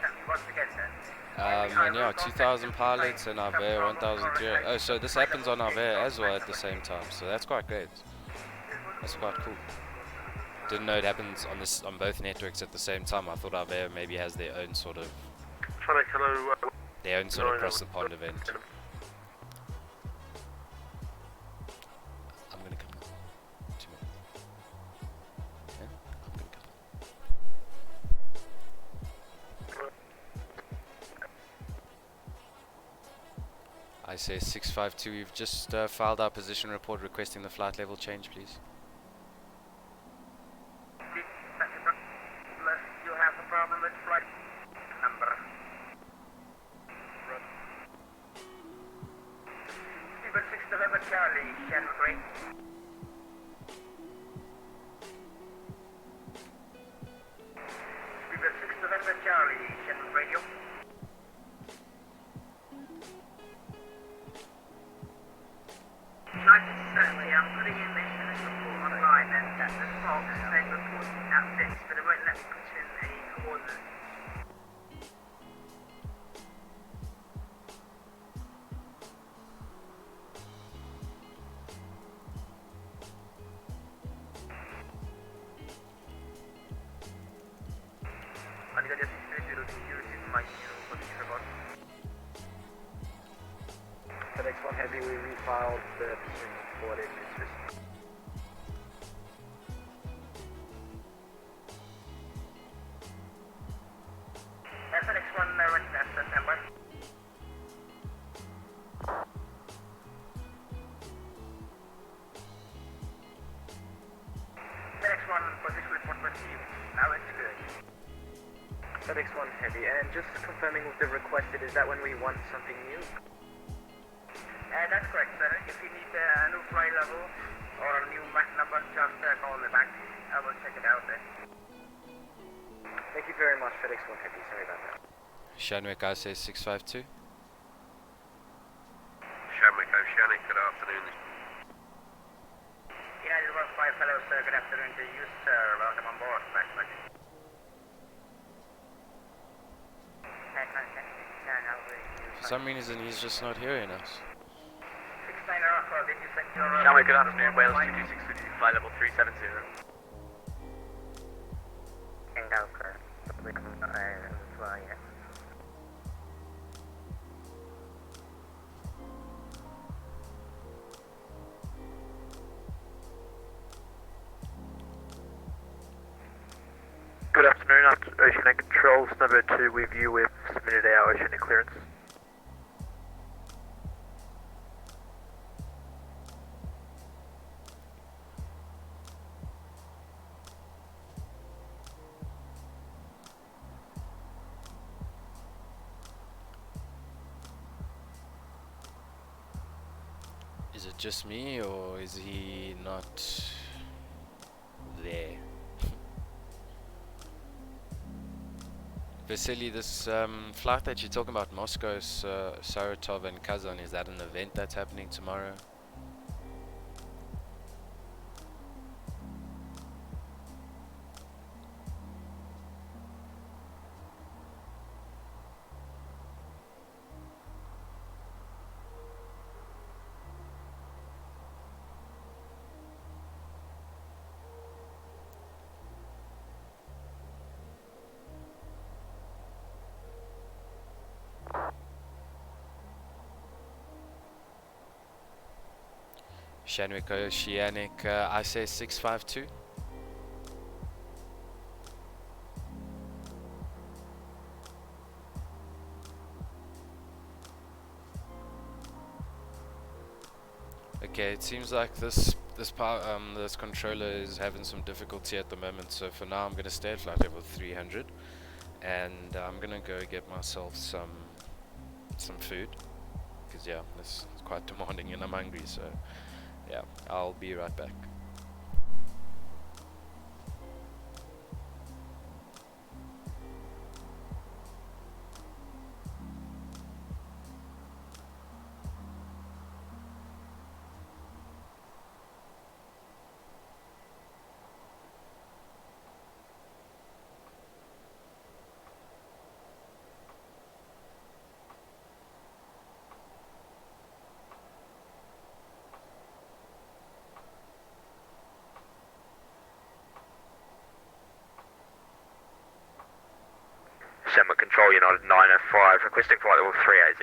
And yeah, 2,000 pilots and Avea 1,300. Oh, so this happens on Avea as well at the same time. So that's quite great. That's quite cool. Didn't know it happens on both networks at the same time. I thought Avea maybe has their own sort of across the pond event. I'm gonna come now. 2 minutes. Yeah, I'm gonna come. I say 652. We've just filed our position report requesting the flight level change, please. You have a problem with flight number. Speedbird 6 November Charlie, Shannon Gray. Speedbird 6 November Charlie, Shannon Radio. United certainly, I'm putting in the report online and at the top saying reporting at this, but it won't let me put in any coordinates. FedEx 1 Heavy, we refiled the position report in this system. FedEx 1 ready to September. FedEx 1 position report received. Now it's good. FedEx 1 Heavy, and just confirming with the requested, is that when we want something new? That's correct, sir. If you need a new flight level or a new MAC number, just call me back. I will check it out then. Thank you very much, FedEx 1 Heavy. Sorry about that. Shanwick, I say 652. Shanwick Oceanic, good afternoon. United 15, hello, sir. Good afternoon to you, sir. Welcome on board. Back. For some reason, he's just not hearing us. Shanwick, good afternoon. Wales 226 with you, flight level 370. Good afternoon, Oceanic Controls, number 2 with you with submitted our Oceanic clearance. Is it just me, or is he not there? Vasily, this flight that you're talking about, Moscow, Saratov and Kazan, is that an event that's happening tomorrow? Shanwick Oceanic, I say 652. Okay, it seems like this controller is having some difficulty at the moment, so for now I'm gonna stay at flight level 300, and I'm gonna go get myself some food, because yeah, this is quite demanding and I'm hungry, so yeah, I'll be right back. Shamrock Control United 905, requesting flight level 380.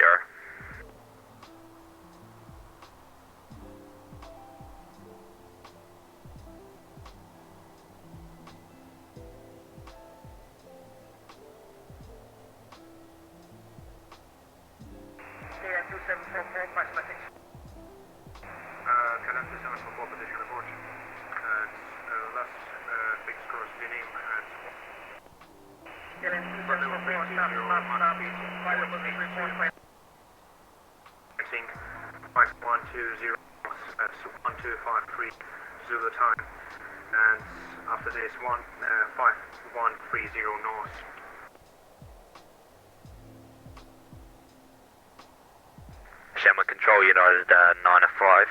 KLM 2744, position report. Last fixed course VNIM at KLM 2744, fixing 5120, 1253 Zulu time, and after this 5130 north. Shamrock Control United 905.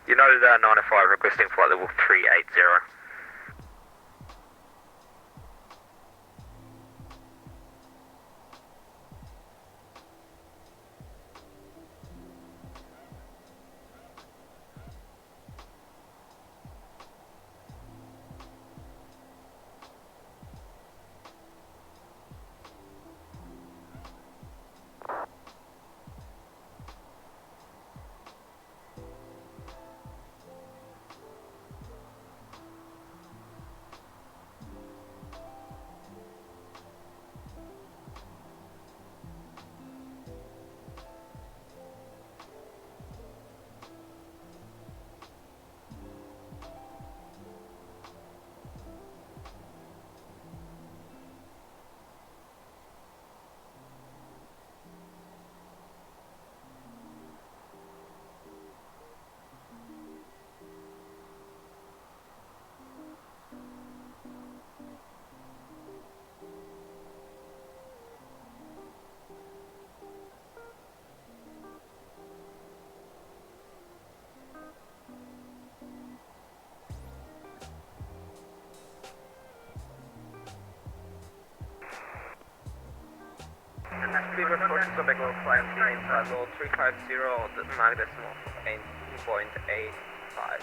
United 905, requesting flight level 380. Beaver 4 Quebec will climb in flight level 350 on the Mach decimal 8.85.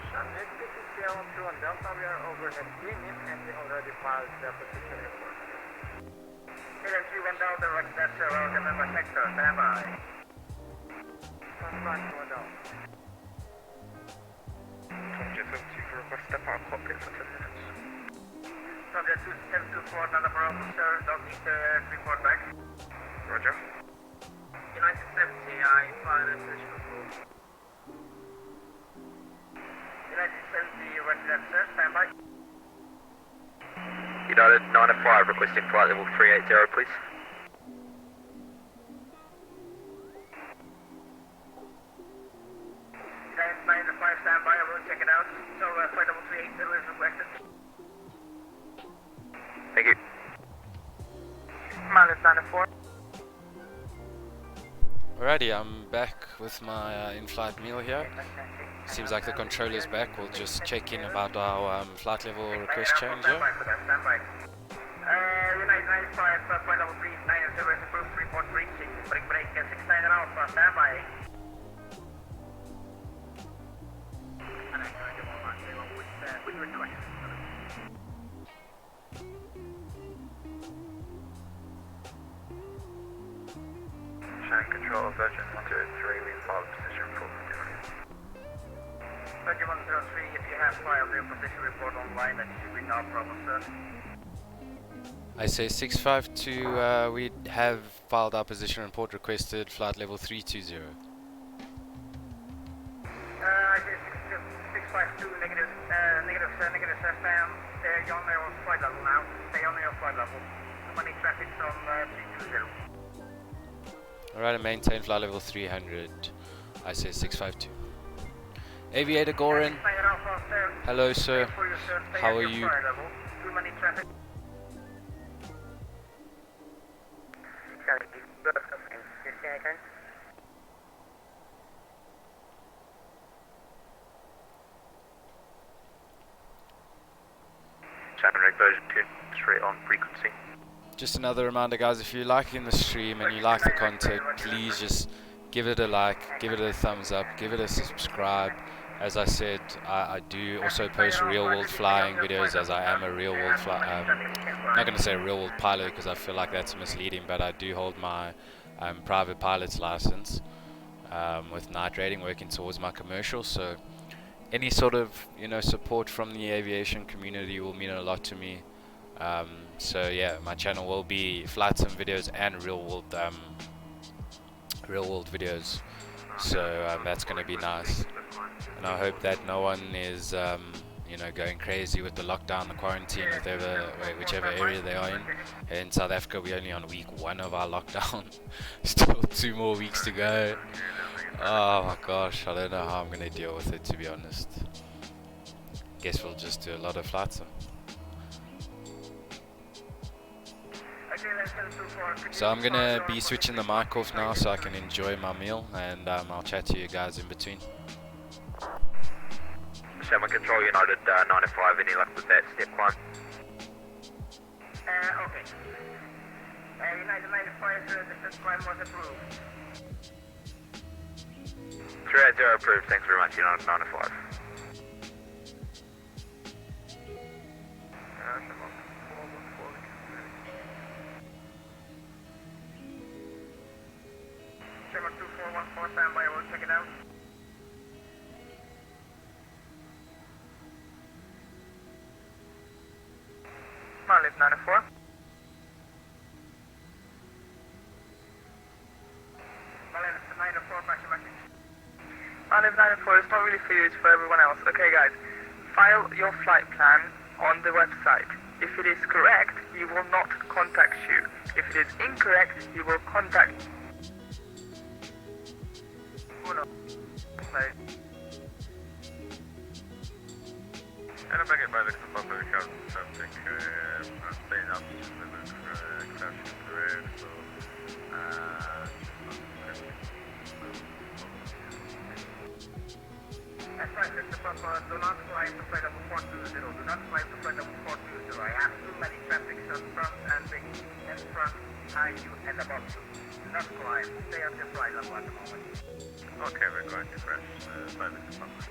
Shanwick, this is Sierra 1 Delta, we are overhead VNIM and we already filed the position report. KLM 31 Delta, roger that sir, welcome member sector, stand by. Stand by, 1 Delta. Just for request step out cockpit for 10 minutes. Subject 2724, another problem, sir. Don't need to report back. Roger. United 70, I file a position report. United 70, roger that, sir. Stand by. United 905, requesting flight level 380, please. United 905, stand by. I will check it out. So, flight level 380 is requested. Thank you. Minus 904. Alrighty, I'm back with my in-flight meal here. Seems like the controller's back. We'll just check in about our flight level request change here. Stand by. United 95, flight level 390 is approved, report reaching. Break 69 and Alpha, stand by. control, Virgin 103, we follow position for delivery. Virgin 103, if you have filed your position report online, that should be no problem, sir. I say 652, we have filed our position report, requested flight level 320. I say 652, negative, negative, sir, stay on, you're on your flight level now, stay on your flight level. Too many traffic on 320. Alright, maintain flight level 300. I say 652. Aviator Gorin. Hello, sir. How are you? Too many traffic. Chattanooga version 2, straight on frequency. Just another reminder, guys, if you're liking the stream and you like the content, please just give it a like, give it a thumbs up, give it a subscribe. As I said, I do also post real world flying videos, as I am a real world I'm not going to say real world pilot because I feel like that's misleading, but I do hold my private pilot's license with night rating, working towards my commercial. So any sort of support from the aviation community will mean a lot to me. So yeah, my channel will be flight sim videos and real world videos. So that's going to be nice, and I hope that no one is going crazy with the lockdown, the quarantine, whichever area they are in. In South Africa, we're only on week 1 of our lockdown. Still 2 more weeks to go. Oh my gosh, I don't know how I'm going to deal with it, to be honest. Guess we'll just do a lot of flight sim. So I'm gonna be switching the mic off now so I can enjoy my meal, and I'll chat to you guys in between. 7 Control United 95, any luck with that step climb? Okay. United 95, the step climb was approved. 380 approved, thanks very much, United 95. Trevor 2414, standby, we'll check it out. Monolith 94. Monolith 94, back to message. Monolith 94, it's not really for you, it's for everyone else. Okay guys, file your flight plan on the website. If it is correct, he will not contact you. If it is incorrect, he will contact Uno. And I'm back at Malik, the public account, something, staying up to the crash grid, so, That's right, Mr. Papa, do not fly to flight level 420, do not fly to flight level 420. I have too many traffic on front and in front, behind you, and above you. Do not climb, stay on your flight level at the moment. okay, we're going to crash, by the public.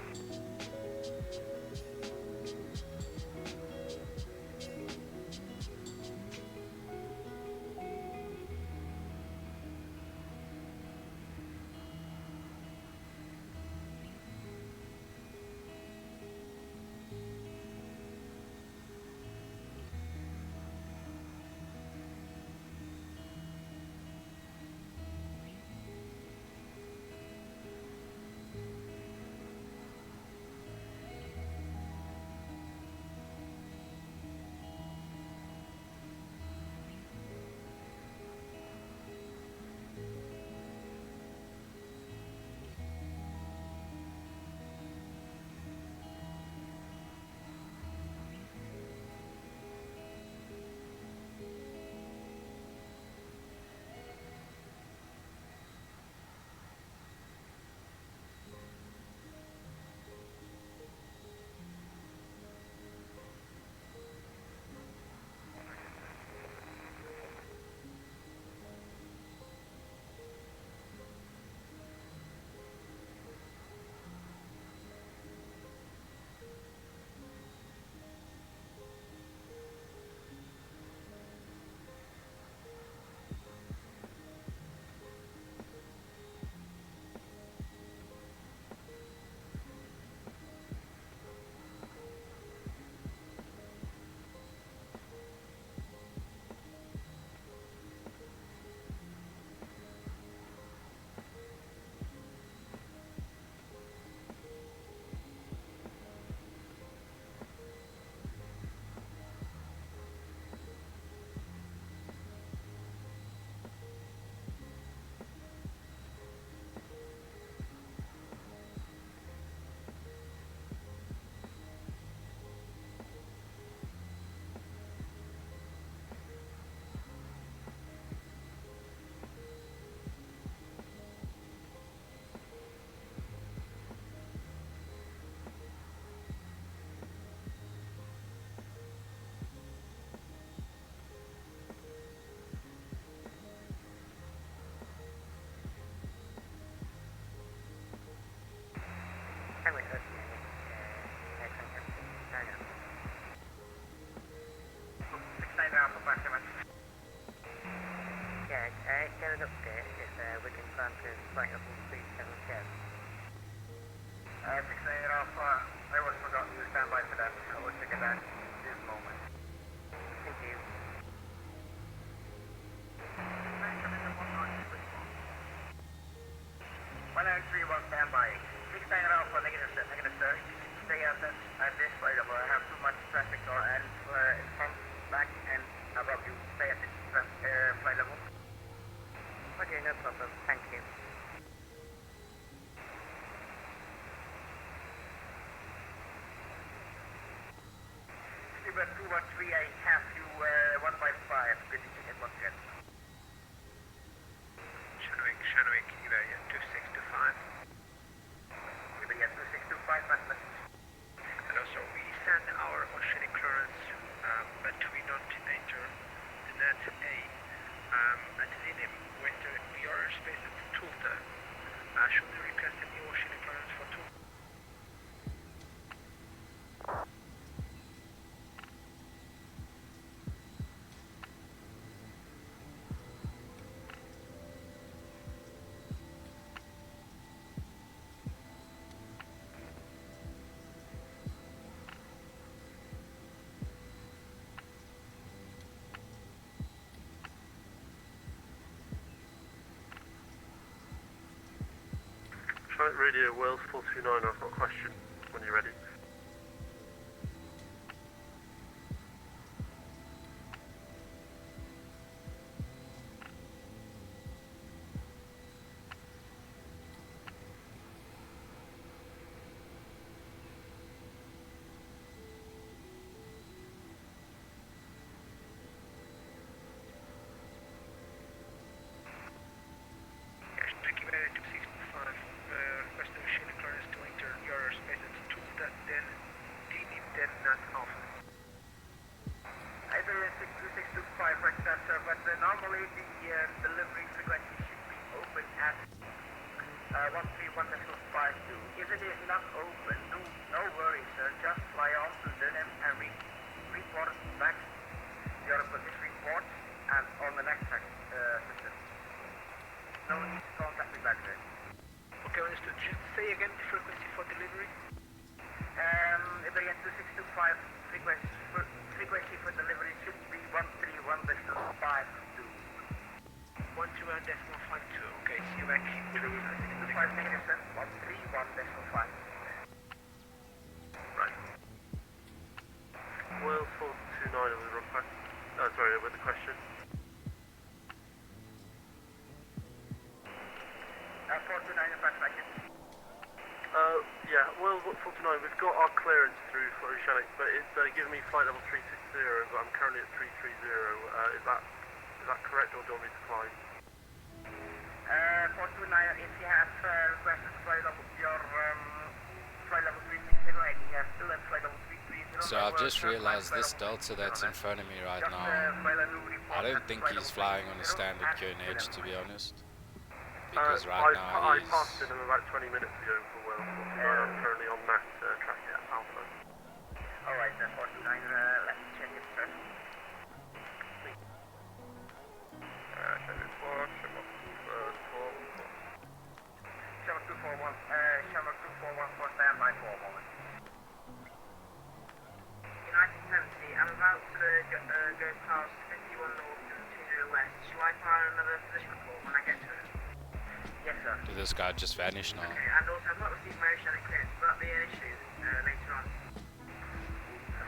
698 Alpha, I was forgotten to stand by for that. I will check it out this moment. Thank you. 1931 standby. 698 Alpha, negative sir. Stay at this flight level. I have too much traffic and in front, back, and above you. Stay at this flight level. Okay, no problem. Thank you. Steamer 213, I have you 1 by 5. Good to check it once again. Shanwick, Iberia 2625. Iberia 2625, pass message. And also, we send our oceanic clearance, but we don't enter the net A at Vinim with your space at Tulta. Should we request a new oceanic clearance for Tulta? Charlotte Radio, Wales 429, I've got a question when you're ready. Normally the delivery frequency should be open at 131.52. If it is not open, no worries, sir. Just fly on to Dunham and report back your position report and on the next system. No need to contact me back there. Okay, understood. Just say again the frequency for delivery. Iberia 2625 frequency for delivery should be 131.52. 131.52. Okay, see you back. 2625 negative sir. 131.5. Right. Wales 429 with a request. Sorry, with a question. 429 fast packet. Yeah, Wales 429, we've got our clearance through for Oceanic, but it's giving me flight level 360, but I'm currently at 330. Is that correct, or do you want me to climb? 429, if you have requested flight level, your flight level 360, and you have still at flight level 330. So I've just realized this Delta that's in front of me right now, I don't think he's flying on a standard QNH, to be honest. Because right now I passed him about 20 minutes ago for Wales 429. I'm currently on that track at Alpha. Alright, 429, let me check it first. Shamrock 241 for standby for a moment. United 70, I'm about to go past 51 north and 20 west. Shall I fire another position report when I get to it? Yes, sir. Did this guy just vanish now? Okay, and also I've not received my oceanic clearance. Will that be an issue later on?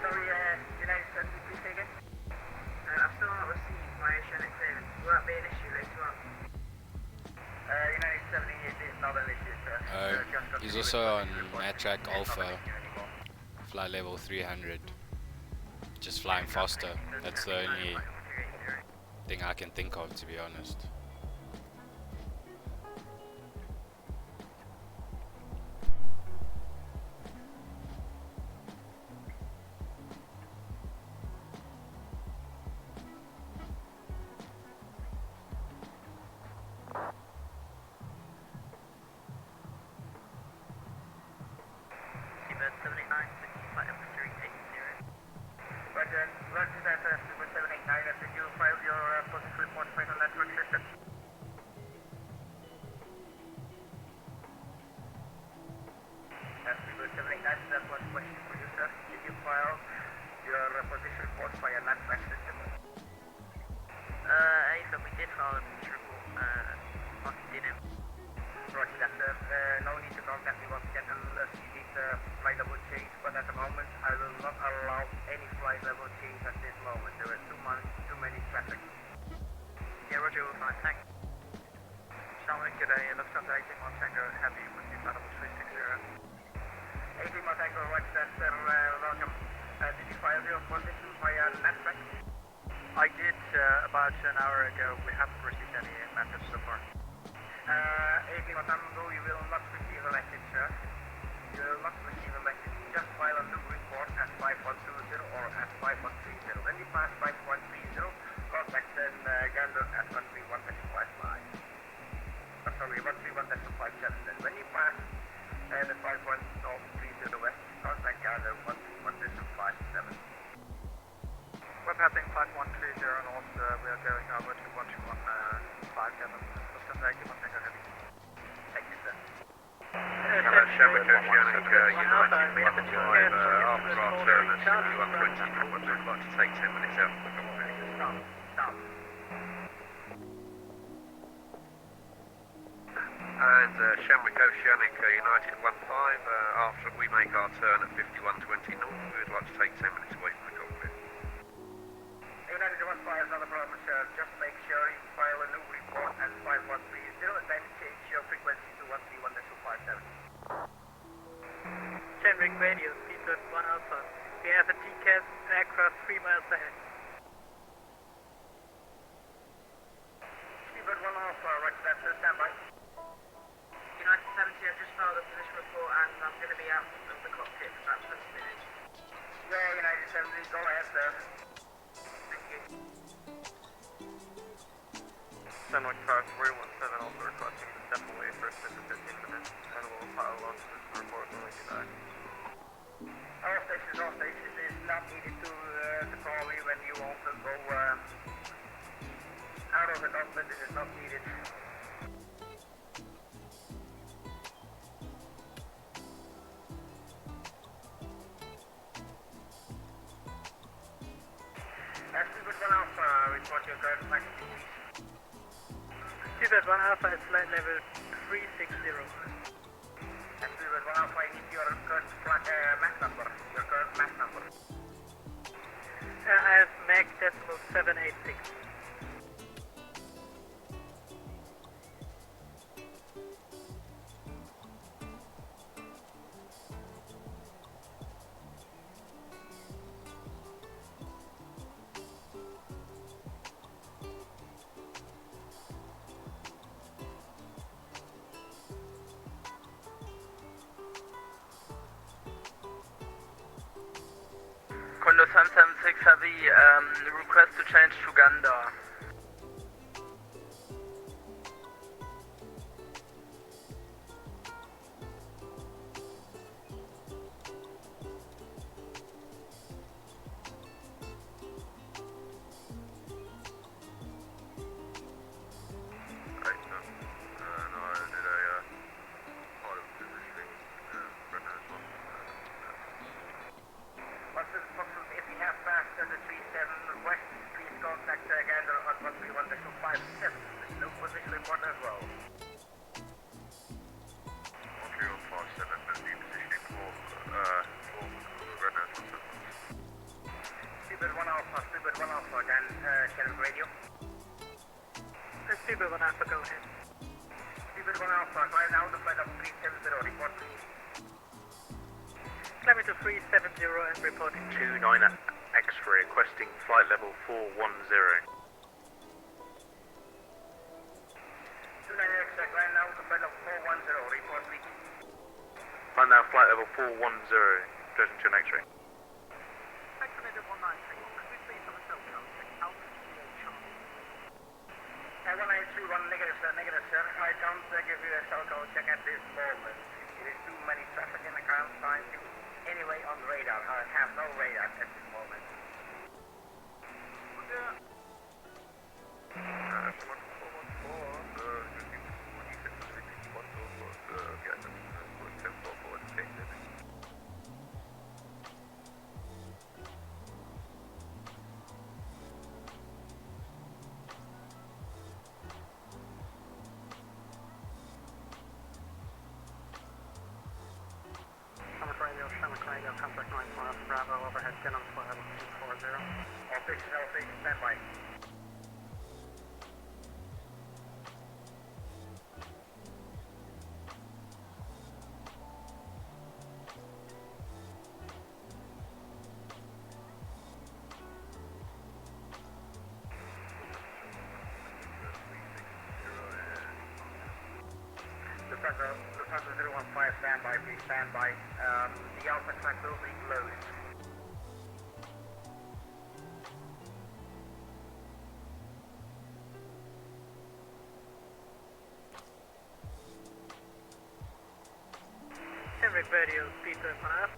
Sorry, United 70, please say again? I've still not received my oceanic clearance. Will that be an issue later on? United 70 is not an issue, sir. He's also on Matrack Alpha, flight level 300. Just flying faster. That's the only thing I can think of, to be honest. Roger that, Super 789. Did you file your position report right on network system? about an hour ago. We haven't received any message so far. 81 Tango, you will not receive a message, sir. You will not receive a message. Just file a new report at 5120 or at 5130. When you pass 5130, contact Gander at 131.55. Sorry, 131.57. Then when you pass the 5130 west, contact Gander 131.57. We're passing 5130 north. We are going over to 121.57. Systems active on Tango Heavy. Thank you, sir. Shamrock Oceanic United 15 after our turn at 6120 north. I'd like to take 10 minutes out. Stop. And Shamrock Oceanic United 15 after we make our turn at 5120 north, we would like to take 10 minutes away from the cockpit. United 15 is not a problem, sir. Just make sure you file a new report at 5130 and then change your frequency to 131.57. Generic radio, Speedbird 1 Alpha. We have a TCAS aircraft 3 miles ahead. Speedbird 1 Alpha, roger that, sir. Stand by. United 70, I just filed a position report and I'm going to be out of the cockpit for about 20 minutes. Yo, United 70, go ahead, sir. Thank you. Sunwing 5317 also requesting to step away for 15 minutes and we'll file a position report when we get back. All stations, it is not needed to call me when you want to go out of the cockpit. It is not needed. Speedbird 1 Alpha, report your current magnitude, please. Speedbird 1 Alpha is flight level 360. Speedbird 1 Alpha, I need your current map number. Your current map number. I have MAC decimal 786. Condor 776 Heavy, request to change to Gander. If you have passed the 37 west, please contact Gander on 131.57. No position report as well. 131.57, but new positioning for Renault. Speedbird 1 Alpha, then Sheriff Radio. Speedbird 1 Alpha, go ahead. Speedbird 1 Alpha, climb now to flight of 370, report please. Climbing to 370 and reporting. 29 X-ray, requesting flight level 410. 29 X-ray, climb now to flight of 410, report please. Find now flight level 410, closing to an X-ray. Activated 193, could we please have a cell count? Altitude Charlie. 1931, negative sir. I can't give you a cell code check at this moment. There is too many traffic in the ground sign to anyway on radar. I have no radar at this moment. Radio, contact 94 Bravo, overhead, get on flight level 240. All stations, stand by. Lufthansa 015, standby, please standby. The Alpha track will be closed. Henrik Radio, Peter Van.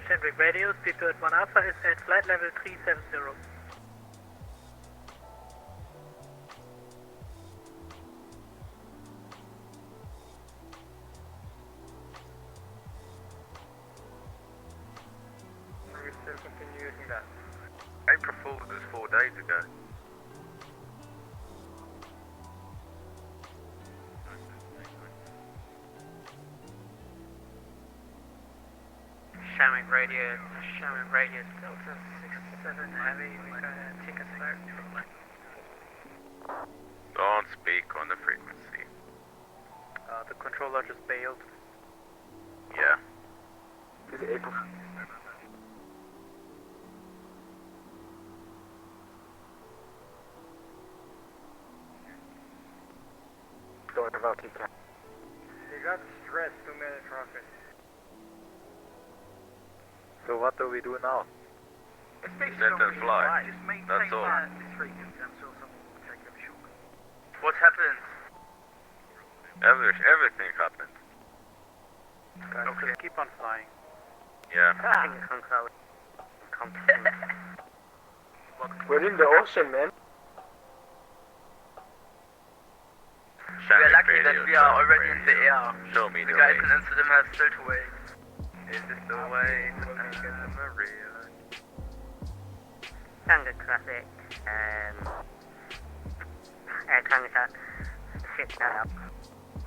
Henrik Radio, Peter 1 Alpha is at flight level 370. We still continue using that. April Fool's was 4 days ago. Showing radio, Delta 67 Heavy, we're gonna take a start. Don't speak on the frequency. The controller just bailed. Yeah. Is it April? Going about Takeoff. They got stressed, 2 minute traffic. So what do we do now? Let them fly. Just maintain That's all. this frequency. I'm sure someone will check them shortly. What happened? Everything happened. Guys, just keep on flying. Yeah. We're in the ocean, man. We're lucky that we are already in the air. Show me The the guys way. in Amsterdam have still to wait. Is this the way to Santa Maria? Standard traffic, air transat, ship that up,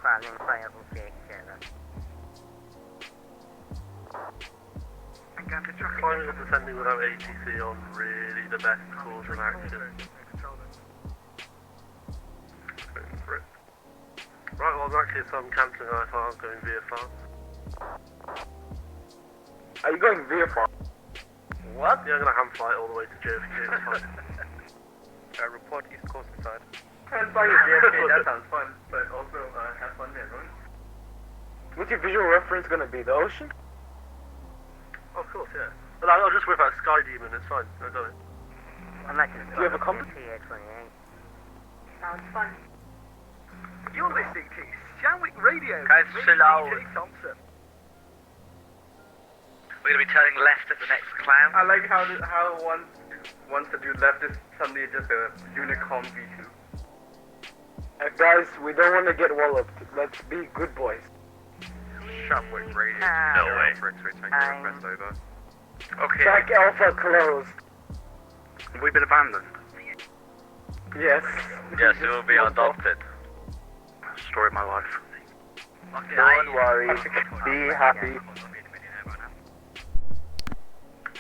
flying playable together. Climbing and descending without ATC on really the best course of action. Right, well, there's actually some cancelling. I thought I was going VFR. Are you going VFR? What? Yeah, I'm gonna hand flight all the way to JFK. It's fine. Report East Coast side. Hand flying at JFK, that sounds fun, but also have fun there, right? What's your visual reference gonna be? The ocean? Of course, yeah. But I'll just whip out Sky Demon, it's fine. I got it. Do you have a compass? Sounds fun. You're listening to Shamwick Radio. Guys, chill out. DJ Thompson. We're gonna be turning left at the next clam. I like how once the dude left, it's suddenly just a Unicom V2. Guys, we don't want to get walloped. Let's be good boys. Shamwick Radio. No way. For X-ray tango request over. Okay. Track Alpha closed. We've been abandoned. Yes. Yes, it will be adopted. Story of my life. Okay. Don't worry. Be happy.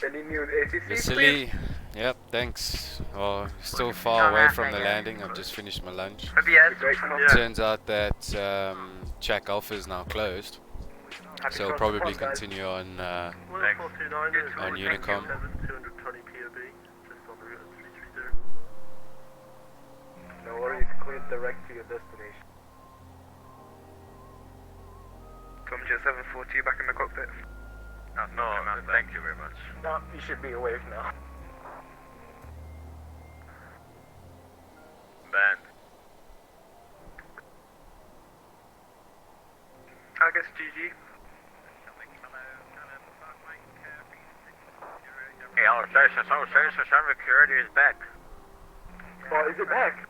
Any new ACC, Vasily, yep, thanks. Oh, still far away from the landing. I've just finished my lunch. Turns out that Jack Alpha is now closed, so I'll probably continue on Unicom. 220 POB, just on the route of 330. No worries, clear direct to your destination. Tom Jet 742 back in the cockpit. No, thank you very much. No, you should be awake now. Band. I guess GG. Hey, all stations, Shamwick Radio is back. Oh, is it back?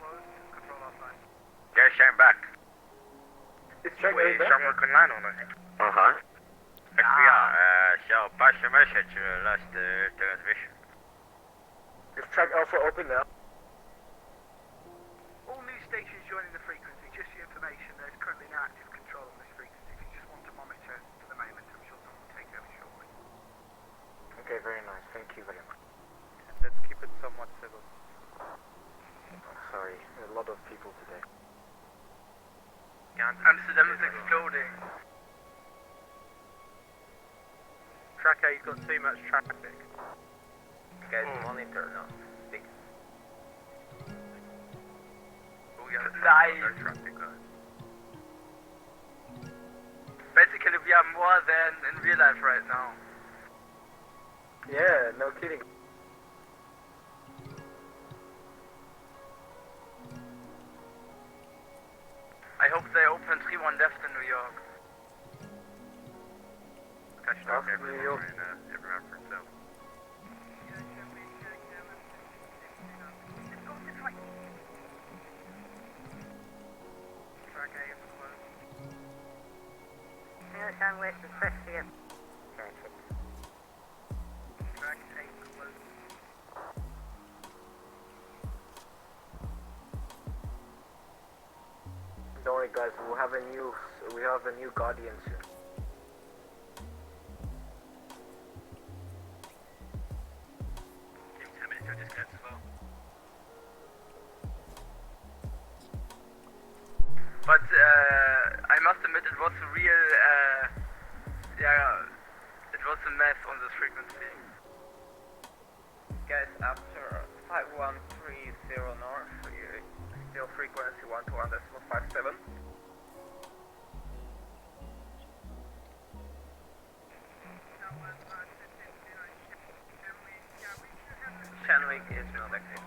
Yes, I'm back. It's Jack Wait, back? Shamwick can land on it. Uh-huh. XBR, so pass the message, last transmission. Is Track Alpha open now? All new stations joining the frequency. Just your information, there's currently no active control on this frequency. If you just want to monitor for the moment, I'm sure someone will take over shortly. Okay, very nice. Thank you very much. Let's keep it somewhat civil. Sorry, a lot of people today. Amsterdam is exploding. Track 8's got too much traffic. Guys, monitor now. Big. Nice. Basically, we are more than in real life right now. Yeah, no kidding. I hope they open 3-1 left in New York. New York. Everyone for himself. Track 8 is closed. Sandwich, especially at Track 8 closed. Don't worry, guys. We have a new guardian soon. Give 10 minutes to disconnect as well. But I must admit it was a real, it was a mess on this frequency. Guys, after 5130 north, still frequency 121.57. Shanwick is not active.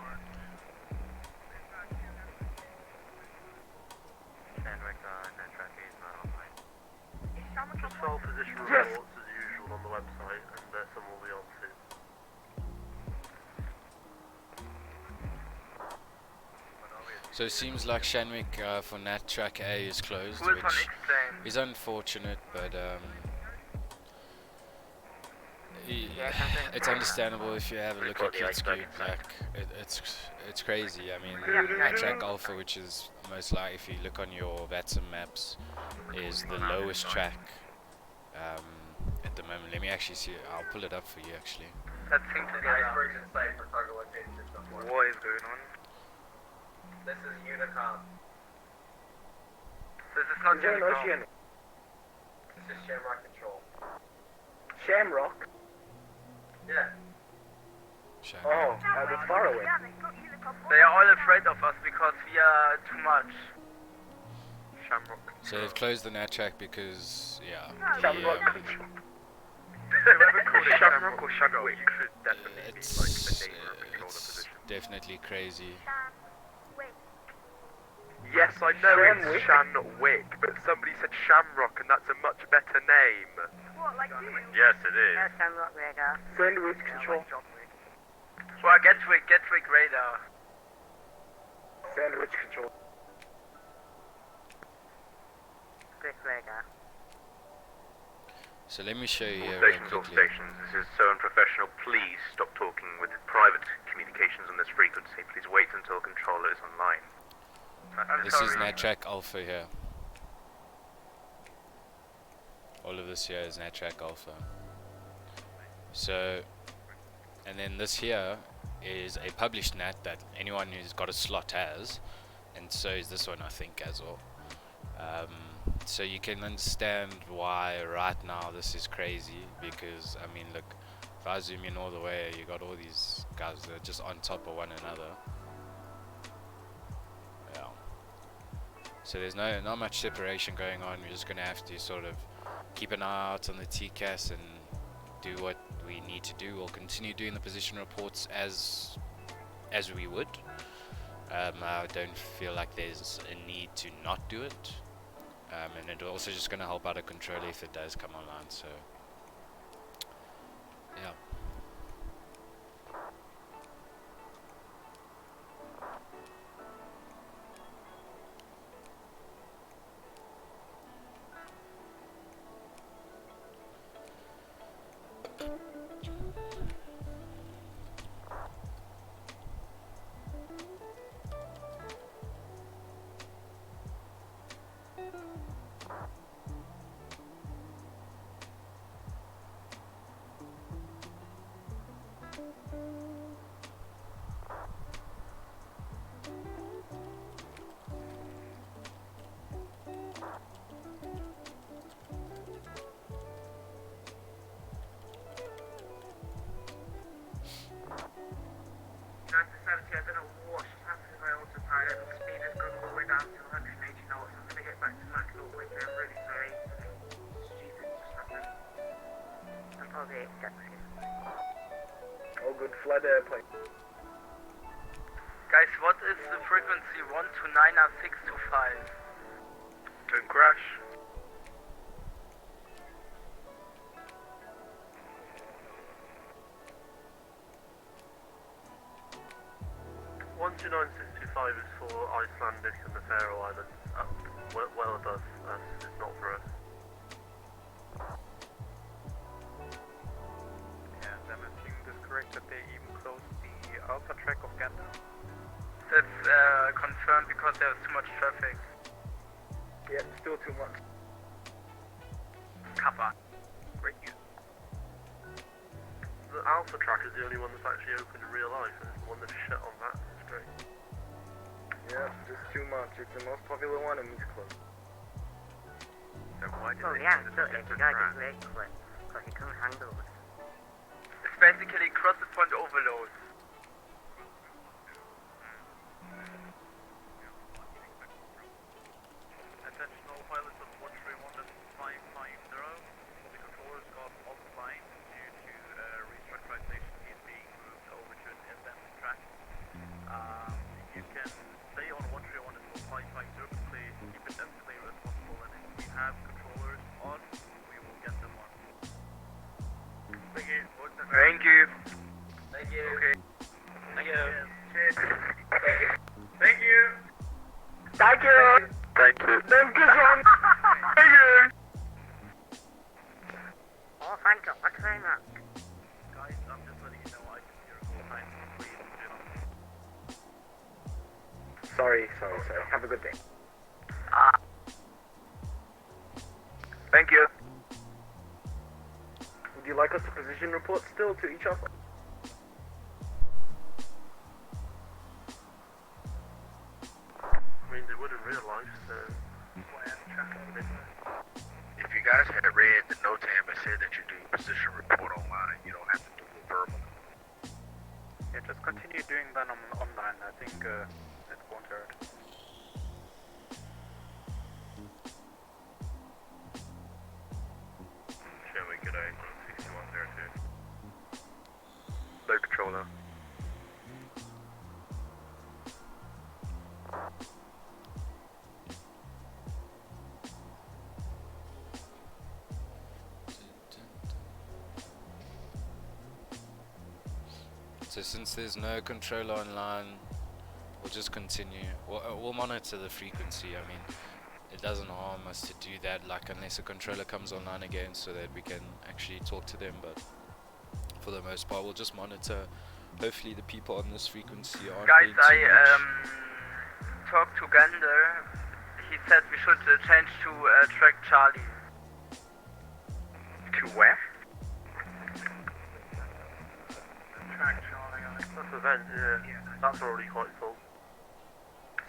Sandwick, net track is not online. Just file position reports as usual on the website, and some will be on soon. So it seems like Shanwick for Nat Track A is closed, Who is on which X-Plane? is unfortunate, but it's understandable if you have a look at Kitsky. Like it's crazy. I mean, Nat Track Alpha, which is most likely, if you look on your VATSIM maps, is the lowest track at the moment. Let me actually see. I'll pull it up for you actually. That seems to be What is going on? This is Unicom. This is not there an Unicom. ocean? This is Shamrock Control. Shamrock? Yeah. Oh, that's far away. They are all afraid of us because we are too much. Shamrock. So they've closed the Nat Track because Shamrock. Whoever called it Shamrock or Shanwick should definitely be like the name or controller it's position. definitely crazy. Yes, I know Shanwick. it's Shanwick, but somebody said Shamrock, and that's a much better name. What, like you? Yes, it is. Shamrock radar. Sandwich control. Well, Gatwick radar. Sandwich control. Quick radar. So let me show you All here real stations, all quickly. stations. This is so unprofessional. Please stop talking with private communications on this frequency. Please wait until controller is online. This is Nat Track Alpha here. All of this here is Nat Track Alpha. So, and then this here is a published NAT that anyone who's got a slot has, and so is this one, I think, as well. So you can understand why right now this is crazy, because I mean, look, if I zoom in all the way, you got all these guys that are just on top of one another. Yeah. So there's not much separation going on. We're just gonna have to sort of keep an eye out on the TCAS and do what we need to do. We'll continue doing the position reports as we would. I don't feel like there's a need to not do it. And it's also just going to help out a controller if it does come online. So, yeah. flat airplane. Guys, what is the frequency 129R625? Don't crash. One two nine six two five is for Icelandic and the Faroe Islands. Up well above us. It's not for us. Yeah, then I think this correct that they even closed the alpha track of Gander. That's confirmed because there's too much traffic. Yeah, still too much. Kappa. Great news. The alpha track is the only one that's actually open in real life, and it's the one that's shut on that. It's great. Yeah, just too much. It's the most popular one and it's closed. So why did Oh they yeah, use so this it's extra got track? this very quick, because you couldn't handle it. It's basically crossing point overload. Attention all pilots of 131.550. The controllers got offline due to restructurization is being moved over to an event track. You can stay on 131.550, but please keep it as clear as possible. And if we have controllers on, we will get them on. Thank you. Thank you. Thank you. Okay. Thank you. Cheers. Thank you. Thank you. Thank you! Thank you. Thank you, son! Thank you! Oh, thank God very much. Guys, I'm just letting you know I can hear a full time. Please do not. Sorry. Have a good day. Thank you. Would you like us to position report still to each other? I mean, they would in real life, so... If you guys had read the NOTAM and said that you're doing position report online, you don't have to do it verbally. Yeah, just continue doing that online. I think it won't hurt. Shall we get a 6102? Low controller. So since there's no controller online, we'll just continue. We'll monitor the frequency. I mean, it doesn't harm us to do that, like unless a controller comes online again, so that we can actually talk to them. But for the most part, we'll just monitor. Hopefully, the people on this frequency aren't Guys, being too much. talked to Gander. He said we should change to track Charlie. To where? Track Charlie, that's event, yeah. That's already quite full.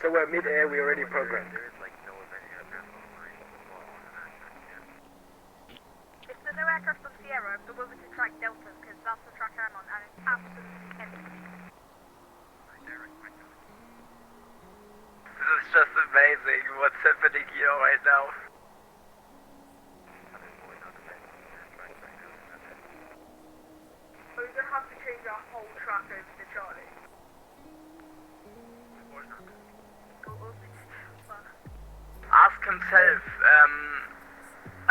So we're mid-air, we already programmed. There is like no event address online. If there's no aircraft on Sierra, go over to track Delta, because that's the track I'm on, and it's absolutely empty. This is just amazing what's happening here right now. We're going to have to change our whole track over to Charlie. Ask himself.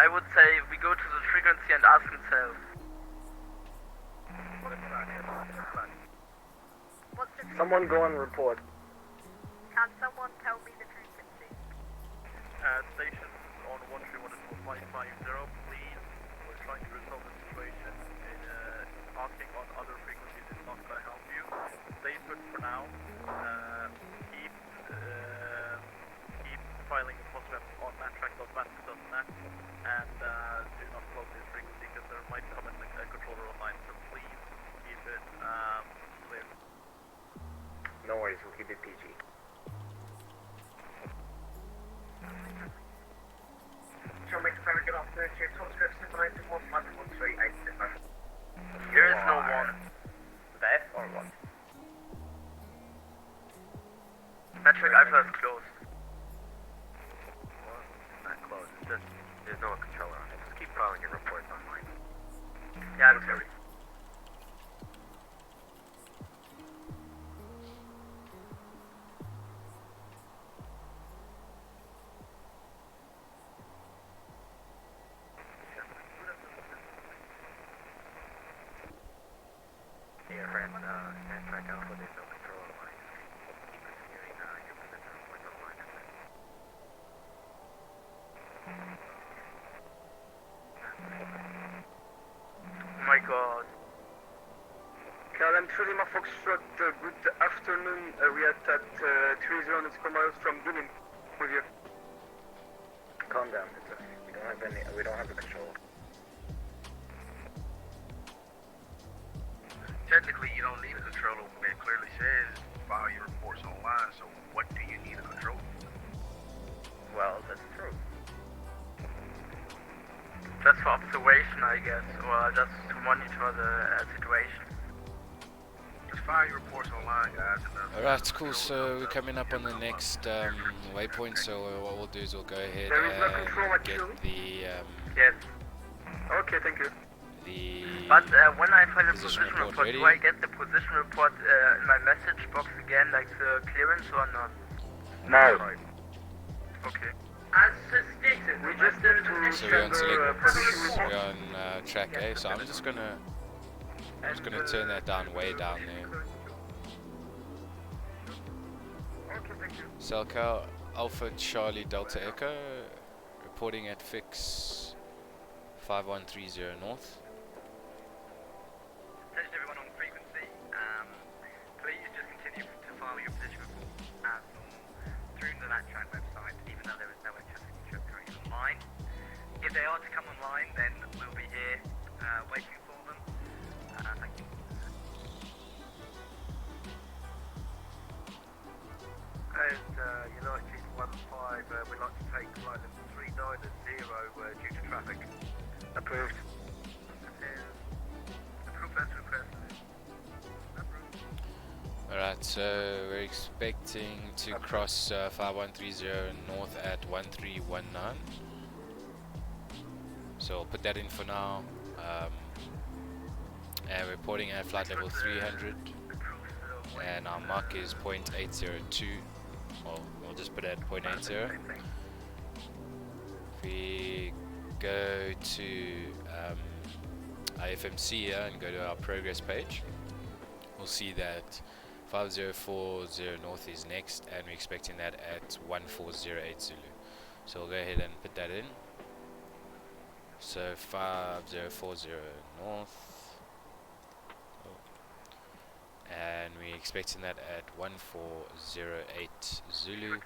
I would say we go to the frequency and ask himself. Someone go and report. Can someone tell me the frequency? Stations on 131.550, please. We're trying to resolve the situation. Asking on other frequencies is not going to help you. Stay put for now. Keep filing the postweb on mattrack.vatsim.net and do not close this frequency because there might come in a controller online. So please keep it clear. No worries, we'll keep it PG. John McFerry, good afternoon. Top script 781 There is no one. There or what? Metric Alpha is closed. Not close. It's just there's no controller on it. Just keep filing your reports online. Yeah, I'm sorry. Lima Foxtrot, good afternoon. We are at 30 nautical miles from Dunin. With you. Calm down. It's okay. We don't have the control. Technically, you don't need a controller when it clearly says file your reports online, so what do you need a controller for? Well, that's true. Just for observation, I guess, or just to monitor the situation. Just file your reports online, guys. Alright, cool. So we're coming up on the next waypoint, so what we'll do is we'll go ahead There is no and control, get actually? the Yes. Okay, thank you. But when I file the position position report report, ready. do I get the position report in my message box again, like the clearance or not? No. Okay. As stated, we just need to So we're on send position report. we're on track A, so I'm just gonna turn that down way down there. Selcal Alpha Charlie Delta Echo reporting at fix 5130 north. Attention everyone on frequency. Please just continue to file your position report as normal through the VATSIM website, even though there is no electricity currently online. If they are to come online, then we'll be here waiting for them. Thank you. And United 15, we'd like to take flight level 390 due to traffic. Approved. Approve that request. Alright, so we're expecting to cross 5130 north at 1319. So I'll put that in for now. And reporting at flight level 300. And our mark is 0.802. Well, we'll just put it at 0.80. If we go to our FMC here and go to our progress page, we'll see that 5040 north is next, and we're expecting that at 1408 Zulu. So we'll go ahead and put that in. So 5040 north. And we're expecting that at 1408 Zulu.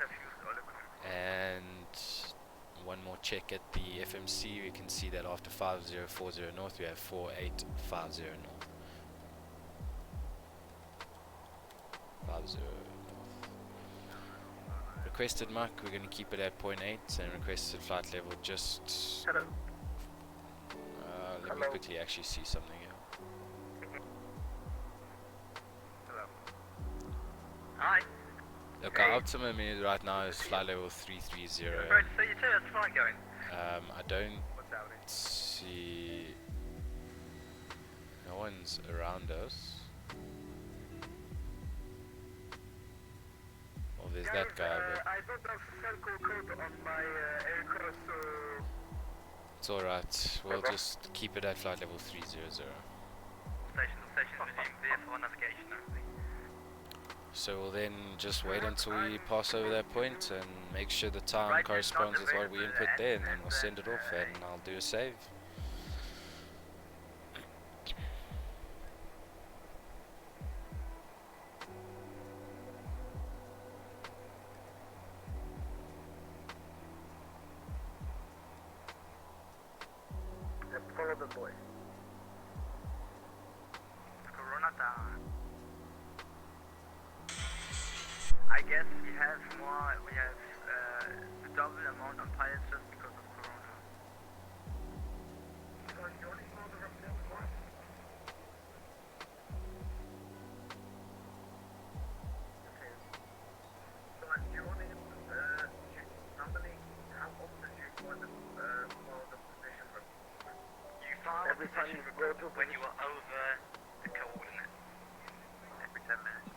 And one more check at the FMC, we can see that after 5040 north we have 4850 north. 50 north. Requested mark, we're going to keep it at 0.8, and requested flight level just... Hello. Let me quickly actually see something here. Hi. Look, our optimum is right now is flight level 330. Right, so you tell us the flight going. I don't see no one's around us. Well, there's that guy, but I don't have circle code on my aircraft, so... it's alright. We'll just keep it at flight level 300. Station resume VFR navigation only. So we'll then just wait until we pass over that point and make sure the time corresponds with what we input there, and then we'll send it off and I'll do a save. Follow the boy. Corona time. I guess we have the double amount of pilots just because of Corona. Every time you go to when you are over the coordinate. Every 10 minutes.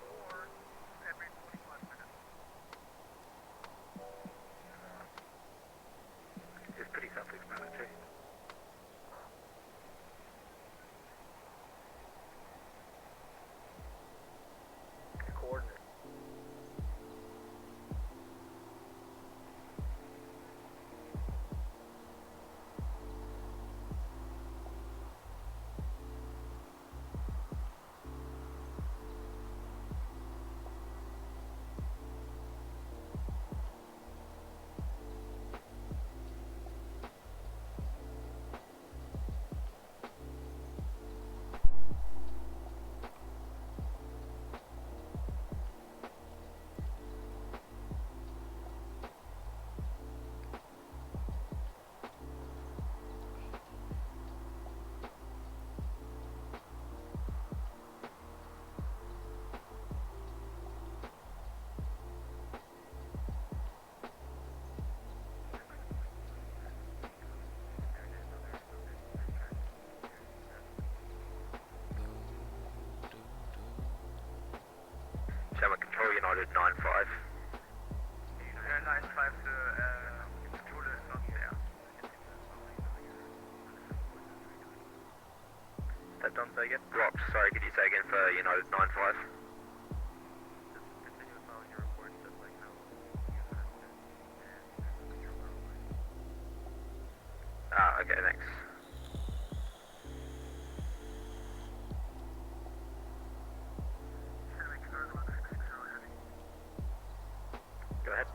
Or every 45 minutes. say again for United 95. Continue with following your reports, just like how you had and control our line. Okay, thanks. Go ahead.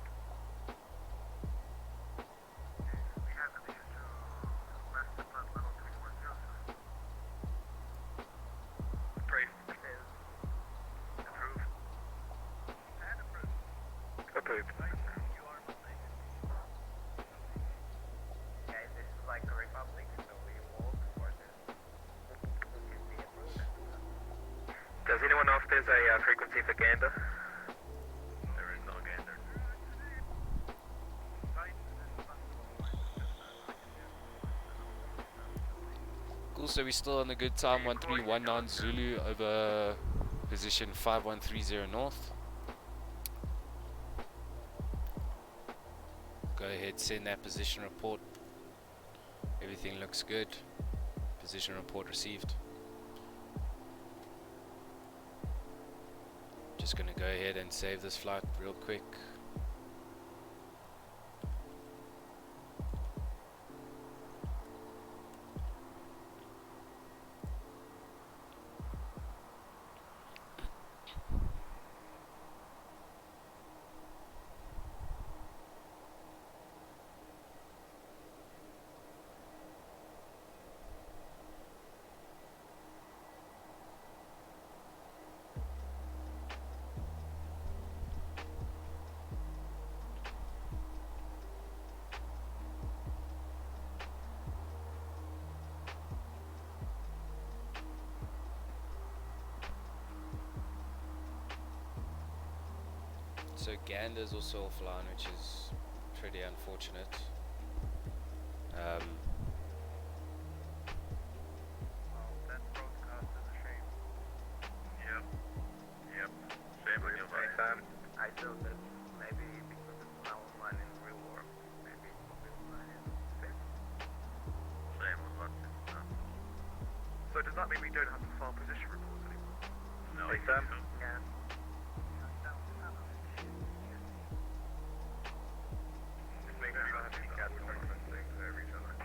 Brief is approved. And approved. Approved. You are mistaken. Guys, this is like a republic, so we walk for this. Can be approved. Does anyone know if there's a frequency for gander? There is no gander. Cool, so we're still on the good time, 1319 Zulu over position 5130 north. Go ahead, send that position report. Everything looks good. Position report received. Just gonna go ahead and save this flight real quick. So Gander's also offline, which is pretty unfortunate. Well, that broadcast is a shame. Yep. Shame on you, buddy. I thought that maybe because it's now online in real world, maybe it will be online in space. Shame on VATSIM. So does that mean we don't have to file position reports anymore? No. Hey, Sam? Yeah. Just make sure I have any cats on things over each other.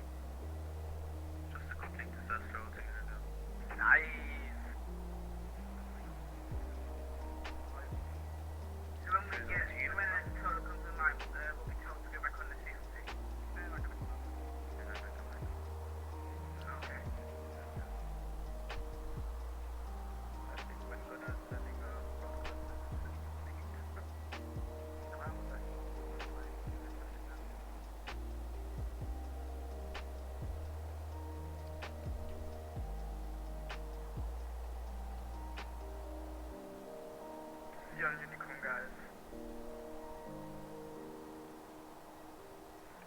Just a complete disaster altogether. Nice. So when we get, when the total comes in line, we'll be told to go back on the 60. Okay. I think we're gonna sending a young unicorn guys.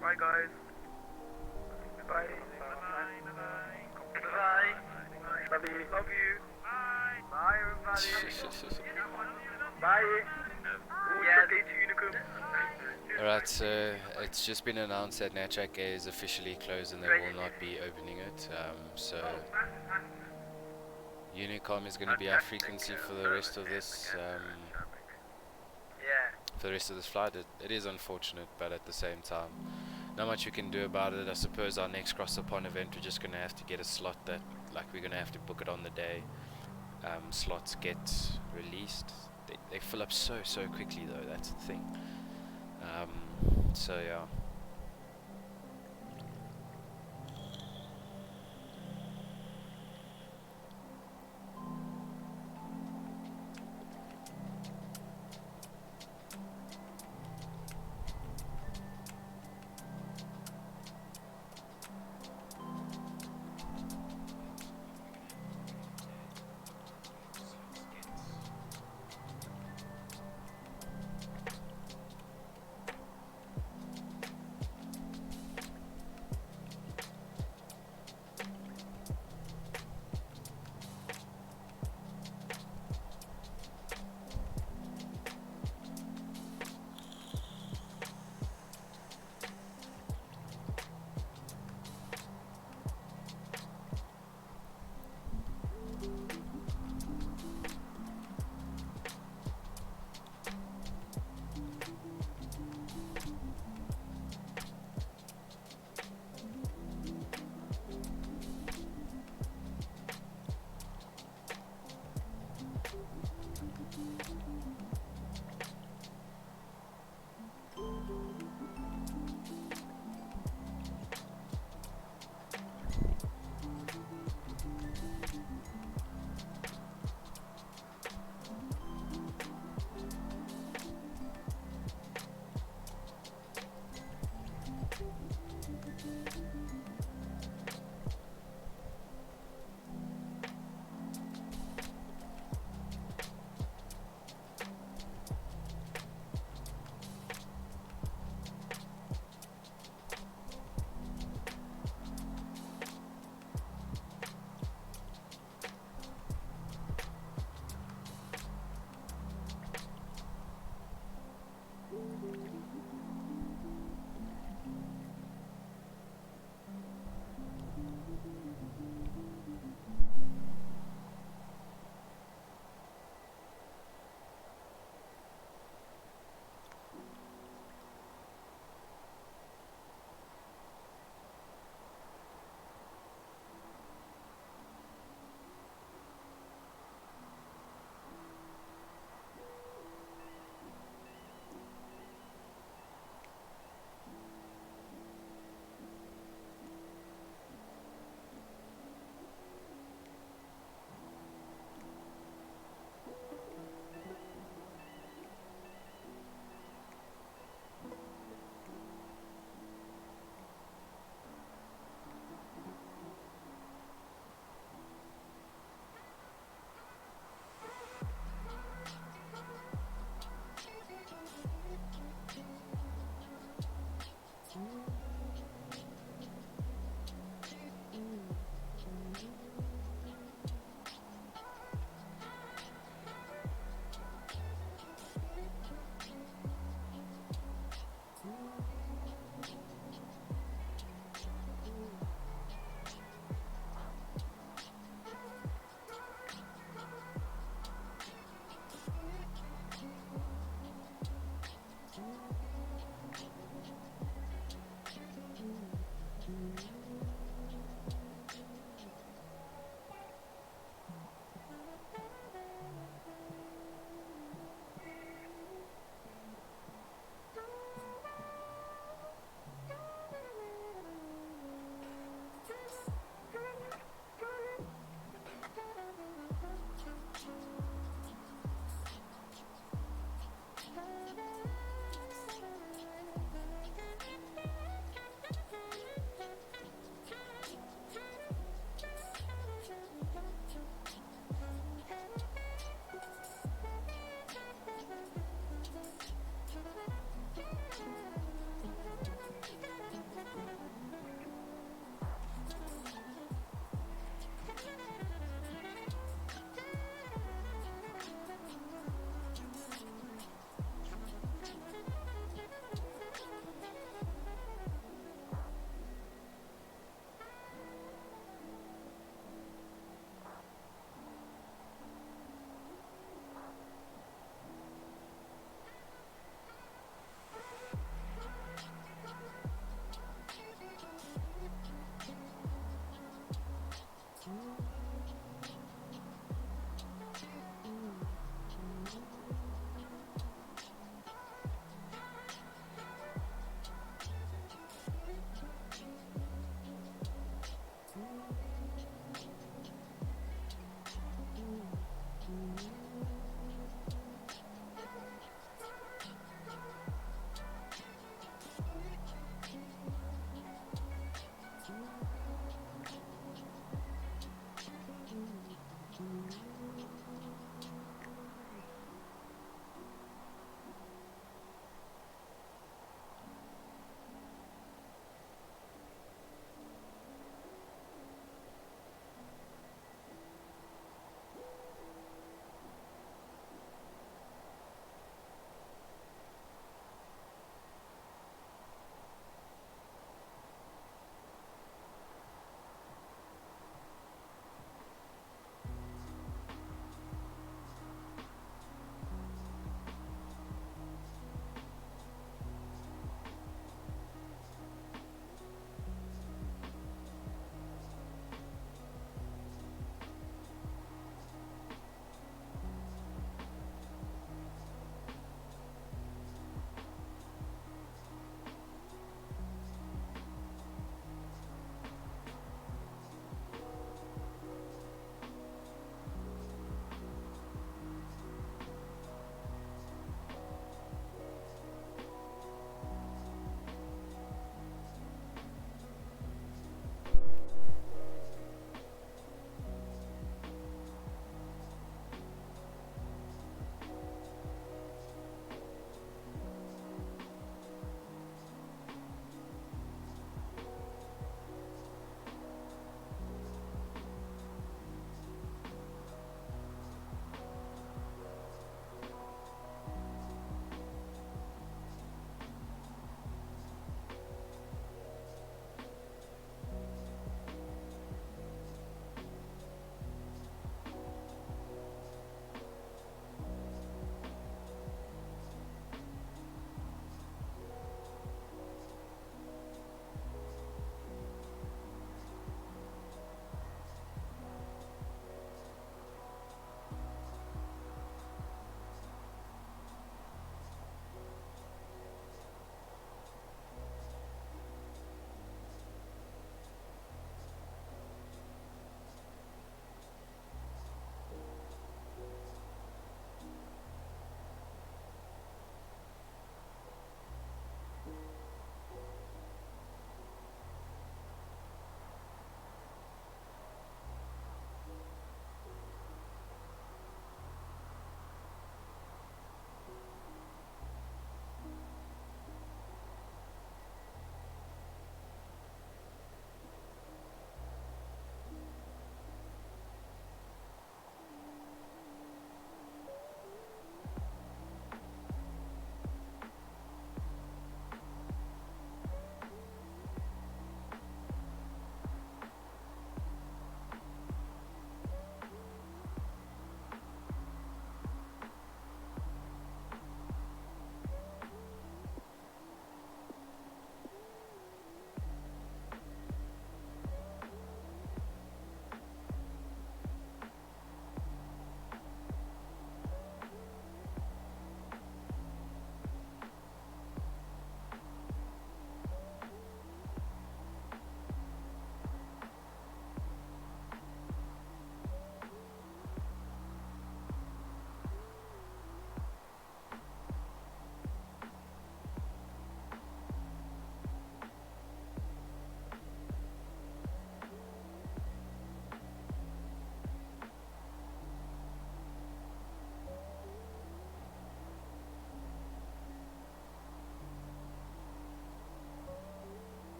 Bye guys. Bye. Bye. Love you. Love you. Bye. Bye everybody. Bye. Yeah, day to unicorn. Alright, so it's just been announced that Natrak A is officially closed and they will not be opening it. So Unicom is going to be our frequency for the rest of this. For the rest of this flight. It is unfortunate, but at the same time, not much we can do about it. I suppose our next cross the pond event, we're just going to have to get a slot that, like, we're going to have to book it on the day. Slots get released. They fill up so quickly though, that's the thing. So yeah.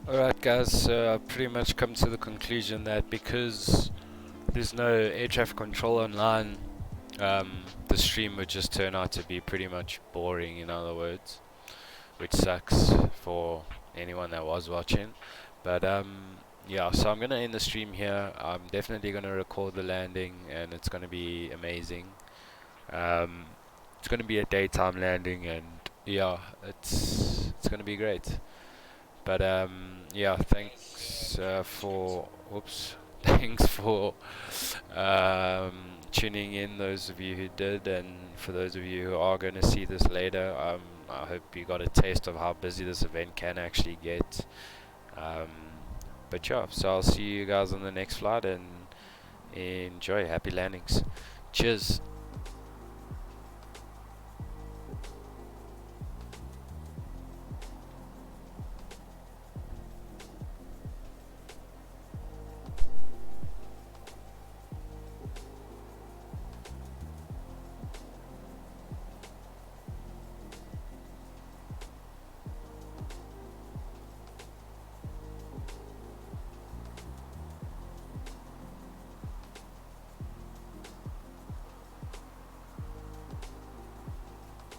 Alright guys, so I've pretty much come to the conclusion that because there's no air traffic control online, the stream would just turn out to be pretty much boring, in other words, which sucks for anyone that was watching. But yeah, so I'm gonna end the stream here. I'm definitely gonna record the landing, and it's gonna be amazing. It's gonna be a daytime landing, and yeah, it's gonna be great. But yeah, thanks for whoops, thanks for tuning in. Those of you who did, and for those of you who are going to see this later, I hope you got a taste of how busy this event can actually get. But yeah, so I'll see you guys on the next flight, and enjoy. Happy landings. Cheers.